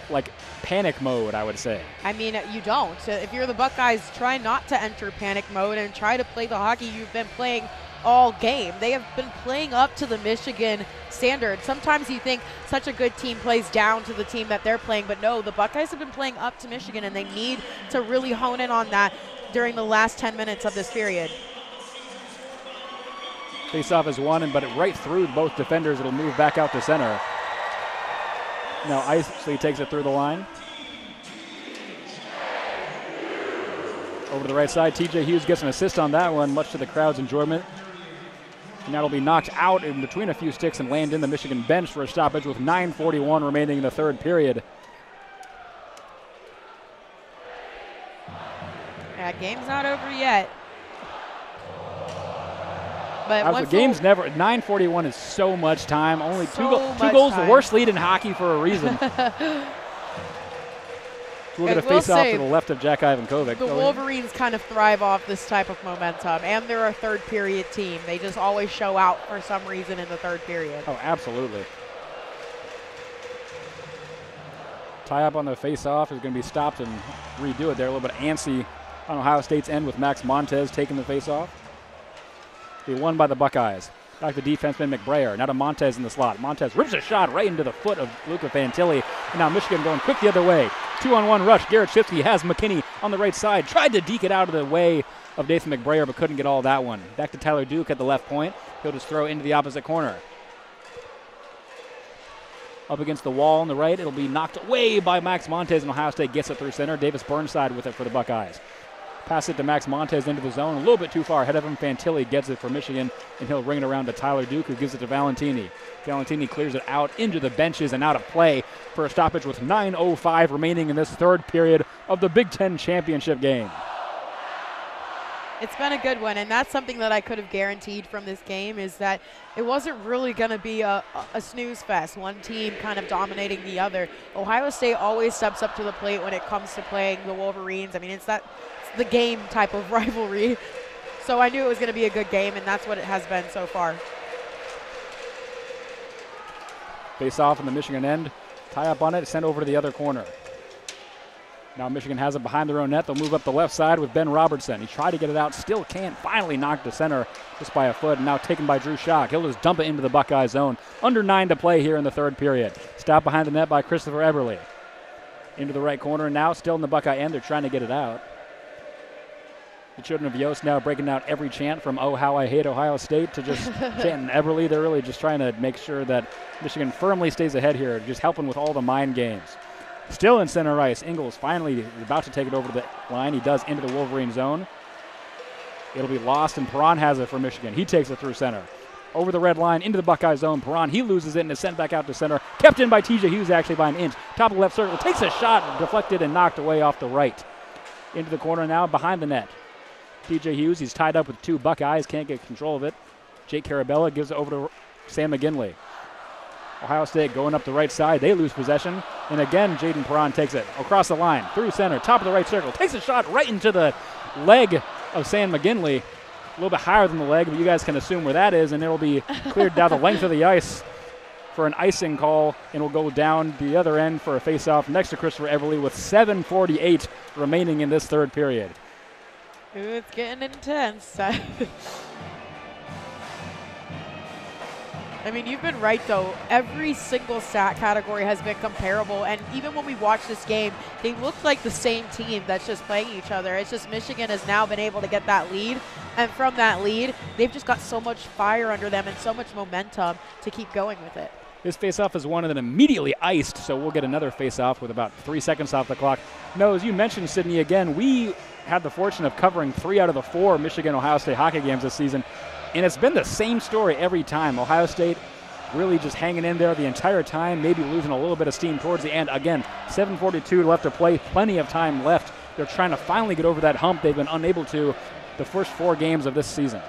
like panic mode, I would say? I mean, you don't. If you're the Buckeyes, try not to enter panic mode and try to play the hockey you've been playing all game. They have been playing up to the Michigan standard. Sometimes you think such a good team plays down to the team that they're playing, but no, the Buckeyes have been playing up to Michigan, and they need to really hone in on that during the last 10 minutes of this period. Faceoff is won, but right through both defenders. It'll move back out to center. Now Isley takes it through the line. Over to the right side, TJ Hughes gets an assist on that one, much to the crowd's enjoyment. And that'll be knocked out in between a few sticks and land in the Michigan bench for a stoppage with 9:41 remaining in the third period. Yeah, game's not over yet. But the game's never. 9:41 is so much time. Only two goals, time. The worst lead in hockey for a reason. We'll get a face-off to the left of Jack Ivankovic. The Wolverines kind of thrive off this type of momentum, and they're a third-period team. They just always show out for some reason in the third period. Oh, absolutely. Tie up on the face-off is going to be stopped and redo it there. A little bit antsy on Ohio State's end with Max Montez taking the face-off. Be won by the Buckeyes. Back to defenseman McBrayer. Now to Montez in the slot. Montez rips a shot right into the foot of Luca Fantilli. And now Michigan going quick the other way. 2-on-1 rush. Garrett Shifty has McKinney on the right side. Tried to deke it out of the way of Nathan McBrayer, but couldn't get all that one. Back to Tyler Duke at the left point. He'll just throw into the opposite corner. Up against the wall on the right. It'll be knocked away by Max Montez, and Ohio State gets it through center. Davis Burnside with it for the Buckeyes. Pass it to Max Montez into the zone. A little bit too far ahead of him. Fantilli gets it for Michigan, and he'll ring it around to Tyler Duke, who gives it to Valentini. Valentini clears it out into the benches and out of play for a stoppage with 9:05 remaining in this third period of the Big Ten championship game. It's been a good one, and that's something that I could have guaranteed from this game, is that it wasn't really going to be a snooze fest, one team kind of dominating the other. Ohio State always steps up to the plate when it comes to playing the Wolverines. I mean, it's the game type of rivalry. So I knew it was going to be a good game, and that's what it has been so far. Face off in the Michigan end. Tie up on it, sent over to the other corner. Now Michigan has it behind their own net. They'll move up the left side with Ben Robertson. He tried to get it out, still can't. Finally knocked to center just by a foot, and now taken by Drew Schock. He'll just dump it into the Buckeye zone. Under 9 to play here in the third period. Stopped behind the net by Christopher Eberle. Into the right corner, and now still in the Buckeye end. They're trying to get it out. The children of Yost now breaking out every chant from "Oh, how I hate Ohio State" to just chanting Eberle. They're really just trying to make sure that Michigan firmly stays ahead here, just helping with all the mind games. Still in center ice. Ingles finally is about to take it over to the line. He does into the Wolverine zone. It'll be lost, and Perron has it for Michigan. He takes it through center. Over the red line, into the Buckeye zone. Perron, he loses it and is sent back out to center. Kept in by TJ Hughes actually by an inch. Top of the left circle. Takes a shot, deflected and knocked away off the right. Into the corner now, behind the net. TJ Hughes, he's tied up with 2 Buckeyes. Can't get control of it. Jake Carabella gives it over to Sam McGinley. Ohio State going up the right side. They lose possession. And again, Jaden Perron takes it across the line, through center, top of the right circle. Takes a shot right into the leg of Sam McGinley. A little bit higher than the leg, but you guys can assume where that is, and it'll be cleared down the length of the ice for an icing call, and will go down the other end for a face-off next to Christopher Eberle with 7:48 remaining in this third period. Ooh, it's getting intense. I mean, you've been right, though. Every single stat category has been comparable, and even when we watch this game, they look like the same team that's just playing each other. It's just Michigan has now been able to get that lead, and from that lead, they've just got so much fire under them and so much momentum to keep going with it. This faceoff is won and then immediately iced, so we'll get another faceoff with about 3 seconds off the clock. No, as you mentioned, Sydney, again, we had the fortune of covering 3 out of the 4 Michigan-Ohio State hockey games this season. And it's been the same story every time. Ohio State really just hanging in there the entire time, maybe losing a little bit of steam towards the end. Again, 7:42 left to play, plenty of time left. They're trying to finally get over that hump they've been unable to the first 4 games of this season.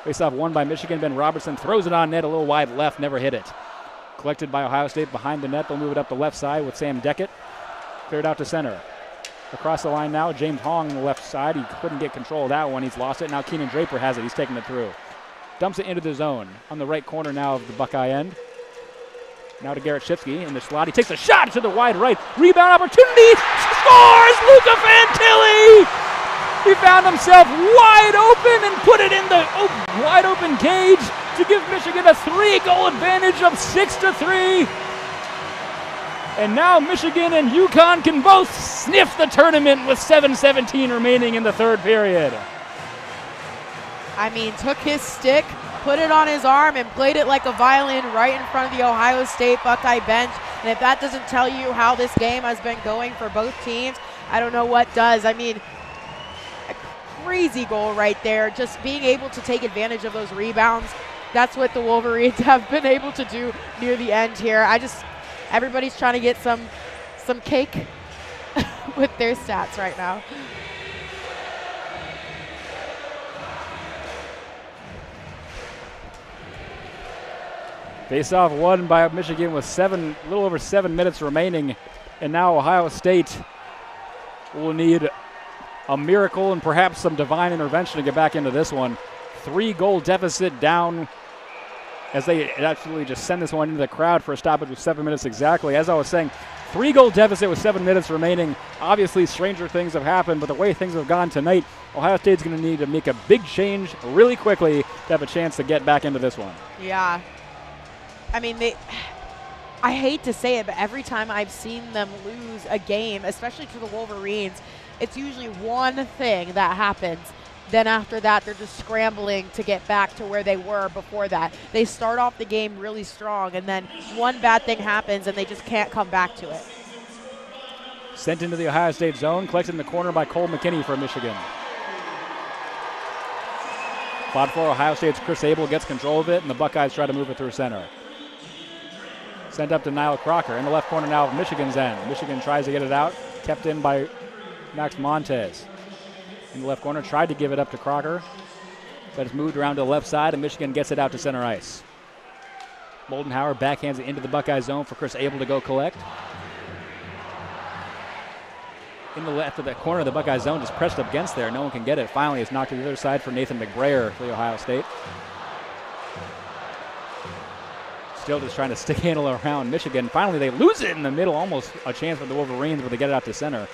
Faceoff won by Michigan. Ben Robertson throws it on net a little wide left, never hit it. Collected by Ohio State behind the net. They'll move it up the left side with Sam Deckett. Cleared out to center. Across the line now, James Hong on the left side. He couldn't get control of that one. He's lost it. Now Keenan Draper has it. He's taking it through. Dumps it into the zone. On the right corner now of the Buckeye end. Now to Garrett Shipsky in the slot. He takes a shot to the wide right. Rebound opportunity. Scores! Luca Fantilli! He found himself wide open and put it in the wide open cage to give Michigan a 3-goal advantage of 6-3. And now Michigan and UConn can both sniff the tournament with 7:17 remaining in the third period. I mean, took his stick, put it on his arm, and played it like a violin right in front of the Ohio State Buckeye bench. And if that doesn't tell you how this game has been going for both teams, I don't know what does. I mean, a crazy goal right there. Just being able to take advantage of those rebounds. That's what the Wolverines have been able to do near the end here. Everybody's trying to get some cake with their stats right now. Face-off won by Michigan with a little over 7 minutes remaining, and now Ohio State will need a miracle and perhaps some divine intervention to get back into this one. 3-goal deficit down as they actually just send this one into the crowd for a stoppage with 7 minutes exactly. As I was saying, 3-goal deficit with 7 minutes remaining. Obviously, stranger things have happened, but the way things have gone tonight, Ohio State's going to need to make a big change really quickly to have a chance to get back into this one. Yeah. I mean, I hate to say it, but every time I've seen them lose a game, especially to the Wolverines, it's usually one thing that happens. Then after that, they're just scrambling to get back to where they were before that. They start off the game really strong, and then one bad thing happens, and they just can't come back to it. Sent into the Ohio State zone, collected in the corner by Cole McKinney for Michigan. Fought for Ohio State's Chris Abel gets control of it, and the Buckeyes try to move it through center. Sent up to Niall Crocker in the left corner now of Michigan's end. Michigan tries to get it out, kept in by Max Montez. in the left corner. Tried to give it up to Crocker, but it's moved around to the left side, and Michigan gets it out to center ice. Moldenhauer backhands it into the Buckeye zone for Chris Abel to go collect. In the left of that corner of the Buckeye zone, just pressed up against there. No one can get it. Finally, it's knocked to the other side for Nathan McBrayer for the Ohio State. Still just trying to stick handle around Michigan. Finally, they lose it in the middle. Almost a chance for the Wolverines, but they get it out to center.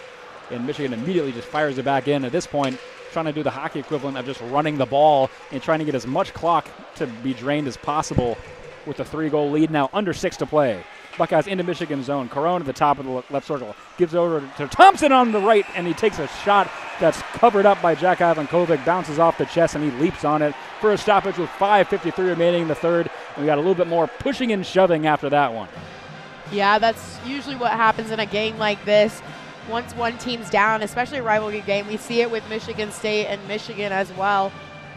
And Michigan immediately just fires it back in. At this point, trying to do the hockey equivalent of just running the ball and trying to get as much clock to be drained as possible with a 3-goal lead. Now under 6 to play. Buckeyes into Michigan zone. Corone at the top of the left circle. Gives over to Thompson on the right, and he takes a shot that's covered up by Jack Ivankovic. Bounces off the chest, and he leaps on it for a stoppage with 5:53 remaining in the third. And we got a little bit more pushing and shoving after that one. Yeah, that's usually what happens in a game like this. Once one team's down, especially a rivalry game, we see it with Michigan State and Michigan as well.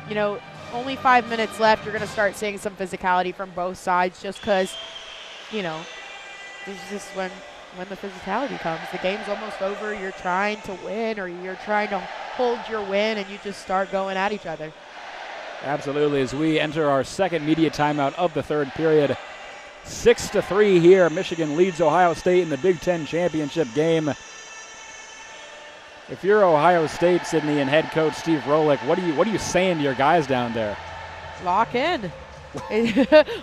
You know, only 5 minutes left. You're going to start seeing some physicality from both sides just because, you know, this is just when the physicality comes. The game's almost over. You're trying to win or you're trying to hold your win, and you just start going at each other. Absolutely. As we enter our second media timeout of the third period, 6-3 here. Michigan leads Ohio State in the Big Ten championship game. If you're Ohio State, Sydney, and head coach Steve Rolick, what are you saying to your guys down there? Lock in.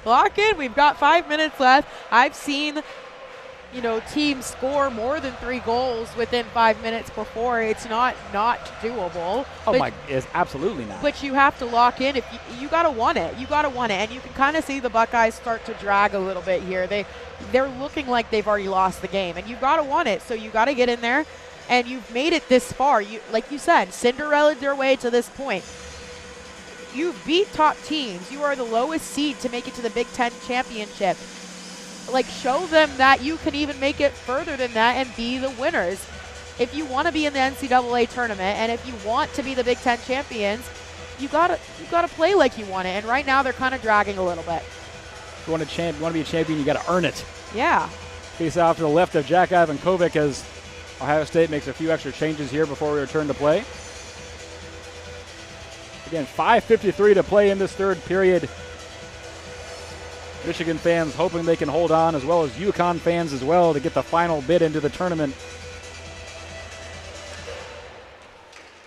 Lock in. We've got 5 minutes left. I've seen, you know, teams score more than 3 goals within 5 minutes before. It's not doable. It's absolutely not. But you have to lock in. If you got to want it. You got to want it. And you can kind of see the Buckeyes start to drag a little bit here. They're looking like they've already lost the game, and you got to want it. So you got to get in there. And you've made it this far. You, like you said, Cinderella's their way to this point. You beat top teams. You are the lowest seed to make it to the Big Ten championship. Like, show them that you can even make it further than that and be the winners. If you want to be in the NCAA tournament and if you want to be the Big Ten champions, you gotta play like you want it. And right now they're kind of dragging a little bit. If you want to be a champion, you got to earn it. Yeah. Face off to the left of Jack Ivankovic as Ohio State makes a few extra changes here before we return to play. Again, 5:53 to play in this third period. Michigan fans hoping they can hold on, as well as UConn fans as well, to get the final bid into the tournament.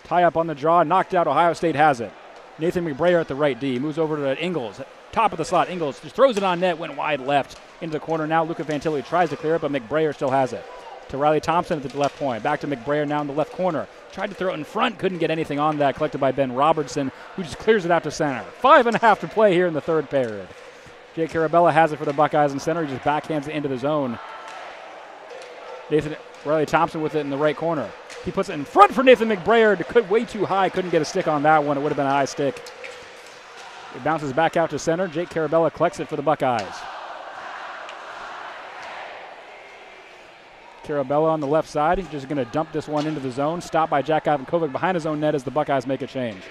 Tie up on the draw, knocked out. Ohio State has it. Nathan McBrayer at the right D. Moves over to Ingles. Top of the slot. Ingles just throws it on net, went wide left into the corner. Now Luca Fantilli tries to clear it, but McBrayer still has it. To Riley Thompson at the left point. Back to McBrayer now in the left corner. Tried to throw it in front. Couldn't get anything on that. Collected by Ben Robertson, who just clears it out to center. 5.5 to play here in the third period. Jake Carabella has it for the Buckeyes in center. He just backhands it into the zone. Riley Thompson with it in the right corner. He puts it in front for Nathan McBrayer. Way too high. Couldn't get a stick on that one. It would have been a high stick. It bounces back out to center. Jake Carabella collects it for the Buckeyes. Carabella on the left side. He's just going to dump this one into the zone. Stopped by Jack Ivankovic behind his own net as the Buckeyes make a change.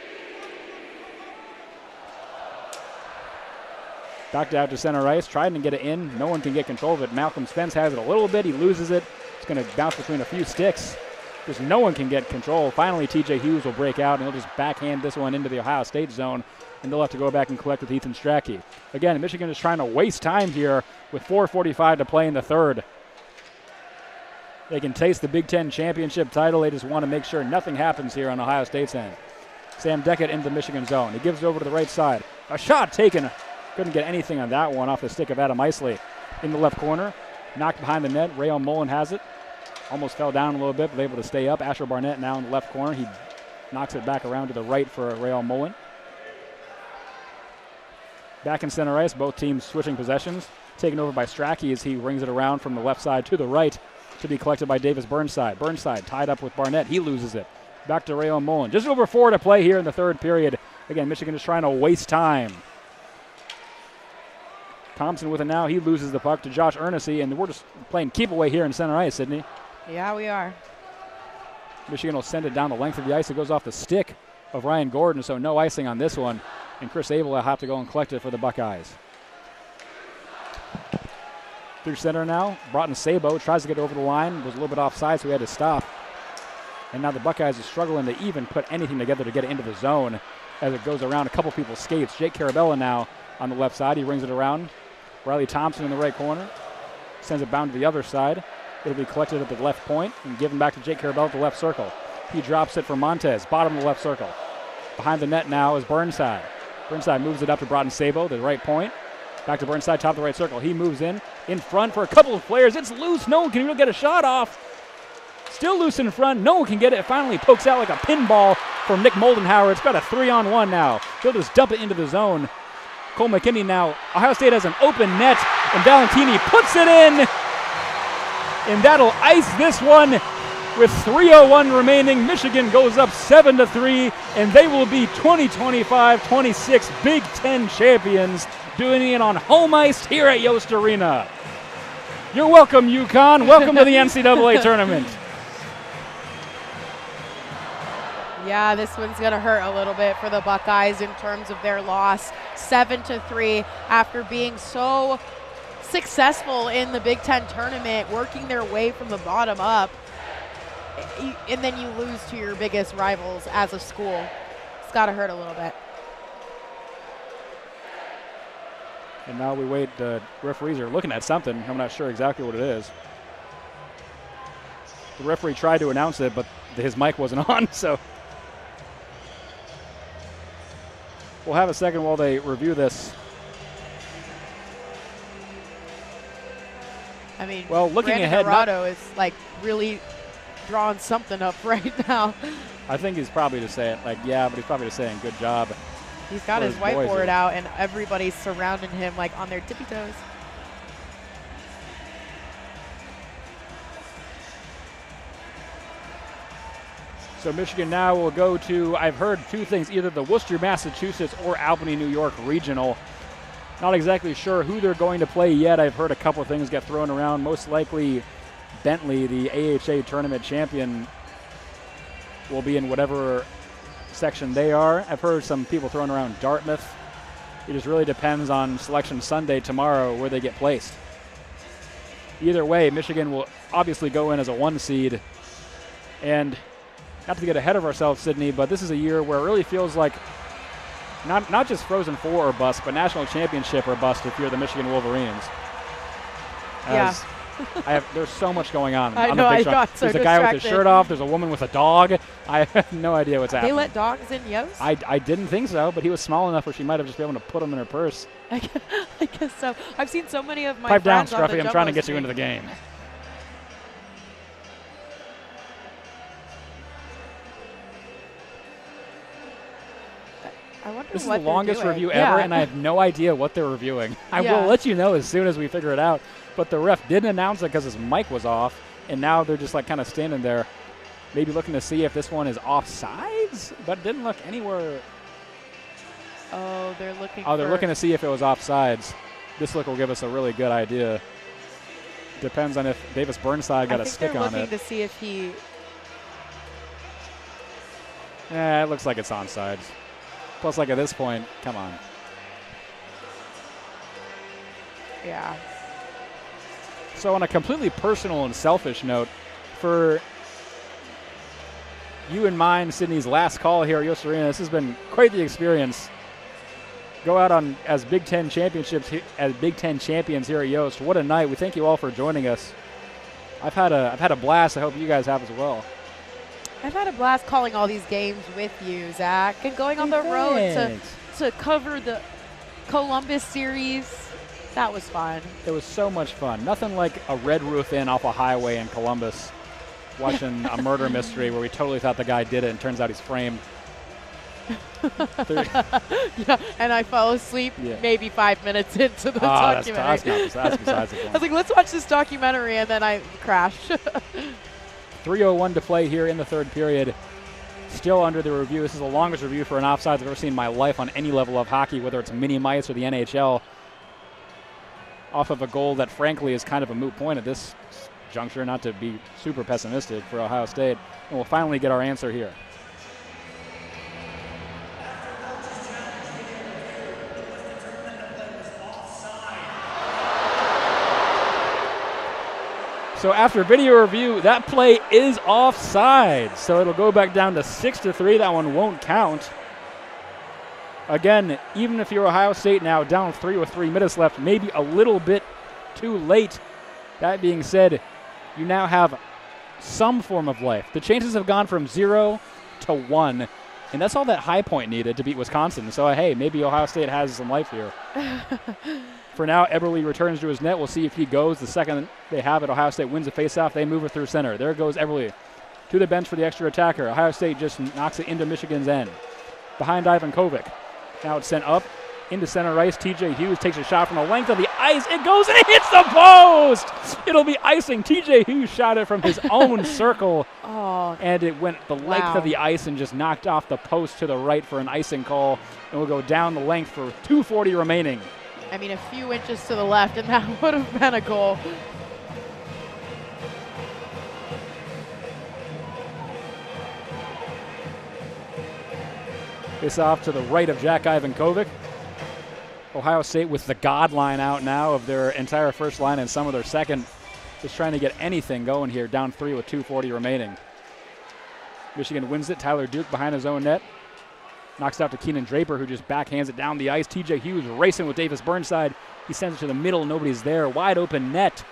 Knocked out to center ice. Tried to get it in. No one can get control of it. Malcolm Spence has it a little bit. He loses it. It's going to bounce between a few sticks. Just no one can get control. Finally, TJ Hughes will break out, and he'll just backhand this one into the Ohio State zone, and they'll have to go back and collect with Ethan Strachey. Again, Michigan is trying to waste time here with 4:45 to play in the third. They can taste the Big Ten championship title. They just want to make sure nothing happens here on Ohio State's end. Sam Deckett into the Michigan zone. He gives it over to the right side. A shot taken. Couldn't get anything on that one off the stick of Adam Isley in the left corner. Knocked behind the net. Rayon Mullen has it. Almost fell down a little bit, but able to stay up. Asher Barnett now in the left corner. He knocks it back around to the right for Rayon Mullen. Back in center ice, both teams switching possessions. Taken over by Strachey as he rings it around from the left side to the right to be collected by Davis Burnside. Burnside tied up with Barnett. He loses it. Back to Rayon Mullen. Just over 4 to play here in the third period. Again, Michigan is trying to waste time. Thompson with it now. He loses the puck to Josh Ernessy, and we're just playing keep away here in center ice, Sydney. Yeah, we are. Michigan will send it down the length of the ice. It goes off the stick of Ryan Gordon, so no icing on this one. And Chris Abel will have to go and collect it for the Buckeyes. Through center now. Broughton Sabo tries to get over the line. Was a little bit offside, so he had to stop. And now the Buckeyes are struggling to even put anything together to get it into the zone as it goes around a couple people's skates. Jake Carabella now on the left side. He rings it around. Riley Thompson in the right corner. Sends it bound to the other side. It'll be collected at the left point and given back to Jake Carabella at the left circle. He drops it for Montez, bottom of the left circle. Behind the net now is Burnside. Burnside moves it up to Broughton Sabo, the right point. Back to Burnside, top of the right circle. He moves in front for a couple of players. It's loose. No one can really get a shot off. Still loose in front. No one can get it. It finally pokes out like a pinball from Nick Moldenhauer. It's got a 3-on-1 now. He'll just dump it into the zone. Cole McKinney now. Ohio State has an open net, and Valentini puts it in. And that'll ice this one with 3:01 remaining. Michigan goes up 7-3, and they will be 2025-26 Big Ten champions, doing it on home ice here at Yost Arena. You're welcome, UConn. Welcome to the NCAA tournament. Yeah, this one's going to hurt a little bit for the Buckeyes in terms of their loss, 7-3, after being so successful in the Big Ten tournament, working their way from the bottom up, and then you lose to your biggest rivals as a school. It's got to hurt a little bit. And now we wait. The referees are looking at something. I'm not sure exactly what it is. The referee tried to announce it, but his mic wasn't on, so we'll have a second while they review this. I mean, well, looking Brandon ahead, Dorado is like really drawing something up right now. I think he's probably just saying, like, yeah, but he's probably just saying, good job. He's got his whiteboard out, and everybody's surrounding him like on their tippy toes. So Michigan now will go to, I've heard two things, either the Worcester, Massachusetts or Albany, New York regional. Not exactly sure who they're going to play yet. I've heard a couple of things get thrown around. Most likely Bentley, the AHA tournament champion, will be in whatever section they are. I've heard some people throwing around Dartmouth. It just really depends on Selection Sunday tomorrow where they get placed. Either way, Michigan will obviously go in as a 1 seed. And not to get ahead of ourselves, Sydney, but this is a year where it really feels like not just Frozen Four or bust, but national championship or bust if you're the Michigan Wolverines. Yeah. There's so much going on. I on know, the big I got so There's a guy with his distracted. shirt off. There's a woman with a dog. I have no idea what's happening. They let dogs in Yost? I didn't think so, but he was small enough where she might have just been able to put him in her purse. I guess so. I've seen so many of my Pipe down, friends on the Scruffy. I'm trying to jumbo get you into the game. I wonder This is what the they're longest doing. review Yeah. ever, and I have no idea what they're reviewing. I Yeah. will let you know as soon as we figure it out. But the ref didn't announce it because his mic was off, and now they're just like kind of standing there, maybe looking to see if this one is offsides, but it didn't look anywhere. Oh, they're looking They're looking to see if it was offsides. This look will give us a really good idea. Depends on if Davis Burnside got a stick on I think they're it. looking to see if he... It looks like it's onside. Plus, like at this point, come on. Yeah. So on a completely personal and selfish note, for you and mine, Sydney's last call here at Yost Arena, this has been quite the experience. Go out on as Big Ten champions here at Yost. What a night! We thank you all for joining us. I've had a blast. I hope you guys have as well. I've had a blast calling all these games with you, Zach, and going on the road to cover the Columbus series. That was fun. It was so much fun. Nothing like a Red Roof Inn off a highway in Columbus, watching a murder mystery where we totally thought the guy did it, and turns out he's framed. Yeah, and I fell asleep maybe 5 minutes into the documentary. That's besides the point. I was like, let's watch this documentary, and then I crashed. 3:01 to play here in the third period. Still under the review. This is the longest review for an offsides I've ever seen in my life on any level of hockey, whether it's mini mice or the NHL. Off of a goal that, frankly, is kind of a moot point at this juncture, not to be super pessimistic for Ohio State. And we'll finally get our answer here. So after video review, that play is offside. So it'll go back down to 6-3. That one won't count. Again, even if you're Ohio State now down 3 with 3 minutes left, maybe a little bit too late. That being said, you now have some form of life. The chances have gone from 0 to 1, and that's all that High Point needed to beat Wisconsin. So, hey, maybe Ohio State has some life here. For now, Eberle returns to his net. We'll see if he goes. The second they have it, Ohio State wins the faceoff. They move it through center. There goes Eberle to the bench for the extra attacker. Ohio State just knocks it into Michigan's end. Behind Ivan Kovic. Now it's sent up into center ice. TJ Hughes takes a shot from the length of the ice. It goes and it hits the post. It'll be icing. TJ Hughes shot it from his own circle. And it went the length of the ice and just knocked off the post to the right for an icing call. And we'll go down the length for 2:40 remaining. I mean, a few inches to the left, and that would have been a goal. Face off to the right of Jack Ivankovic. Ohio State with the God line out now of their entire first line and some of their second. Just trying to get anything going here, down 3 with 2:40 remaining. Michigan wins it. Tyler Duke behind his own net. Knocks it out to Keenan Draper, who just backhands it down the ice. TJ Hughes racing with Davis Burnside. He sends it to the middle. Nobody's there. Wide open net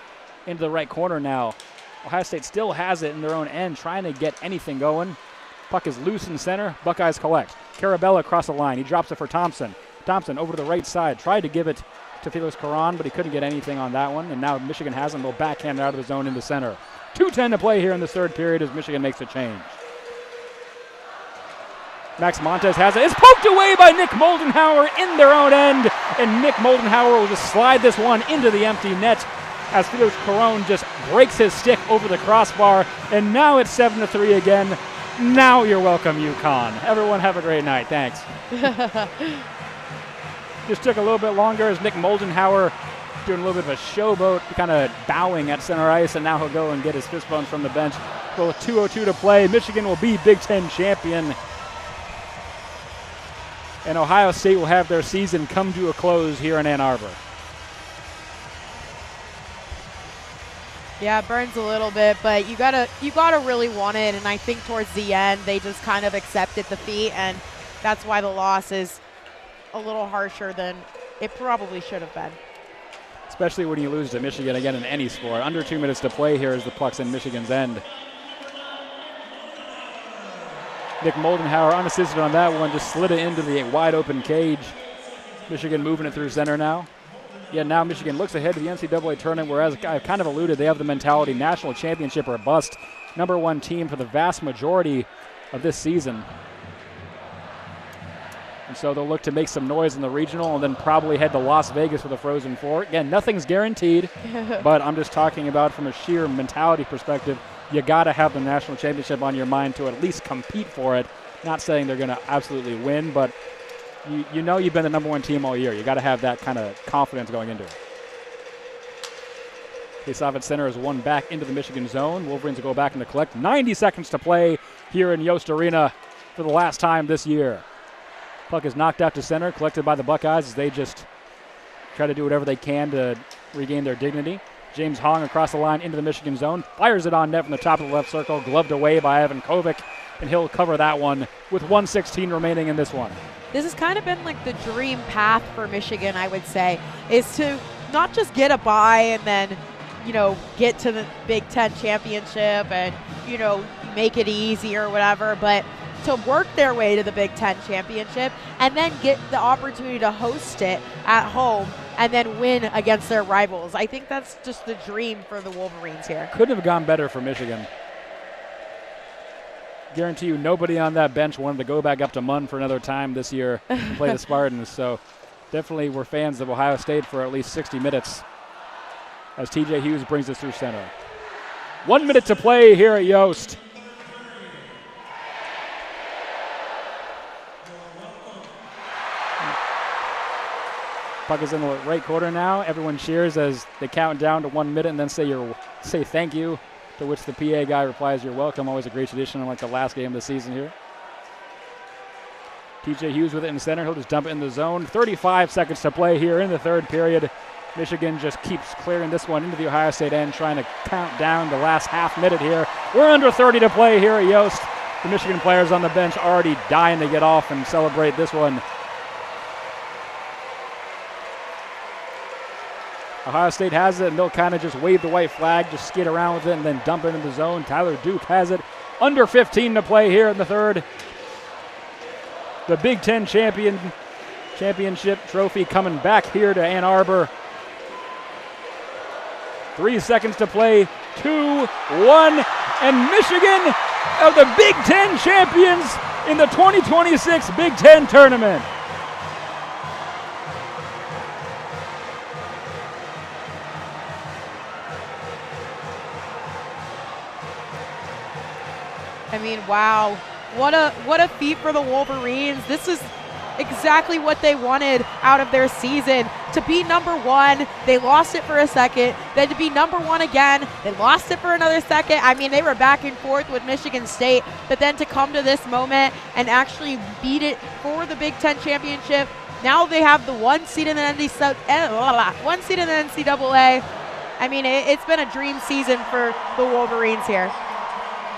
into the right corner now. Ohio State still has it in their own end, trying to get anything going. Puck is loose in center. Buckeyes collect. Carabella across the line. He drops it for Thompson. Thompson over to the right side. Tried to give it to Felix Caron, but he couldn't get anything on that one. And now Michigan has him. They'll backhand out of the zone into center. 2:10 to play here in this third period as Michigan makes a change. Max Montez has it. It's poked away by Nick Moldenhauer in their own end. And Nick Moldenhauer will just slide this one into the empty net as Felix Caron just breaks his stick over the crossbar. And now it's 7-3 again. Now you're welcome, UConn. Everyone have a great night. Thanks. Just took a little bit longer as Nick Moldenhauer doing a little bit of a showboat, kind of bowing at center ice, and now he'll go and get his fist bumped from the bench. Well, with 2:02 to play, Michigan will be Big Ten champion. And Ohio State will have their season come to a close here in Ann Arbor. Yeah, it burns a little bit, but you gotta really want it. And I think towards the end, they just kind of accepted defeat, and that's why the loss is a little harsher than it probably should have been. Especially when you lose to Michigan again in any sport. Under 2 minutes to play here as the puck's in Michigan's end. Nick Moldenhauer unassisted on that one, just slid it into the wide open cage. Michigan moving it through center now. Yeah, now Michigan looks ahead to the NCAA tournament, whereas I've kind of alluded, they have the mentality national championship or bust. Number 1 team for the vast majority of this season. And so they'll look to make some noise in the regional and then probably head to Las Vegas for the Frozen Four. Again, nothing's guaranteed, but I'm just talking about from a sheer mentality perspective. You got to have the national championship on your mind to at least compete for it. Not saying they're going to absolutely win, but you know you've been the number 1 team all year. You got to have that kind of confidence going into it. Face-off at center is one back into the Michigan zone. Wolverines will go back and to collect. 90 seconds to play here in Yost Arena for the last time this year. Puck is knocked out to center, collected by the Buckeyes as they just try to do whatever they can to regain their dignity. James Hong across the line into the Michigan zone. Fires it on net from the top of the left circle. Gloved away by Ivan Kovic. And he'll cover that one with 1:16 remaining in this one. This has kind of been like the dream path for Michigan, I would say, is to not just get a bye and then, get to the Big Ten championship and, make it easy or whatever, but to work their way to the Big Ten championship and then get the opportunity to host it at home and then win against their rivals. I think that's just the dream for the Wolverines here. Couldn't have gone better for Michigan. Guarantee you nobody on that bench wanted to go back up to Munn for another time this year to play the Spartans. So definitely we're fans of Ohio State for at least 60 minutes as TJ Hughes brings us through center. 1 minute to play here at Yost. Puck is in the right corner now. Everyone cheers as they count down to 1 minute and then say thank you, to which the PA guy replies, "You're welcome." Always a great tradition on like the last game of the season here. TJ Hughes with it in center. He'll just dump it in the zone. 35 seconds to play here in the third period. Michigan just keeps clearing this one into the Ohio State end, trying to count down the last half minute here. We're under 30 to play here at Yost. The Michigan players on the bench already dying to get off and celebrate this one. Ohio State has it, and they'll kind of just wave the white flag, just skid around with it, and then dump it in the zone. Tyler Duke has it. Under 15 to play here in the third. The Big Ten championship trophy coming back here to Ann Arbor. 3 seconds to play. 2, 1, and Michigan are the Big Ten champions in the 2026 Big Ten tournament. I mean, wow. What a feat for the Wolverines. This is exactly what they wanted out of their season. To be number one, they lost it for a second. Then to be number one again, they lost it for another second. I mean, they were back and forth with Michigan State, but then to come to this moment and actually beat it for the Big Ten championship. Now they have the one seed in the NCAA. I mean, it's been a dream season for the Wolverines here.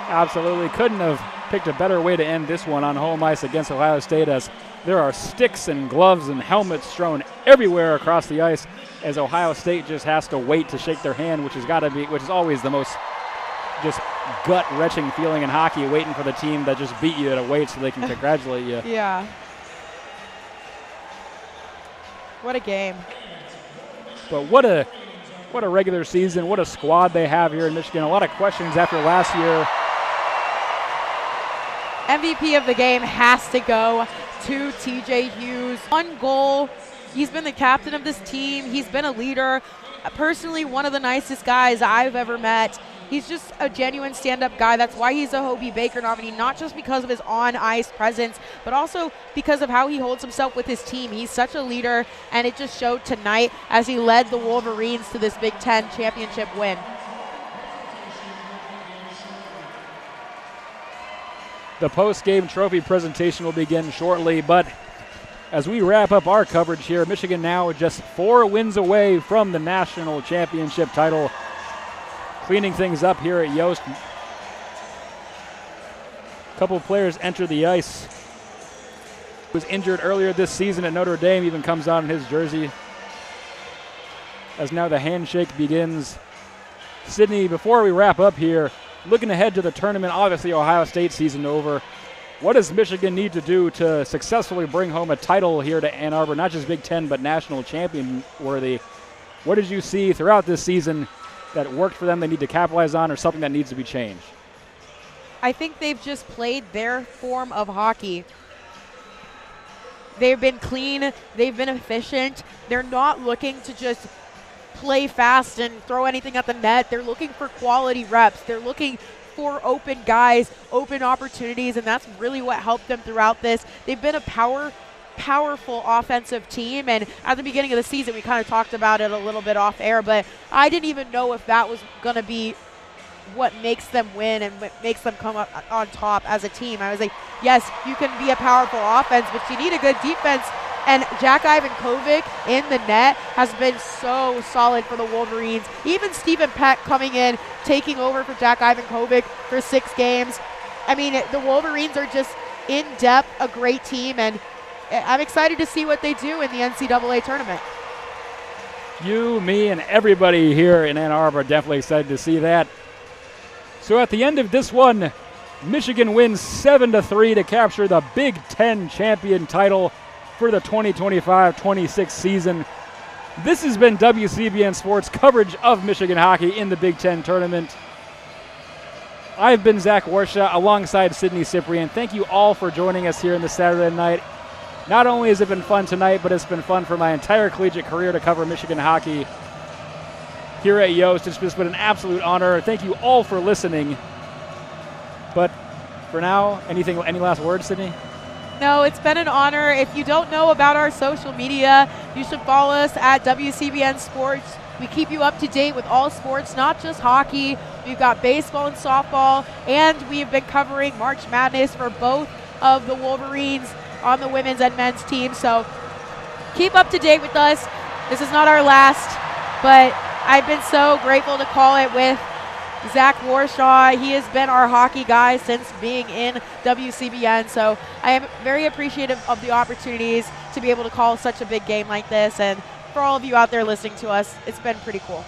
Absolutely. Couldn't have picked a better way to end this one on home ice against Ohio State, as there are sticks and gloves and helmets strewn everywhere across the ice, as Ohio State just has to wait to shake their hand, which is always the most just gut-wrenching feeling in hockey, waiting for the team that just beat you to wait so they can congratulate you. Yeah. What a game. But what a regular season, what a squad they have here in Michigan. A lot of questions after last year. MVP of the game has to go to TJ Hughes. 1 goal. He's been the captain of this team. He's been a leader. Personally, one of the nicest guys I've ever met. He's just a genuine stand-up guy. That's why he's a Hobie Baker nominee, not just because of his on-ice presence, but also because of how he holds himself with his team. He's such a leader, and it just showed tonight as he led the Wolverines to this Big Ten championship win. The post-game trophy presentation will begin shortly, but as we wrap up our coverage here, Michigan now just 4 wins away from the national championship title. Cleaning things up here at Yost. A couple of players enter the ice. Was injured earlier this season at Notre Dame, even comes on in his jersey. As now the handshake begins. Sydney, before we wrap up here, looking ahead to the tournament, obviously Ohio State season over. What does Michigan need to do to successfully bring home a title here to Ann Arbor, not just Big Ten, but national champion worthy? What did you see throughout this season that worked for them they need to capitalize on, or something that needs to be changed? I think they've just played their form of hockey. They've been clean. They've been efficient. They're not looking to just play fast and throw anything at the net. They're looking for quality reps. They're looking for open guys, open opportunities, and that's really what helped them throughout this. They've been a powerful offensive team, and at the beginning of the season we kind of talked about it a little bit off air, but I didn't even know if that was going to be what makes them win and what makes them come up on top as a team. I was like, yes, you can be a powerful offense, but you need a good defense. And Jack Ivankovic in the net has been so solid for the Wolverines. Even Stephen Peck coming in, taking over for Jack Ivankovic for 6 games. I mean, the Wolverines are just in depth, a great team, and I'm excited to see what they do in the NCAA tournament. You, me, and everybody here in Ann Arbor are definitely excited to see that. So at the end of this one, Michigan wins 7-3 to capture the Big Ten champion title for the 2025-26 season. This has been WCBN Sports coverage of Michigan hockey in the Big Ten tournament. I've been Zach Warshaw alongside Sydney Cyprian. Thank you all for joining us here in the Saturday night. Not only has it been fun tonight, but it's been fun for my entire collegiate career to cover Michigan hockey here at Yost. It's just been an absolute honor. Thank you all for listening. But for now, any last words, Sydney? No, it's been an honor. If you don't know about our social media, you should follow us at WCBN Sports. We keep you up to date with all sports, not just hockey. We've got baseball and softball, and we've been covering March Madness for both of the Wolverines on the women's and men's team. So keep up to date with us. This is not our last. but I've been so grateful to call it with Zach Warshaw. He has been our hockey guy since being in WCBN, so I am very appreciative of the opportunities to be able to call such a big game like this, and for all of you out there listening to us, it's been pretty cool.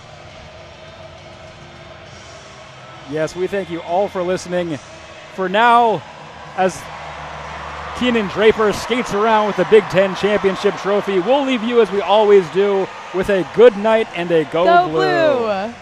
Yes, we thank you all for listening. For now, as Keenan Draper skates around with the Big Ten Championship trophy, we'll leave you as we always do with a good night and a Go Blue.